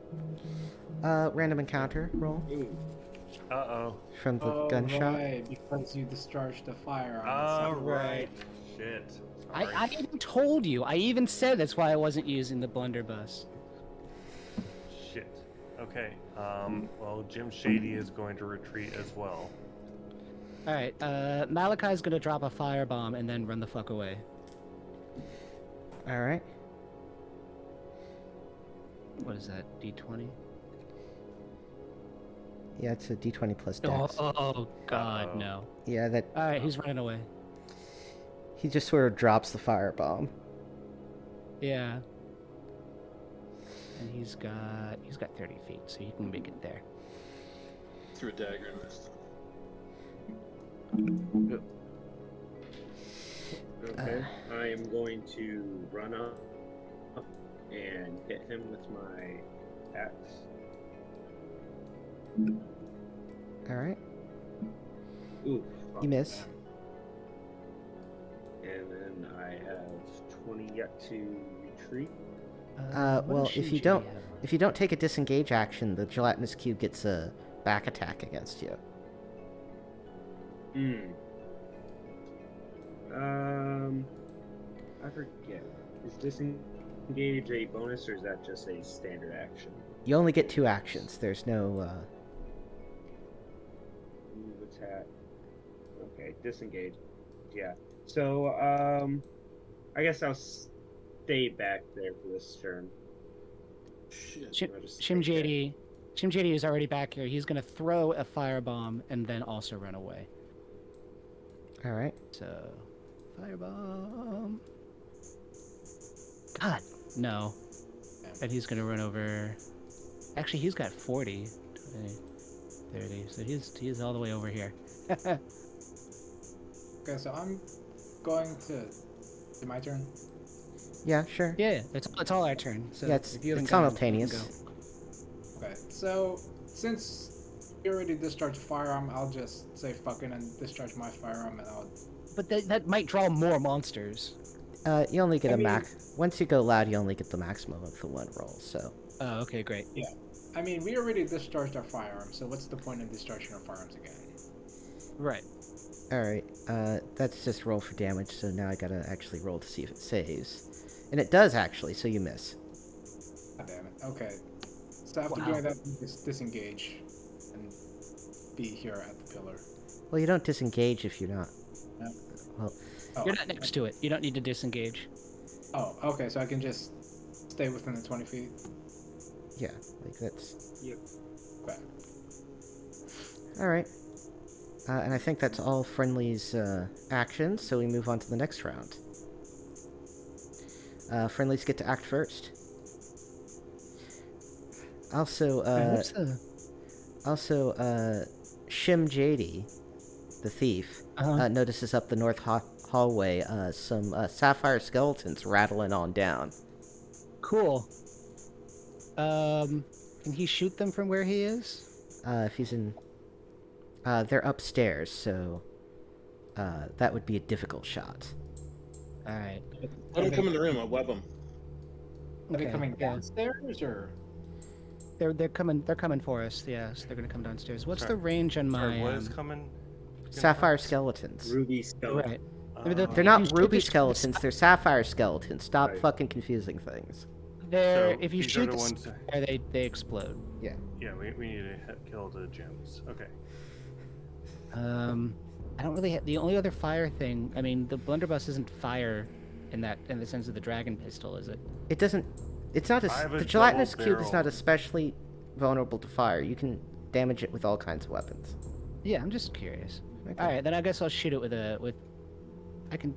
Random encounter roll Ooh. Uh-oh. from the Oh, gunshot. right, because you discharged the firearm. All So- right. Shit. Sorry. I even told you. I even said that's why I wasn't using the blunderbuss. Shit. Okay. Well, Jim Shady is going to retreat as well. All right. Malachi's gonna drop a firebomb and then run the fuck away. Alright. What is that? D20. Yeah, it's a d20 plus Oh, dex. God, Uh-oh. no. Yeah, that All right, he's running away. he just sort of drops the firebomb. Yeah. And he's got 30 feet, so he can make it there. Threw a dagger and missed. Okay. I am going to run up and hit him with my axe. Alright. Ooh. fuck You miss. that. And then I have 20 yet to retreat. What Well, does if you Shinji don't have? if you don't take a disengage action, the gelatinous cube gets a back attack against you. I forget. Is disengage a bonus or is that just a standard action? You only get 2 actions. There's no Move attack. Okay, disengage. Yeah. So, I guess I'll stay back there for this turn. Shit. Shim I'll just Shim stay there. JD. Shim JD is already back here. He's gonna throw a firebomb and then also run away. Alright. So, firebomb. God, no. And he's gonna run over. Actually, he's got 40, 20, 30. So he's all the way over here. Okay, so I'm going to. Is it my turn? Yeah, sure. Yeah, it's all our turn. So Yeah, it's- if you haven't it's gone, you can simultaneous. go. Okay, so since you already discharged a firearm, I'll just say fucking and discharge my firearm, and I'll. But that might draw more monsters. You only get I a mean- max. Once you go loud, you only get the maximum of the one roll. So Oh, okay, great. I mean, we already discharged our firearms, so what's the point of discharging our firearms again? Right. alright. That's just roll for damage. So now I gotta actually roll to see if it saves, and it does actually. So you miss. God damn it. Okay. So after Wow. doing that, we just disengage and be here at the pillar. Well, you don't disengage if you're not. Yeah. Well, Oh, You're not next to it. You don't need to disengage. Oh, okay, so I can just stay within the 20 feet. yeah, like that's. Okay. Alright. And I think that's all Friendly's actions, so we move on to the next round. Friendlies get to act first. Also, What's the? Shim JD, the thief, notices up the north hallway some sapphire skeletons rattling on down. Cool. Can he shoot them from where he is? If he's in... they're upstairs, so that would be a difficult shot. All right. Let him come in the room. I'll web him. Are they Okay, coming yeah. downstairs or? They're coming for us. Yes, they're gonna come downstairs. What's Sorry. the range on my? Sorry, what is coming? Sapphire skeletons. Ruby skeleton. Right. They're not If you ruby shoot the- skeletons, they're sapphire skeletons. Stop Right. fucking confusing things. They're So if you these are shoot the the ones. fire, they explode. Yeah, we need to kill the gems. Okay. I don't really. The only other fire thing. I mean, the blunderbuss isn't fire, in the sense of the dragon pistol, is it? It doesn't. It's not I have a the gelatinous cube is not double-barrel. especially vulnerable to fire. You can damage it with all kinds of weapons. Yeah, I'm just curious. Okay. All right, then I guess I'll shoot it with. I can.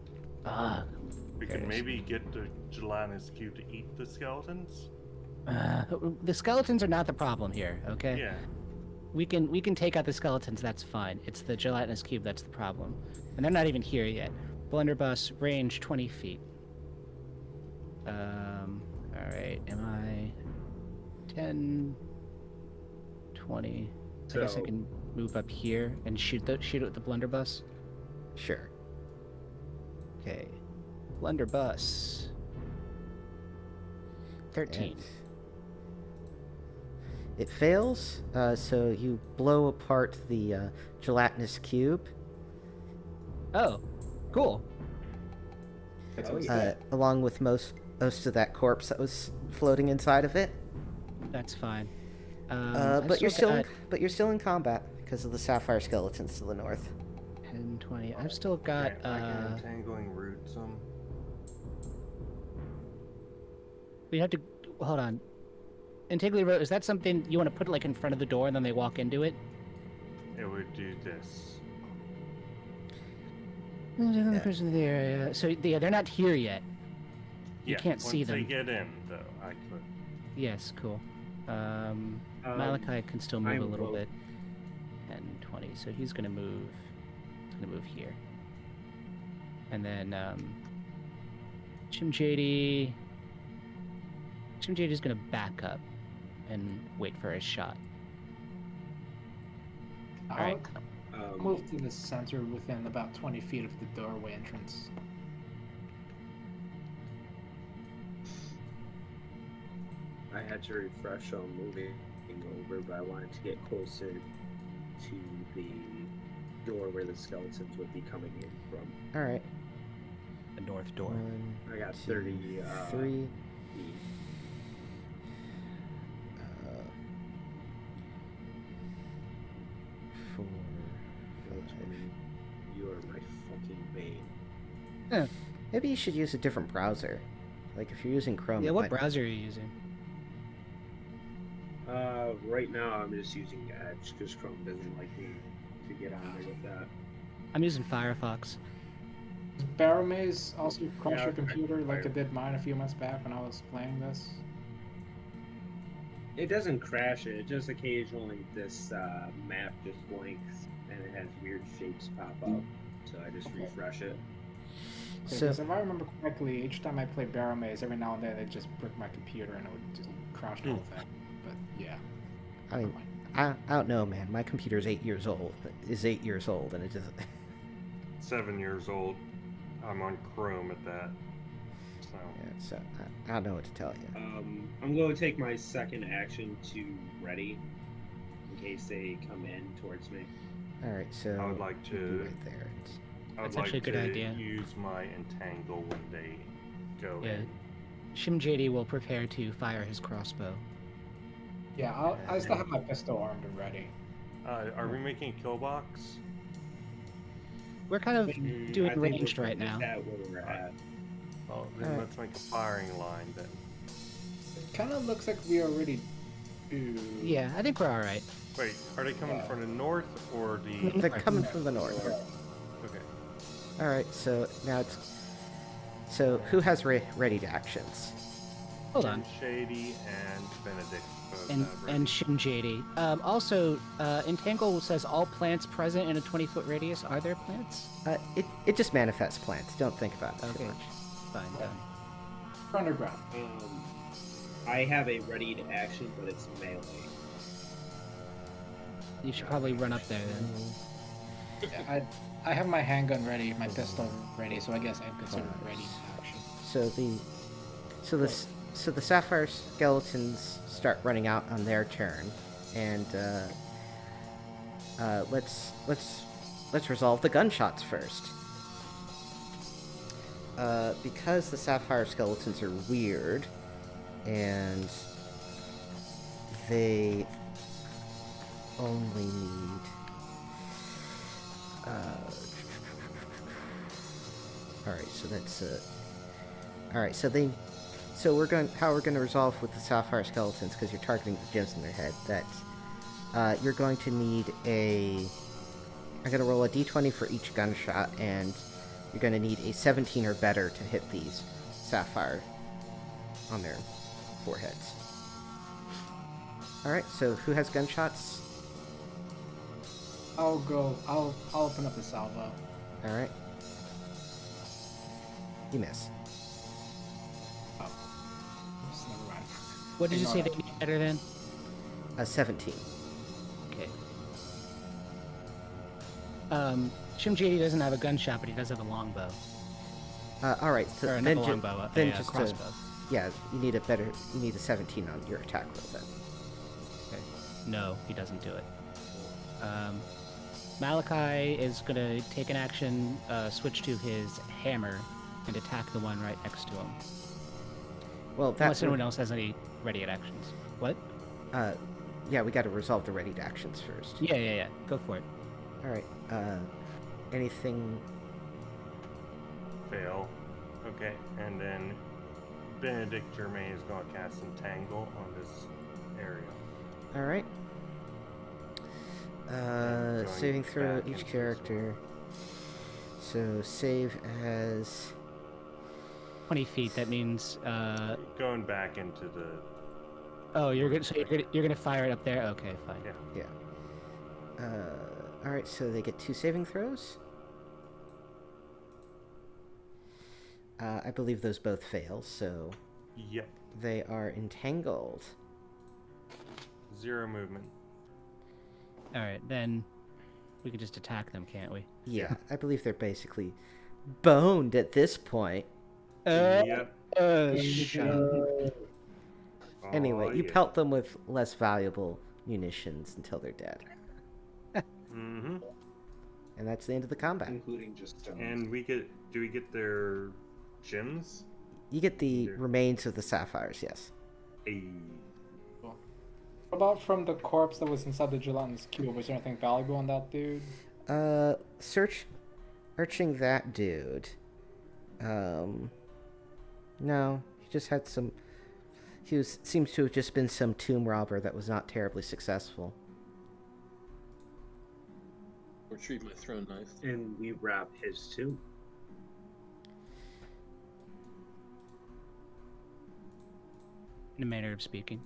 We There can it is. maybe get the gelatinous cube to eat the skeletons. The skeletons are not the problem here. Okay. Yeah. We can take out the skeletons. That's fine. It's the gelatinous cube that's the problem, and they're not even here yet. Blunderbuss range 20 feet. All right. Am I 10, 20? I guess I So- can move up here and shoot it with the blunderbuss. Sure. Okay. Blunderbuss. 13. And it fails, so you blow apart the gelatinous cube, Oh, cool. Oh, yeah. along with most of that corpse that was floating inside of it. That's fine. But you're still in combat because of the sapphire skeletons to the north. 10, 20. I've still got. Okay, I can entangling root some. We have to hold on. Antigua Road, is that something you want to put like in front of the door and then they walk into it? It would do this. The person in the area. So yeah, they're not here yet. You Yeah, can't see once they them. get in, though, I could. Yes, cool. Malachi can still move I'm a little close. bit. 10, 20. So he's gonna move. He's gonna move here. And then Chimjady. Chimjady's gonna back up and wait for his shot. I'll Alright. move to the center within about 20 feet of the doorway entrance. I had to refresh on moving over, but I wanted to get closer to the door where the skeletons would be coming in from. All right. The north door. 1, I got 2, 30 3. feet. Uh, 4, 5. You are my fucking bane. Maybe you should use a different browser. Like if you're using Chrome. Yeah, it what might- browser are you using? Right now I'm just using Edge because Chrome doesn't like me to get on there with that. I'm using Firefox. Does Barrowmaze also crash Yeah, your computer like fire. it did mine a few months back when I was playing this? It doesn't crash it, just occasionally this map just blinks and it has weird shapes pop up. So I just refresh it. So Because if I remember correctly, each time I play Barrowmaze, every now and then it just brick my computer and it would just crash the whole thing. But yeah. I mean, I don't know, man. My computer's 8 years old. Is 8 years old, and it just 7 years old. I'm on Chrome at that. So yeah. So I don't know what to tell you. I'm going to take my second action to ready in case they come in towards me. All right. So I would like it'll be to- right there. I would That's like actually a good to idea. use my entangle when they go Yeah. in. Chimjady will prepare to fire his crossbow. Yeah, I still have my pistol armed and ready. Are we making a kill box? We're kind of I doing think ranged we're right just now. at where we're at. Oh, then Alright. let's make a firing line then. It kind of looks like we already do. Yeah, I think we're all right. Wait, are they coming from the north or the? They're coming from the north. Okay. All right. So now it's. So who has ready actions? Hold on. Shady and Benedict both And have ready. and Chimjady. Also, Entangle says all plants present in a 20-foot radius. Are there plants? It just manifests plants. Don't think about it Okay. too much. Fine, done. Underground. I have a ready to action, but it's melee. You should probably run up there then. Yeah, I have my handgun ready, my pistol ready, so I guess I'm considered ready to action. So the sapphire skeletons start running out on their turn, and let's resolve the gunshots first. Because the sapphire skeletons are weird, and they only need. All right, so that's all right. So we're going. How we're going to resolve with the sapphire skeletons, because you're targeting the gems in their head. That you're going to need a. I'm going to roll a d20 for each gunshot, and you're going to need a 17 or better to hit these sapphire on their foreheads. All right. So who has gunshots? I'll go. I'll open up the salvo. All right. You miss. Oh. Oops, never mind. What did you say Ignore they need better than? A 17. Okay. Shim JD doesn't have a gunshot, but he does have a longbow. All right. So Or not then, a longbow, then a just crossbow. yeah, you need a 17 on your attack roll then. Okay. No, he doesn't do it. Malachi is gonna take an action, switch to his hammer, and attack the one right next to him. Well, Unless that's anyone else has any ready actions. What? yeah, we got to resolve the ready actions first. Yeah. Go for it. All right. Anything? Fail. Okay, and then Benedict Germain is going to cast Entangle on this area. All right. Going Saving throw back each into this character. So save as 20 feet. That means. Going back into the. Oh, you're gonna. So you're gonna fire it up there. Okay, fine. Yeah. yeah. All right. So they get 2 saving throws. I believe those both fail, so Yep. they are entangled. 0 movement. All right, then we can just attack them, can't we? Yeah, I believe they're basically boned at this point. Yep. Anyway, Oh, you yeah. pelt them with less valuable munitions until they're dead. Mm-hmm. And that's the end of the combat. including just stones. And do we get their gems? You get the Sure. remains of the sapphires, yes. Hey. What about from the corpse that was inside the gelatinous cube? Was there anything valuable on that dude? Searching that dude. No, he just had some. Seems to have just been some tomb robber that was not terribly successful. Retrieve my throne knife. And we wrap his too. In a manner of speaking.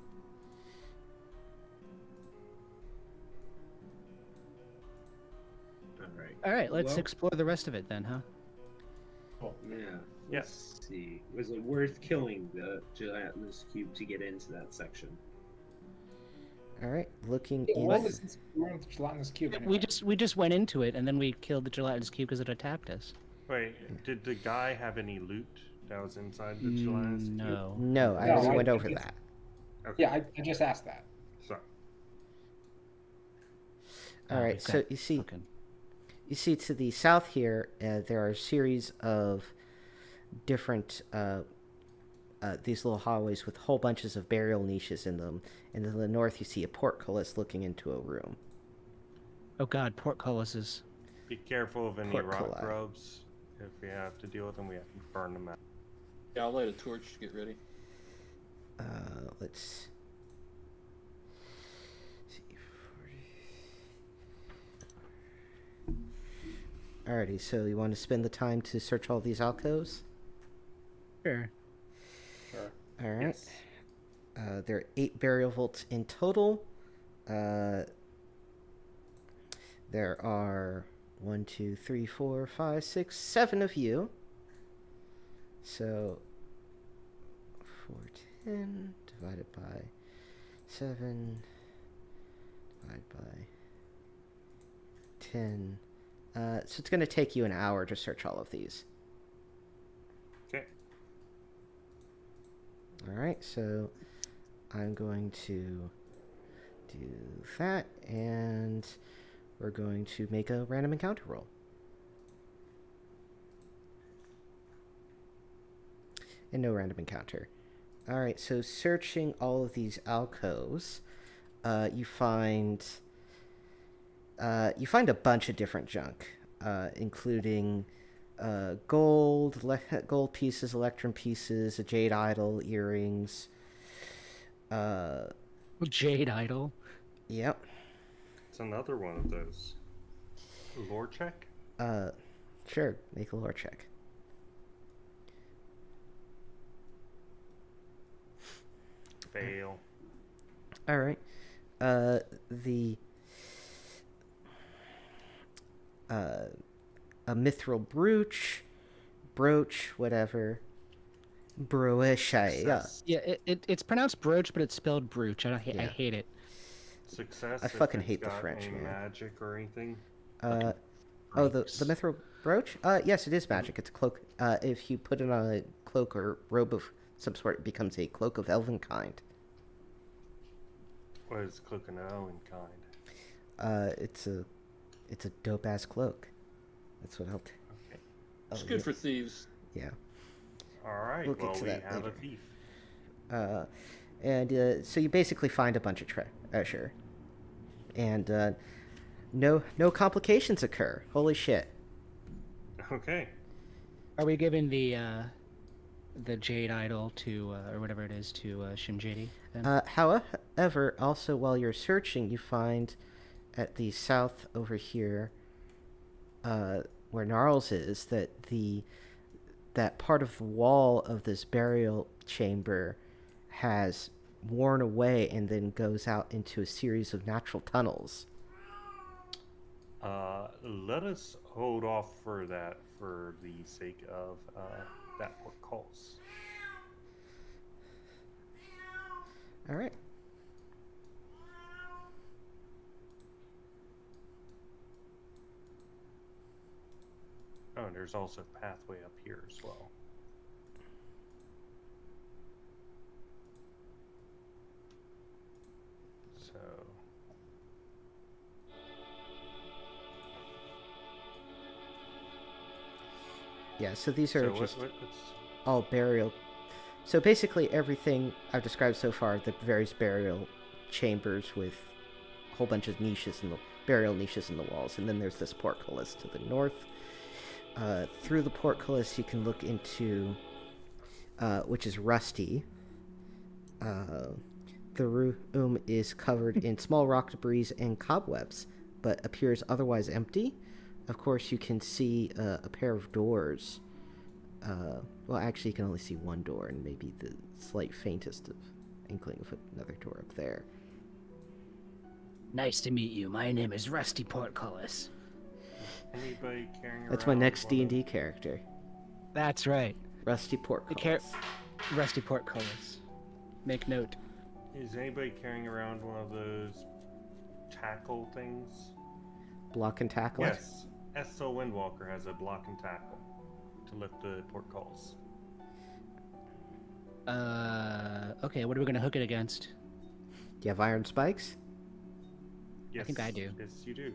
All right, let's Well- explore the rest of it then, huh? Yeah. Yeah. Let's see. Was it worth killing the gelatinous cube to get into that section? All right, looking What in. was this gelatinous cube? We just went into it and then we killed the gelatinous cube because it attacked us. Wait, did the guy have any loot that was inside the gelatinous cube? No. No, I No, already I went think over it's- that. Okay. Yeah, I just asked that. Sorry. All right, we've so got you see. fucking- You see, to the south here, there are a series of different these little hallways with whole bunches of burial niches in them. And to the north, you see a portcullis looking into a room. Oh god, portcullises. Be careful of any Portcullis. rock grubs. If we have to deal with them, we have to burn them out. Yeah, I'll light a torch to get ready. Let's see. 40. Alrighty, so you want to spend the time to search all these alcoves? Sure. Sure. All right. Yes. There are 8 burial vaults in total. There are 1, 2, 3, 4, 5, 6, 7 of you. So 410 divided by 7 divided by 10. So it's going to take you an hour to search all of these. Okay. All right, so I'm going to do that, and we're going to make a random encounter roll. And no random encounter. All right, so searching all of these alcoves, you find a bunch of different junk, including gold pieces, electrum pieces, a jade idol, earrings. Jade idol. Yep. It's another one of those. Lore check? Sure. Make a lore check. Fail. All right. The a mithril brooch, whatever. Brooch, yeah. Success. Yeah, it's pronounced brooch, but it's spelled brooch. I Yeah. hate it. Success. I if fucking it's hate the got French, any man. magic or anything. The mithril brooch? Yes, it is magic. It's a cloak. If you put it on a cloak or robe of some sort, it becomes a cloak of elven kind. What is cloak and Owen kind? It's a dope ass cloak. That's what helped. Okay. It's good for thieves. Yeah. All right. We'll get well, to we that have later. a thief. So you basically find a bunch of treasure, and no complications occur. Holy shit! Okay. Are we giving the jade idol to or whatever it is to Shimjadi? Then? However, also while you're searching, you find at the south over here, where Gnarls is, that part of the wall of this burial chamber has worn away and then goes out into a series of natural tunnels. Let us hold off for that for the sake of that portcullis. All right. Oh, and there's also a pathway up here as well. So, Yeah, so these are just what's all burial. So basically everything I've described so far, the various burial chambers with a whole bunch of burial niches in the walls, and then there's this portcullis to the north. Through the portcullis you can look into, which is rusty. The room is covered in small rock debris and cobwebs, but appears otherwise empty. Of course, you can see a pair of doors. Well, actually, you can only see one door, and maybe the slight faintest of inkling of another door up there. Nice to meet you. My name is Rusty Portcullis. anybody carrying around? That's my next one D&D character, That's right. Rusty Portcullis. Rusty Portcullis. Make note. Is anybody carrying around one of those tackle things? Block and tackle it? Yes. Estel Windwalker has a block and tackle to lift the portcullis. Okay, what are we gonna hook it against? Do you have iron spikes? Yes, think I do. Yes, you do.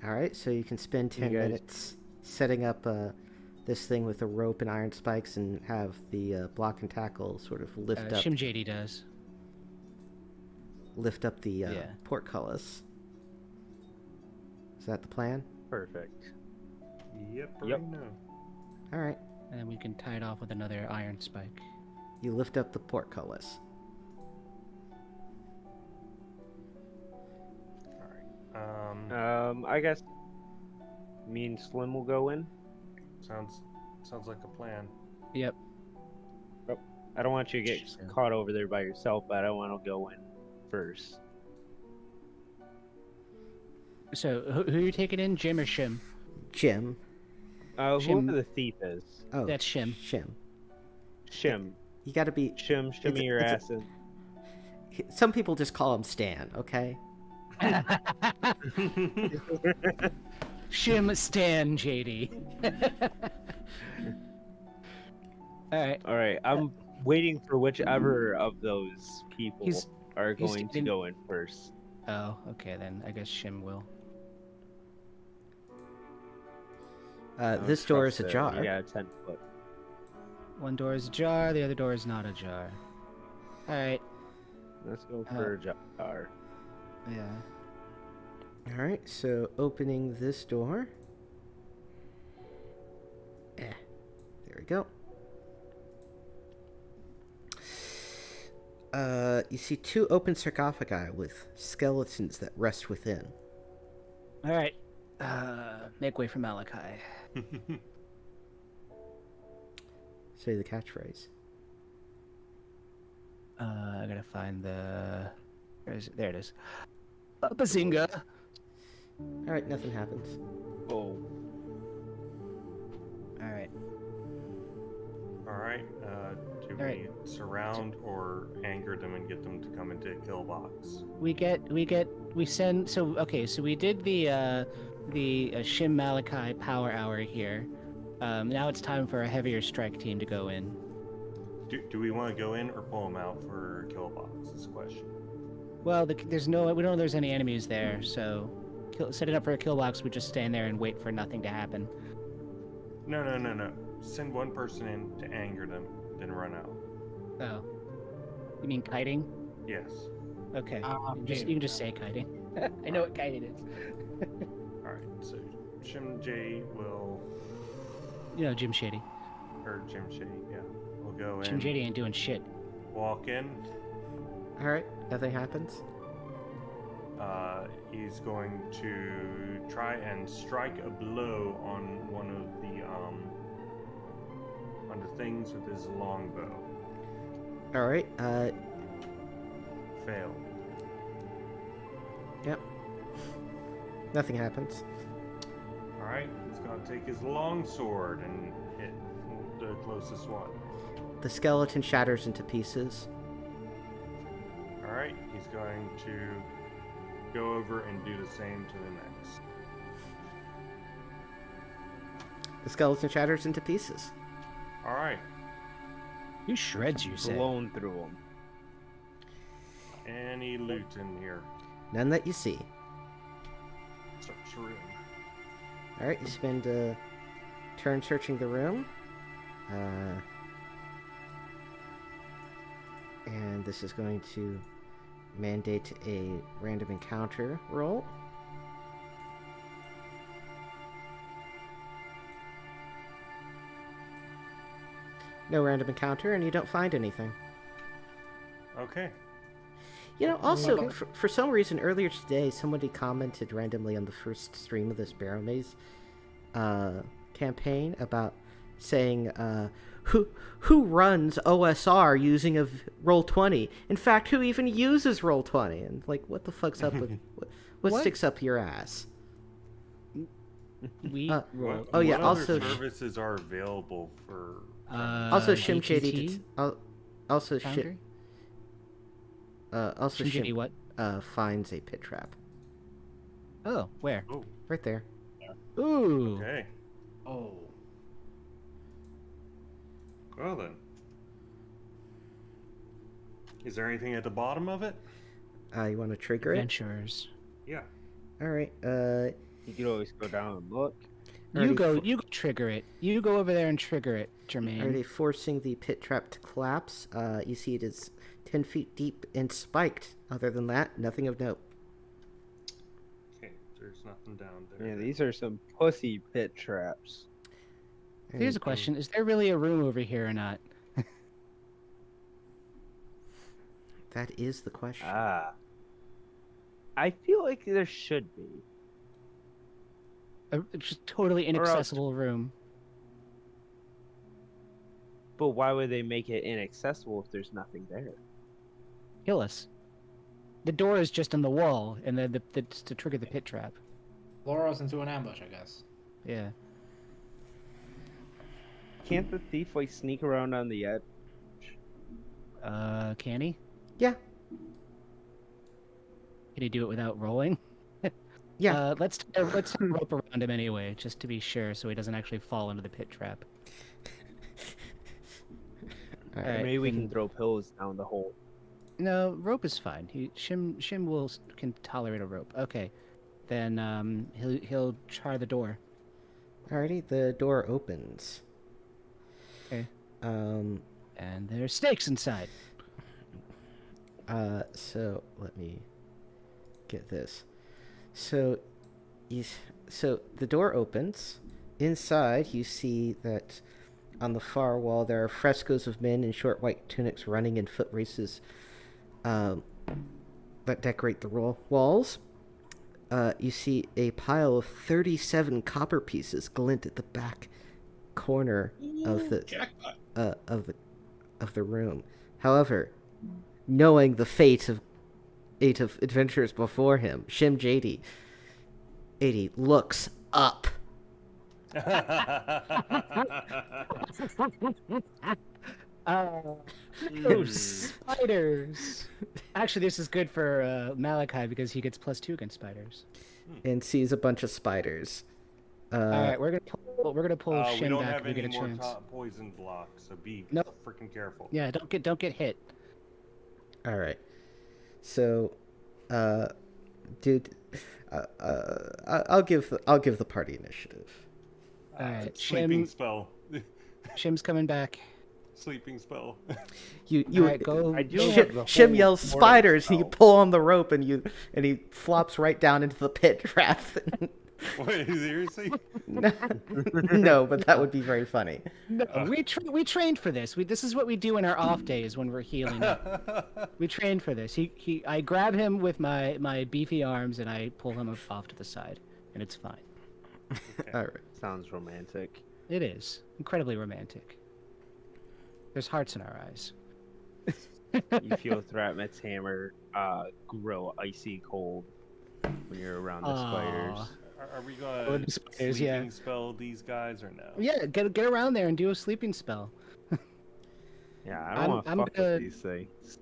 Alright, so you can spend 10 guys- minutes setting up this thing with a rope and iron spikes and have the block and tackle sort of lift up Shimjadi does. the Yeah. portcullis. Is that the plan? Perfect. Yep. Yep. I know. Alright. And then we can tie it off with another iron spike. You lift up the portcullis. All right. I guess me and Slim will go in. Sounds like a plan. Yep. I don't want you to get Sure. caught over there by yourself, but I don't want to go in first. So, who are you taking in, Jim or Shim? Jim. Whoever Shim. the thief is. Oh, That's Shim. Shim. Shim. You gotta be... Shimmy your it's ass in. Some people just call him Stan, okay? Shim Stan JD. Alright. Alright, I'm waiting for whichever of those people He's- are he's going to getting- go in first. Oh, okay then. I guess Shim will. I don't This door is trust it. ajar. Yeah, 10 foot. One door is ajar, the other door is not ajar. Alright, Let's go for a jar. yeah. All right, so opening this door. There we go. You see two open sarcophagi with skeletons that rest within. Alright, make way for Malachi. Say the catchphrase. I gotta find the... There it is. Bazinga! All right, nothing happens. Oh. Alright. All right. Do we Alright. surround or anger them and get them to come into a kill box? We send, so, okay, so we did the Shim Malachi power hour here. Now it's time for a heavier strike team to go in. Do we want to go in or pull them out for a kill box? Is the question. Well, we don't know there's any enemies there, so setting up for a kill box, we just stand there and wait for nothing to happen. No. Send one person in to anger them, then run out. Oh. You mean kiting? Yes. Okay. You can just say kiting. I know what kiting is. All right. So Jim J will, You know, Jim Shady. or Jim Shady, yeah, will go in. Jim Shady ain't doing shit. Walk in. All right, nothing happens. He's going to try and strike a blow on one of the things with his longbow. All right. Failed. Yep. Nothing happens. All right. He's going to take his longsword and hit the closest one. The skeleton shatters into pieces. All right. He's going to go over and do the same to the next. The skeleton shatters into pieces. All right. Who shreds you, say? Blown through them. Any loot in here? None that you see. Search room. All right, you spend a turn searching the room. And this is going to mandate a random encounter roll. No random encounter, and you don't find anything. Okay. You know, also, for some reason, earlier today, somebody commented randomly on the first stream of this Barrowmaze campaign about saying, who runs OSR using a Roll20? In fact, who even uses Roll20? And, like, what the fuck's up with... What sticks up your ass? We roll. Oh, yeah, What also... other services are available for... Also, Shim Shady... DTT? Also, Foundry? also Shim Shady Shim... what? finds a pit trap. Oh, where? Oh, Right there. Ooh. okay. Oh. Well then. Is there anything at the bottom of it? You want to trigger it? Adventurers. Yeah. Alright, You could always go down and look. You go trigger it. You go over there and trigger it, Jermaine. Already forcing the pit trap to collapse. You see it is 10 feet deep and spiked. Other than that, nothing of note. Okay, there's nothing down there. Yeah, these are some pussy pit traps. Here's a question: is there really a room over here or not? That is the question. Ah. I feel like there should be. A just totally inaccessible room. But why would they make it inaccessible if there's nothing there? Kill us. The door is just on the wall, and then to trigger the pit trap. Lure us into an ambush, I guess. Yeah. Can't the thief like sneak around on the edge? Can he? Yeah. Can he do it without rolling? Yeah. Let's tie a rope around him anyway, just to be sure, so he doesn't actually fall into the pit trap. Alright. Alright, Maybe we then- can throw pillows down the hole. No, rope is fine. Shim can tolerate a rope. Okay, then he'll try the door. Alrighty, the door opens. Okay. And there's snakes inside. So let me get this. So so the door opens. Inside, you see that on the far wall there are frescoes of men in short white tunics running in foot races that decorate the walls. You see a pile of 37 copper pieces glint at the back corner of the Jackpot. of the room. However, knowing the fate of 8 of adventurers before him, Shim JD 80 looks up. Oh, spiders! Actually, this is good for Malachi because he gets +2 against spiders. And sees a bunch of spiders. All right, we're gonna pull we Shim don't back have if we get any a more chance. poison blocks, so be Nope. freaking careful. Yeah, don't get hit. All right. So, dude, I'll give the party initiative. All right, Sleeping Shim. spell. Shim's coming back. Sleeping spell. You All right, go. I do go- have the Shim whole yells sword spiders, and you spell. pull on the rope, and he flops right down into the pit trap. Wait, seriously? No, but that would be very funny. No, we trained for this. This is what we do in our off days when we're healing up. We trained for this. I grab him with my beefy arms and I pull him off to the side, and it's fine. All right. Sounds romantic. It is incredibly romantic. There's hearts in our eyes. You feel Thratmet's hammer grow icy cold when you're around the spiders. Are we Oh, gonna the spiders, sleeping yeah. spell these guys or no? Yeah, get around there and do a sleeping spell. Yeah, I don't want to I'm fuck gonna- with these things.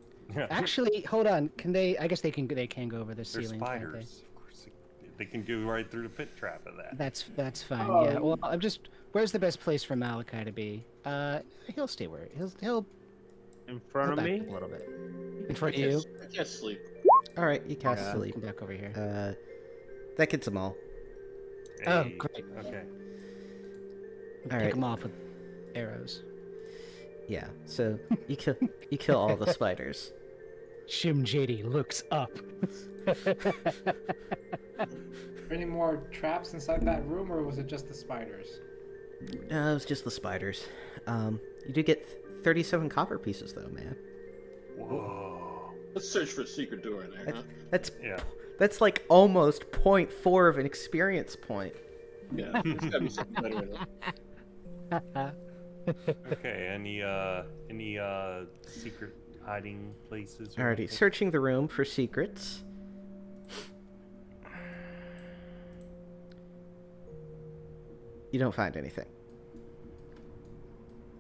Actually, hold on. Can they? I guess they can go over the They're ceiling. Can't they? spiders. Of course, they can go right through the pit trap of that. That's fine. Oh, Yeah. Well, I'm just. Where's the best place for Malachi to be? He'll stay where he'll In front go of back me? a little bit. In front of you. I can't sleep. All right, you cast Yeah. sleep. Come back over here. That gets them all. Oh, Hey, great. Okay. All Pick right. him off with arrows. Yeah. So you kill all the spiders. Shim JD looks up. Are any more traps inside that room, or was it just the spiders? No, it was just the spiders. You did get 37 copper pieces though, man. Whoa. Let's search for a secret door in there, huh? Yeah. That's like almost 0.4 of an experience point. Yeah, there's gotta be something better in there. Okay. Any secret hiding places? or Alrighty, anything? searching the room for secrets. You don't find anything.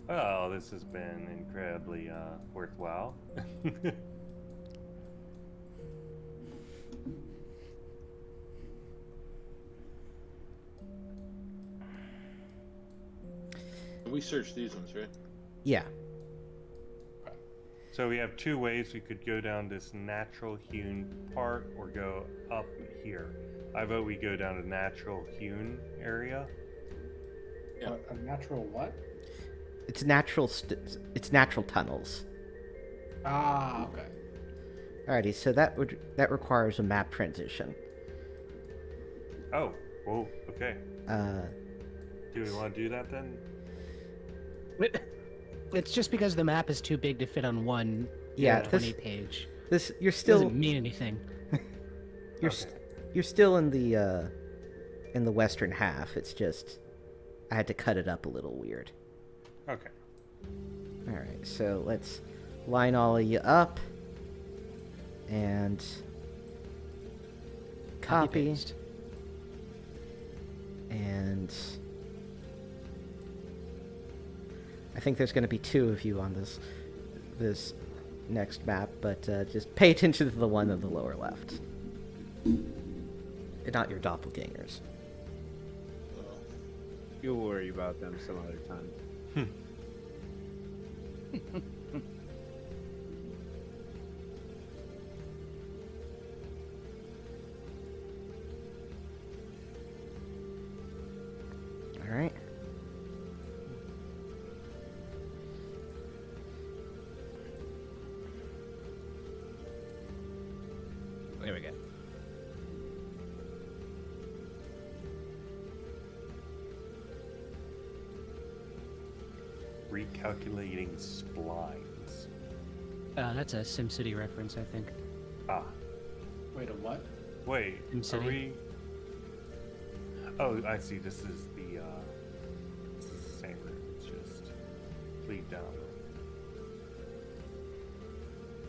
Oh, this has been incredibly worthwhile. We searched these ones, right? Yeah. So we have two ways we could go down this natural hewn part or go up here. I vote we go down to natural hewn area. Yeah. A natural what? It's natural. It's natural tunnels. Ah, okay. Alrighty, so that requires a map transition. Oh, whoa, okay. Uh, Do we want to do that then? It's just because the map is too big to fit on one yeah. 20 page. This you're Still still doesn't mean anything. you're still in the western half. It's just I had to cut it up a little weird. Okay. All right, so let's line all of you up and copy paste. and I think there's going to be 2 of you on this next map, but just pay attention to the one in the lower left. Not your doppelgangers. You'll worry about them some other time. All right. There we go. Recalculating splines. That's a SimCity reference, I think. Ah, Wait, a what? wait. Are City. we? Oh, I see. This is the same room. It's just leave down.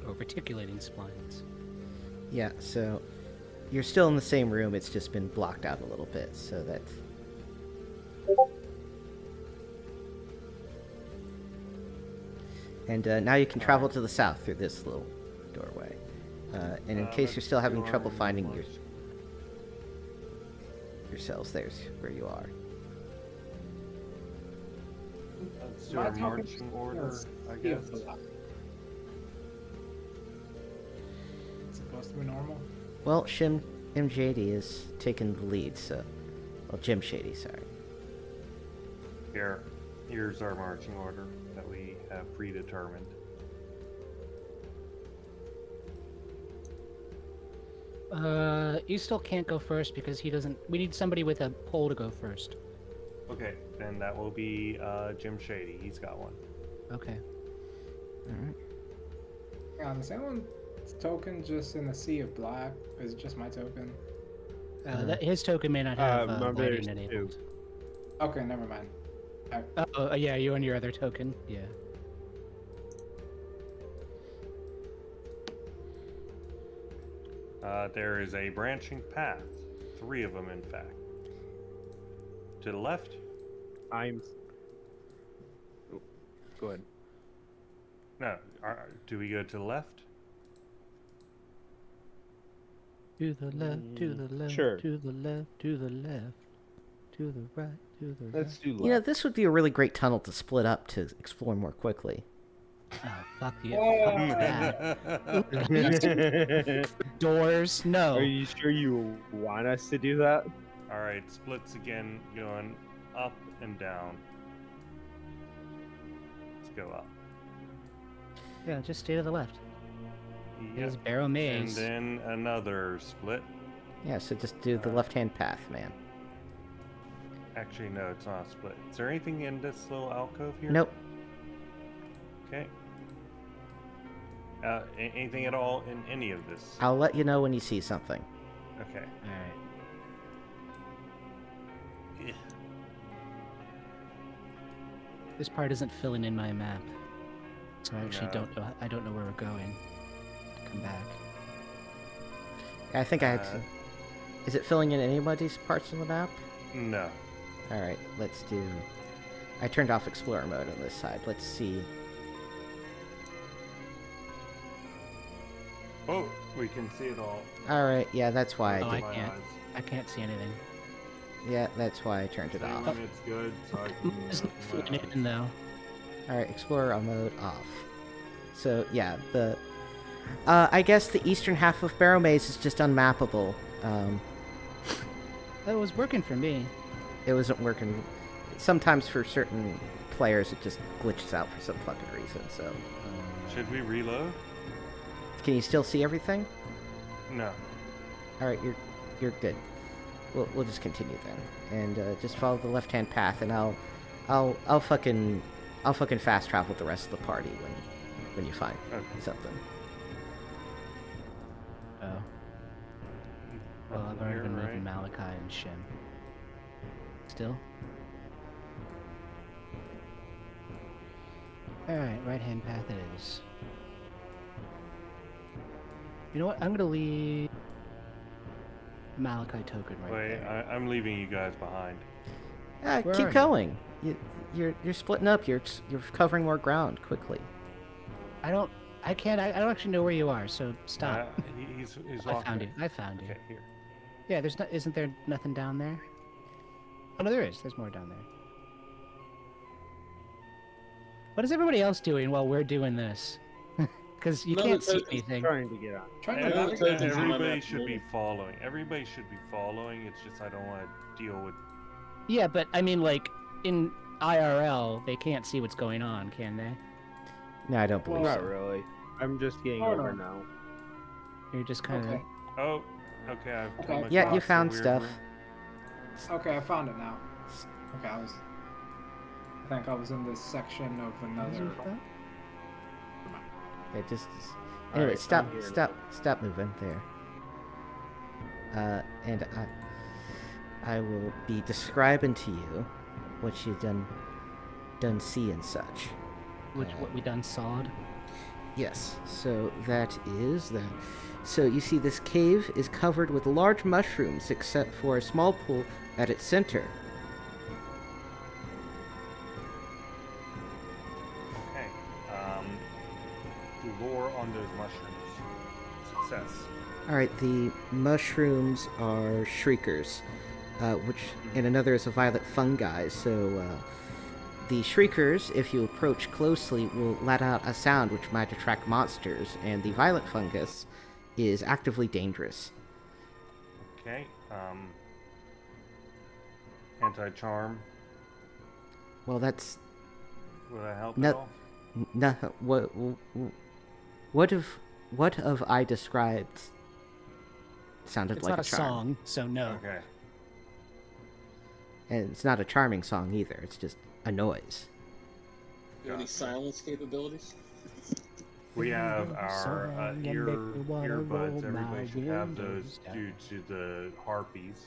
Or reticulating splines. Yeah, so you're still in the same room. It's just been blocked out a little bit, so that. And now you can travel to the south through this little doorway. And in case you're still having trouble finding yourselves, there's where you are. Let's do our marching order, I guess. It's supposed to be normal. Well, M. Shady is taking the lead, so. Well, Jim Shady, sorry. Here's our marching order that we have predetermined. You still can't go first because he doesn't. We need somebody with a pole to go first. Okay, then that will be Jim Shady. He's got one. Okay. Alright. Is anyone's token just in the sea of black? Is it just my token? His token may not have remember lighting there's enabled. Okay, never mind. Oh, yeah, you and your other token. Yeah. There is a branching path. 3 of them, in fact. To the left? I'm. Oh, go ahead. No. Do we go to the left? To the left, to the left, Sure. to the left, to the left, to the right, to the Let's right. do left. You know, this would be a really great tunnel to split up to explore more quickly. Oh, fuck you. Fuck that. Doors? No. Are you sure you want us to do that? Alright, splits again, going up and down. Let's go up. Yeah, just stay to the left. There's Yep. Barrowmaze. And then another split. Yeah, so just do the left-hand path, man. Actually, no, it's not a split. Is there anything in this little alcove here? Nope. Okay. Anything at all in any of this? I'll let you know when you see something. Okay. Alright. Yeah. This part isn't filling in my map. So I actually No. don't know where we're going. Come back. I think I had to... Is it filling in anybody's parts of the map? No. Alright, let's do... I turned off Explorer mode on this side. Let's see. Oh, we can see it all. Alright, yeah, that's why Oh, I I did. can't. I can't see anything. Yeah, that's why I turned it off. It's good, so I can Isn't open filling my eyes. in though. Alright, Explorer mode off. So, yeah, the... I guess the eastern half of Barrowmaze is just unmappable. That was working for me. It wasn't working. Sometimes for certain players it just glitches out for some fucking reason, so... Should we reload? Can you still see everything? No. Alright, you're good. We'll just continue then. And just follow the left-hand path, and I'll fucking fast travel the rest of the party when you find Okay. something. Oh. Well, I've Nothing already here, been right? moving Malachi and Shem. Still? Alright, right-hand path it is. You know what? I'm gonna leave the Malachi token right Wait, there. I'm leaving you guys behind. Where Keep are you? going. You're splitting up. You're covering more ground quickly. I don't actually know where you are, so stop. He's I walking. found you. I found you. Okay, here. Yeah, isn't there nothing down there? Oh no, there is. There's more down there. What is everybody else doing while we're doing this? Because you None can't of see those- anything. Trying to get on. Trying to Yeah, navigate. it's open. Everybody map, should be yeah. following. Everybody should be following. It's just I don't want to deal with. Yeah, but I mean, like in IRL, they can't see what's going on, can they? No, I don't believe Not so. really. I'm just getting Hold over on. now. You're just kind of Okay. Oh, okay. I've Okay. come Yeah, you across the found weird stuff. room. Okay, I found it now. Okay, I think I was in this section of another. Yeah, just. All Anyway, right, stop, I'm here stop moving there. And I will be describing to you what you done see and such. What we done sawed. Yes, so that is that. So you see, this cave is covered with large mushrooms, except for a small pool at its center. Okay. Lore on those mushrooms. Success. All right, the mushrooms are shriekers, which and another is a violet fungi. So the shriekers, if you approach closely, will let out a sound which might attract monsters, and the violet fungus is actively dangerous. Okay. Anti-charm. Well, that's Will that help No- at all? no. What of I described sounded It's like not a charm. song, so no. Okay. And it's not a charming song either. It's just a noise. You have any Gotcha. silence capabilities? We have our Song and make me wanna roll earbuds. Everybody my should have those windows due to the harpies.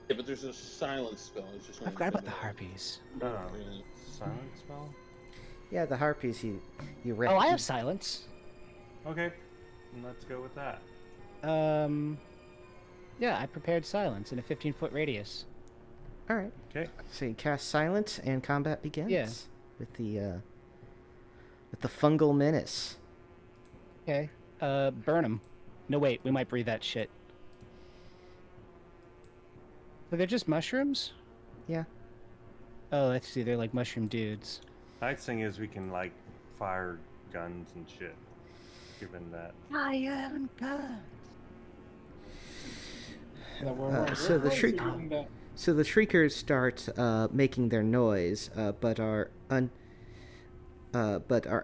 Yeah, but there's a silence spell. It's just I forgot about the harpies. Oh, Really. silent spell? Yeah, the harpies you Oh, I have silence. Okay. Let's go with that. Yeah, I prepared silence in a 15-foot radius. All right. Okay. So you cast silence, and combat begins. Yeah. With the fungal menace. Okay. Burn them. No, wait, we might breathe that shit. So they're just mushrooms? Yeah. Oh, let's see, they're like mushroom dudes. Nice thing is we can like fire guns and shit. Given that. So the So the shriekers start making their noise, but are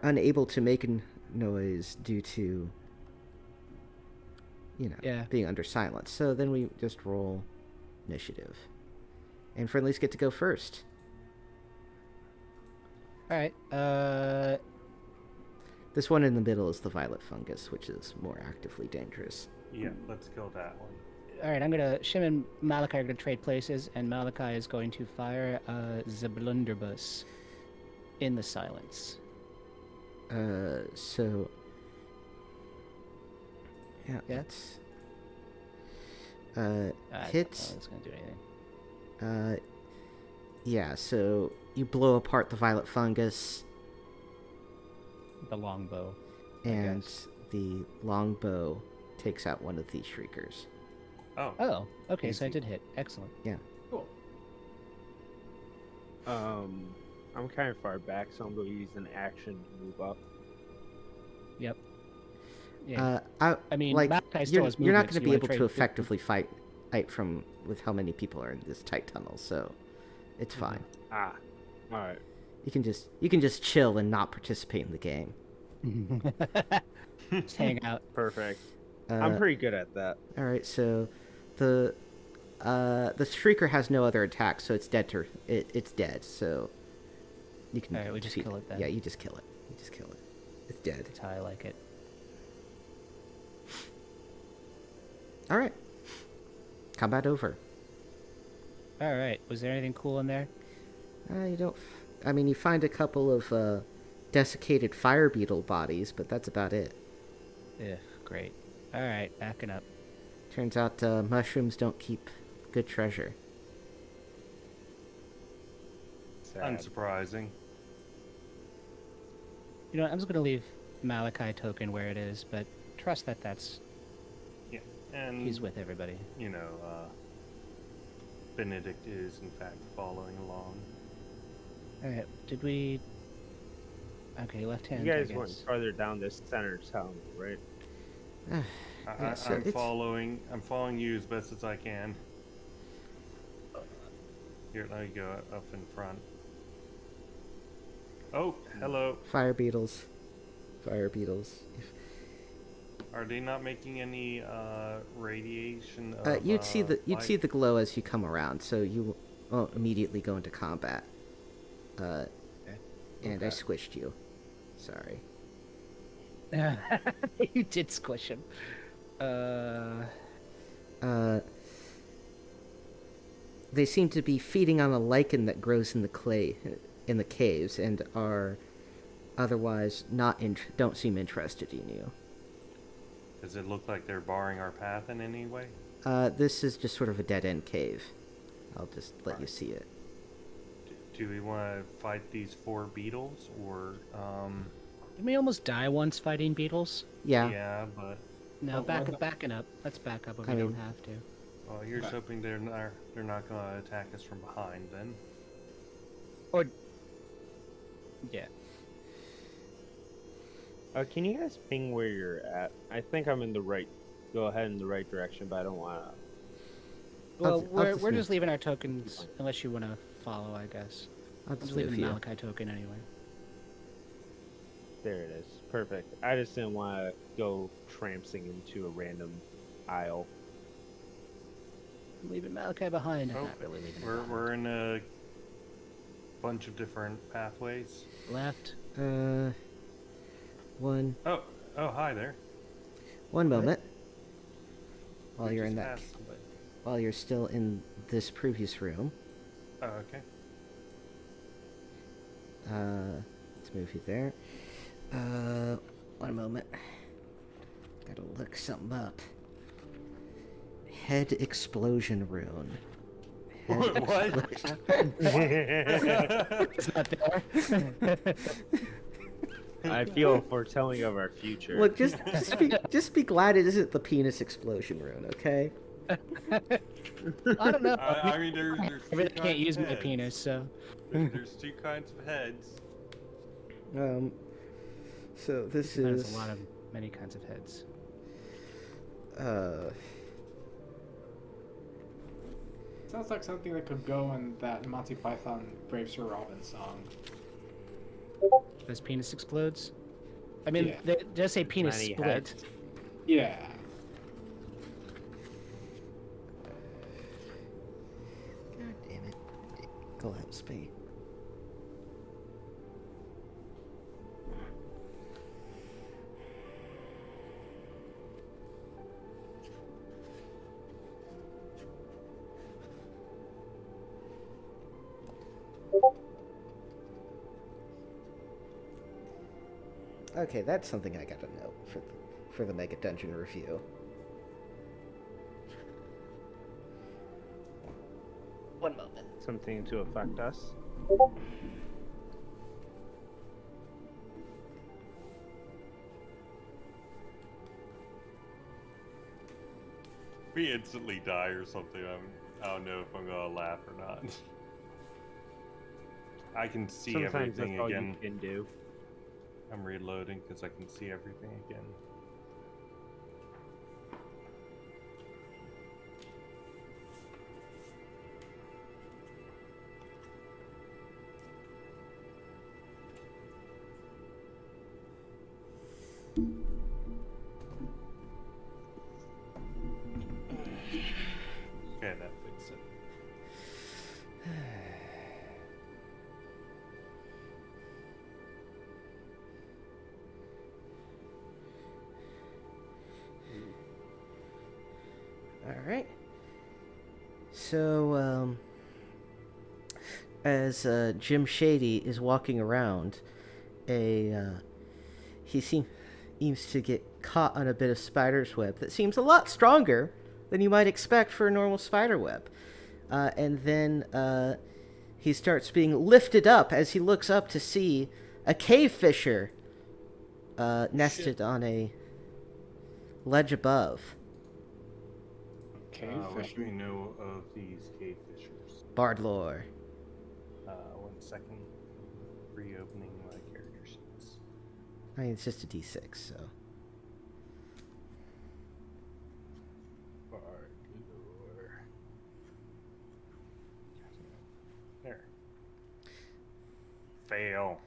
unable to make a noise due to Yeah. being under silence. So then we just roll initiative, and friendlies get to go first. Alright, This one in the middle is the violet fungus, which is more actively dangerous. Yeah, let's kill that one. alright, Shim and Malachi are gonna trade places, and Malachi is going to fire the blunderbuss in the silence. So yeah, Yeah? that's I don't know hits. if it's gonna do anything. Yeah, so you blow apart the violet fungus, The longbow. and guess. the longbow takes out one of the shriekers. Oh. Oh, okay, so I Easy. did hit. Excellent. Cool. I'm kind of far back, so I'm going to use an action to move up. Yep. Yeah. I mean, like Malachi still has you're not movement, going so to you be wanna able trade to with- effectively fight from with how many people are in this tight tunnel, so it's fine. Ah, all right. You can just chill and not participate in the game. Just hang out. Perfect. Uh, I'm pretty good at that. All right, so the shrieker has no other attack, so it's dead. It's dead. So you can. All right, we just defeat kill it then. Yeah, you just kill it. You just kill it. It's dead. That's how I like it. All right. Combat over. All right. Was there anything cool in there? You don't. I mean, you find a couple of desiccated fire beetle bodies, but that's about it. Ugh, great. All right, backing up. Turns out mushrooms don't keep good treasure. Sad. Unsurprising. You know, what, I'm just gonna leave Malachi token where it is, but trust that that's Yeah. And he's with everybody. you know, Benedict is in fact following along. All right. Did we? Okay, left hand. You guys I went guess. farther down this center tunnel, right? Yeah, so I'm it's- following you as best as I can. Here, let me go up in front. Oh, hello. Fire beetles. Fire beetles. Are they not making any radiation? Of, You'd see light? the glow as you come around, so you won't immediately go into combat. And I Okay. squished you. Sorry. You did squish him. They seem to be feeding on a lichen that grows in the caves, and are otherwise don't seem interested in you. Does it look like they're barring our path in any way? This is just sort of a dead-end cave. I'll just let you see it. Do we want to fight these 4 beetles, or Didn't we almost die once fighting beetles? Yeah. Yeah, but No, Oh, what backing up. Let's back up if I we mean- don't have to. well, you're just hoping they're not going to attack us from behind, then. Or yeah. Can you guys ping where you're at? I think I'm in the right. Go ahead in the right direction, but I don't want to. Well, I'll we're just we're move. just leaving our tokens unless you want to follow, I guess. I'll I'm just just leaving move the you. Malachi token anyway. There it is. Perfect. I just didn't want to go trampsing into a random aisle. I'm leaving Malachi behind. I'm Oh, not really leaving him We're behind. we're in a bunch of different pathways. Left. One Hi there. moment. While We you're in just that, passed somebody. while you're still in this previous room, Oh, okay. let's move you there. One moment. Gotta look something up. Head explosion rune. Head What? explosion. It's not there. I feel a foretelling of our future. Look, just be glad it isn't the penis explosion rune, okay? I don't know. I mean, there's I two really kinds can't of use my heads. penis, so. There's 2 kinds of heads. So this There's is a lot of many kinds of heads. Sounds like something that could go in that Monty Python Brave Sir Robin song. This penis explodes. I mean, Yeah. they just say penis Many split. heads. Yeah. God damn it. Collapse me. Okay, that's something I gotta note for the Mega Dungeon review. One moment. Something to affect us. If we instantly die or something, I don't know if I'm gonna laugh or not. I can see Sometimes everything that's all again. you can do. I'm reloading because I can see everything again. Okay, that fixed it. Alright. So, as Jim Shady is walking around, he seems to get caught on a bit of spider's web that seems a lot stronger than you might expect for a normal spider web. And then he starts being lifted up as he looks up to see a cave fisher nested on a ledge above. Cave What do fisher. we know of these cave fishers? Bard lore. 1 second. Reopening my character sheets. I mean, it's just a d6, so. Bard lore. There. Fail.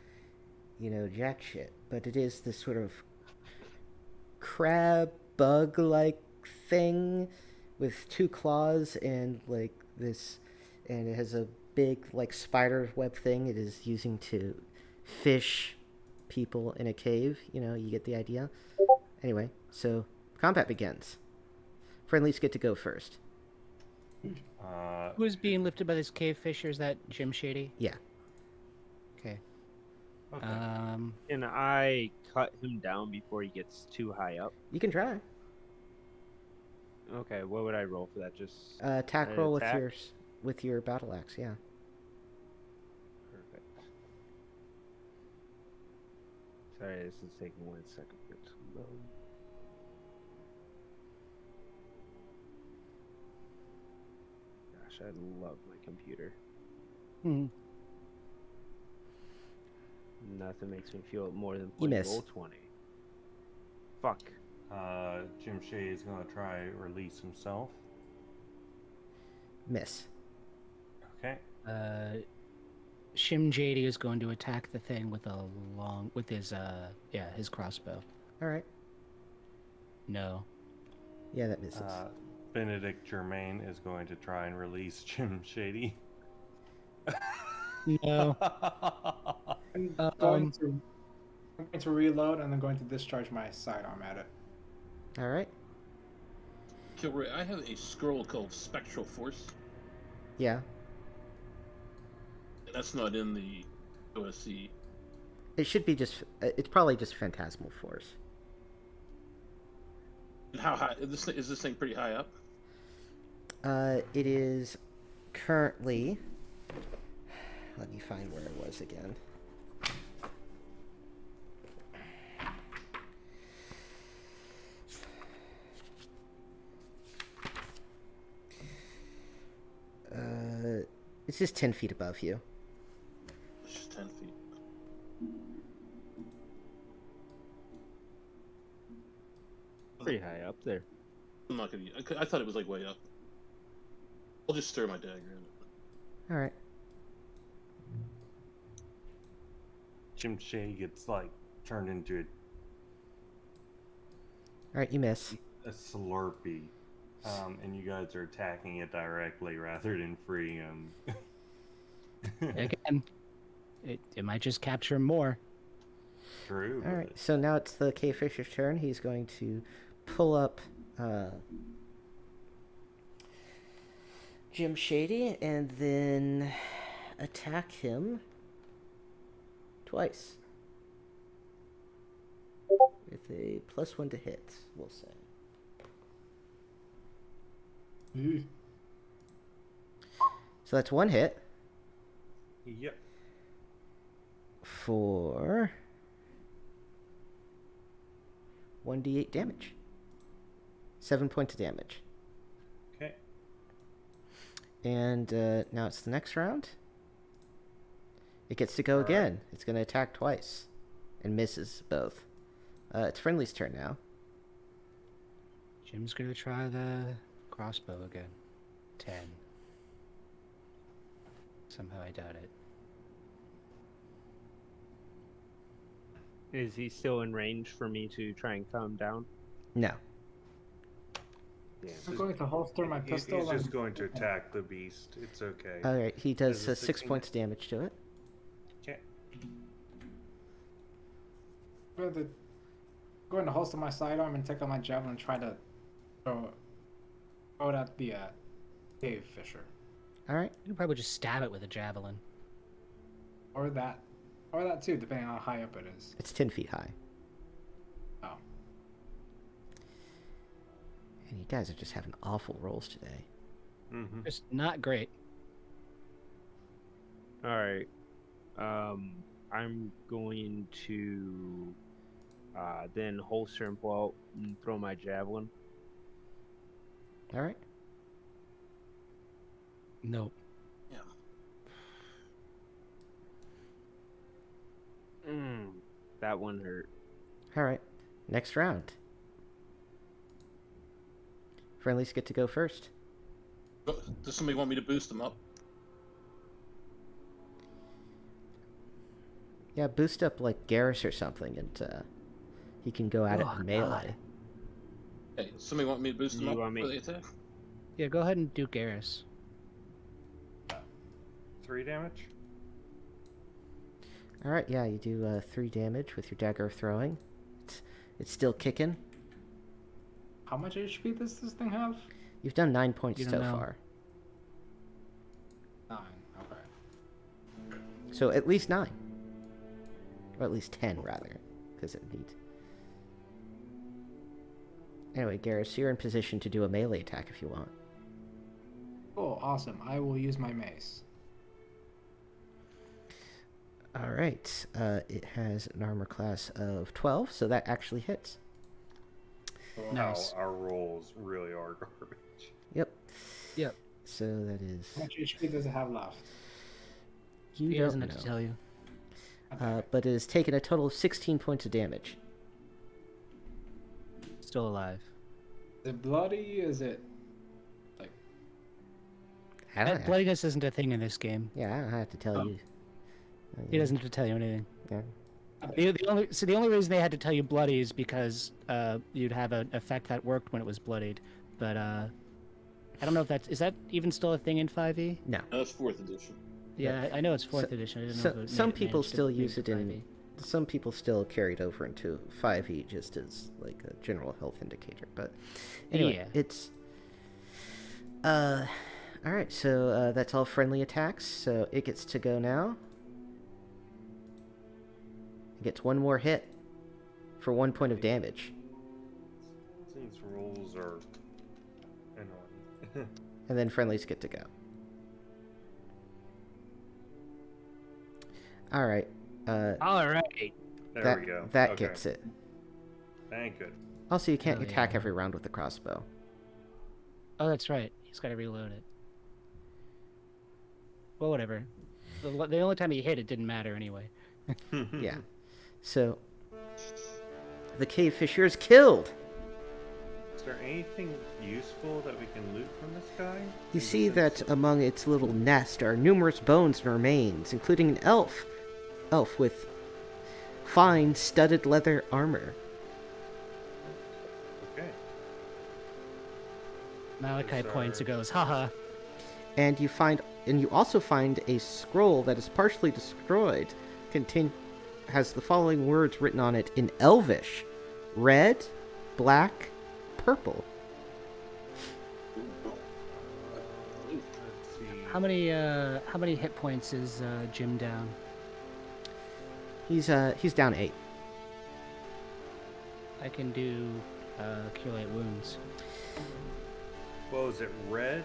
You know, jack shit. But it is this sort of crab bug like thing with 2 claws and like this, and it has a big like spider web thing it is using to fish people in a cave. You get the idea. Anyway, so combat begins. Friendlies get to go first. Who is being lifted by this cave fisher? Is that Jim Shady? Yeah. Okay. Okay. Can I cut him down before he gets too high up? You can try. Okay, what would I roll for that? Just Attack an roll attack? with your battle axe. Yeah. Perfect. Sorry, this is taking 1 second for it to load. Gosh, I love my computer. Hmm. Nothing makes me feel more than You playing miss. Roll20. Fuck. Jim Shea is going to try release himself. Miss. Okay. Shim Shady is going to attack the thing with his crossbow. All right. No. Yeah, that misses. Benedict Germain is going to try and release Jim Shady. No. I'm going to reload and I'm going to discharge my sidearm at it. All right. Kilroy, I have a scroll called Spectral Force. Yeah. That's not in the OSC. It should be just. It's probably just Phantasmal Force. And how high is this thing pretty high up? It is currently. Let me find where it was again. It's just 10 feet above you. It's just 10 feet. Pretty high up there. I'm not gonna. I thought it was like way up. I'll just stir my dagger in it. All right. Jim Shea gets turned into All right, you miss. a Slurpee. And you guys are attacking it directly rather than freeing him. Again, it might just capture him more. True. All right, so now it's the Cave Fisher's turn. He's going to pull up Jim Shady and then attack him twice with a +1 to hit, we'll say. So that's 1 hit Yep. for 1d8 damage. 7 points of damage. Okay. And now it's the next round. It gets to go All right. again. It's going to attack twice and misses both. It's Friendly's turn now. Jim's gonna try the crossbow again. 10. Somehow I doubt it. Is he still in range for me to try and calm down? No. Yeah. I'm going to holster my pistol. He's and... just going to attack the beast. It's okay. All right, he does Does it 6 16? points of damage to it. Okay. I'm going to holster my sidearm and take out my javelin and try to throw it at the cave fisher. All right. You can probably just stab it with a javelin. Or that too, depending on how high up it is. It's 10 feet high. Oh. And you guys are just having awful rolls today. Mm-hmm. Just not great. All right. I'm going to then holster and pull out and throw my javelin. All right. Nope. That one hurt. All right. Next round. Friendlies get to go first. Does somebody want me to boost them up? Yeah, boost up like Garrus or something, and he can go at it Oh, in melee. Hey, somebody want me to boost them You up want me- for the attack? Yeah, go ahead and do Garrus. 3 damage. All right, yeah, you do 3 damage with your dagger of throwing. It's still kicking. How much HP does this thing have? You've done 9 points You so don't know. far. 9. Okay. So at least 9. Or at least 10, rather. Because it needs... Anyway, Garrus, you're in position to do a melee attack if you want. Oh, awesome. I will use my mace. Alright, it has an armor class of 12, so that actually hits. Nice. Our rolls really are garbage. Yep. Yep. So that is... How much HP does it have left? You He don't doesn't have to know. tell you. But it has taken a total of 16 points of damage. Still alive. Is it bloody? Is it like I don't have... Bloodiness isn't a thing in this game. Yeah, I don't have to tell you. He doesn't have to tell you anything. Yeah. The only reason they had to tell you bloody is because you'd have an effect that worked when it was bloodied. But I don't know if is that even still a thing in 5e? No. That's 4th edition. Yeah, I know it's 4th edition. I didn't know if it Some made- people managed to still make use it in... 5e. Some people still carry it over into 5e just as like a general health indicator. But anyway, Yeah. it's... Alright, so that's all friendly attacks. So it gets to go now. It gets 1 more hit for 1 point of damage. These rolls are annoying. And then friendlies get to go. Alright. All right. There we go. That Okay. gets it. Thank good. Also, you can't Oh, attack yeah. every round with the crossbow. Oh, that's right. He's got to reload it. Well, whatever. The only time he hit it didn't matter anyway. Yeah. So, the cave fisher is killed. Is there anything useful that we can loot from this guy? You Seems see like that it's- among its little nest are numerous bones and remains, including an elf with fine studded leather armor. Okay. Malachi Those points are- and goes, haha. And you also find a scroll that is partially destroyed. Has the following words written on it in Elvish: red, black, purple. Let's see. How many hit points is Jim down? He's down 8. I can do Cure Light Wounds. What was it? Red?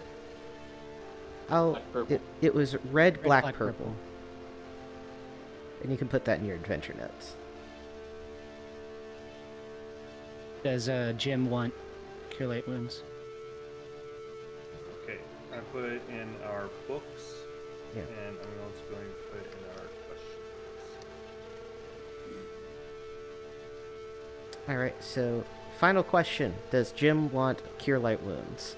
Oh, Black, purple. it was red, black, black, purple. purple. And you can put that in your adventure notes. Does Jim want Cure Light Wounds? Okay. I put it in our books. Yeah. And I'm also going to put it in our questions. Alright, so final question. Does Jim want Cure Light Wounds?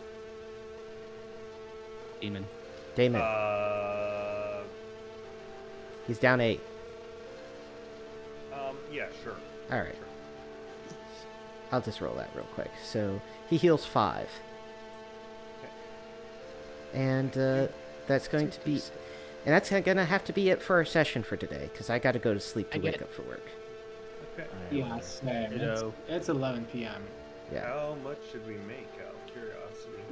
Demon. Damon. Uh, He's down 8. yeah, sure. Alright. I'll just roll that real quick. So he heals 5. And that's going to be... And that's going to have to be it for our session for today, because I got to go to sleep to I get wake it. up for work. Okay. Yeah, same. It's 11 p.m. Yeah. How much should we make out of curiosity?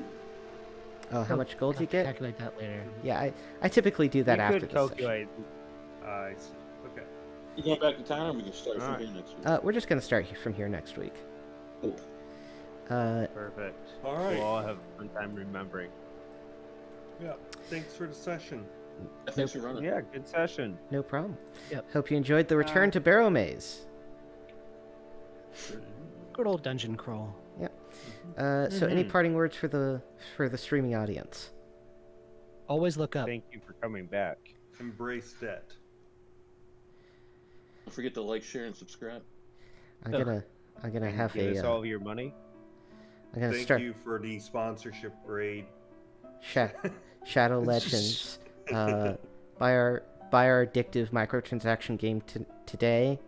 Oh, how much gold you get? Calculate that later. Yeah, I typically do that You after could the session. calculate. I see. Okay. You going back to town, or we can start from Alright. here next week? We're just going to start from here next week. Cool. Perfect. All right. We'll all have a fun time remembering. Yeah. Thanks for the session. Thanks for running. Yeah, good session. No problem. Yep. Hope you enjoyed the return to Barrowmaze. Good old dungeon crawl. So any parting words for the streaming audience? Always look up. Thank you for coming back. Embrace debt. Don't forget to like, share, and subscribe. I'm Ugh. gonna have Give us a all of your money. I'm gonna Thank start you for the sponsorship raid. Shadow Legends. Buy our addictive microtransaction game today,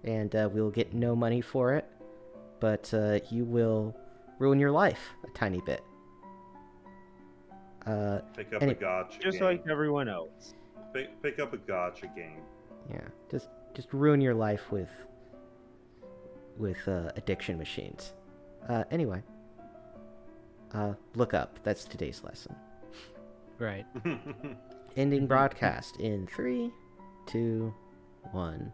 and we'll get no money for it, but you will ruin your life a tiny bit. Pick up and a it- gotcha Just game. like everyone else. Pick up a gotcha game. Yeah, just ruin your life with addiction machines. Anyway, look up. That's today's lesson. Right. Ending broadcast in 3, 2, 1.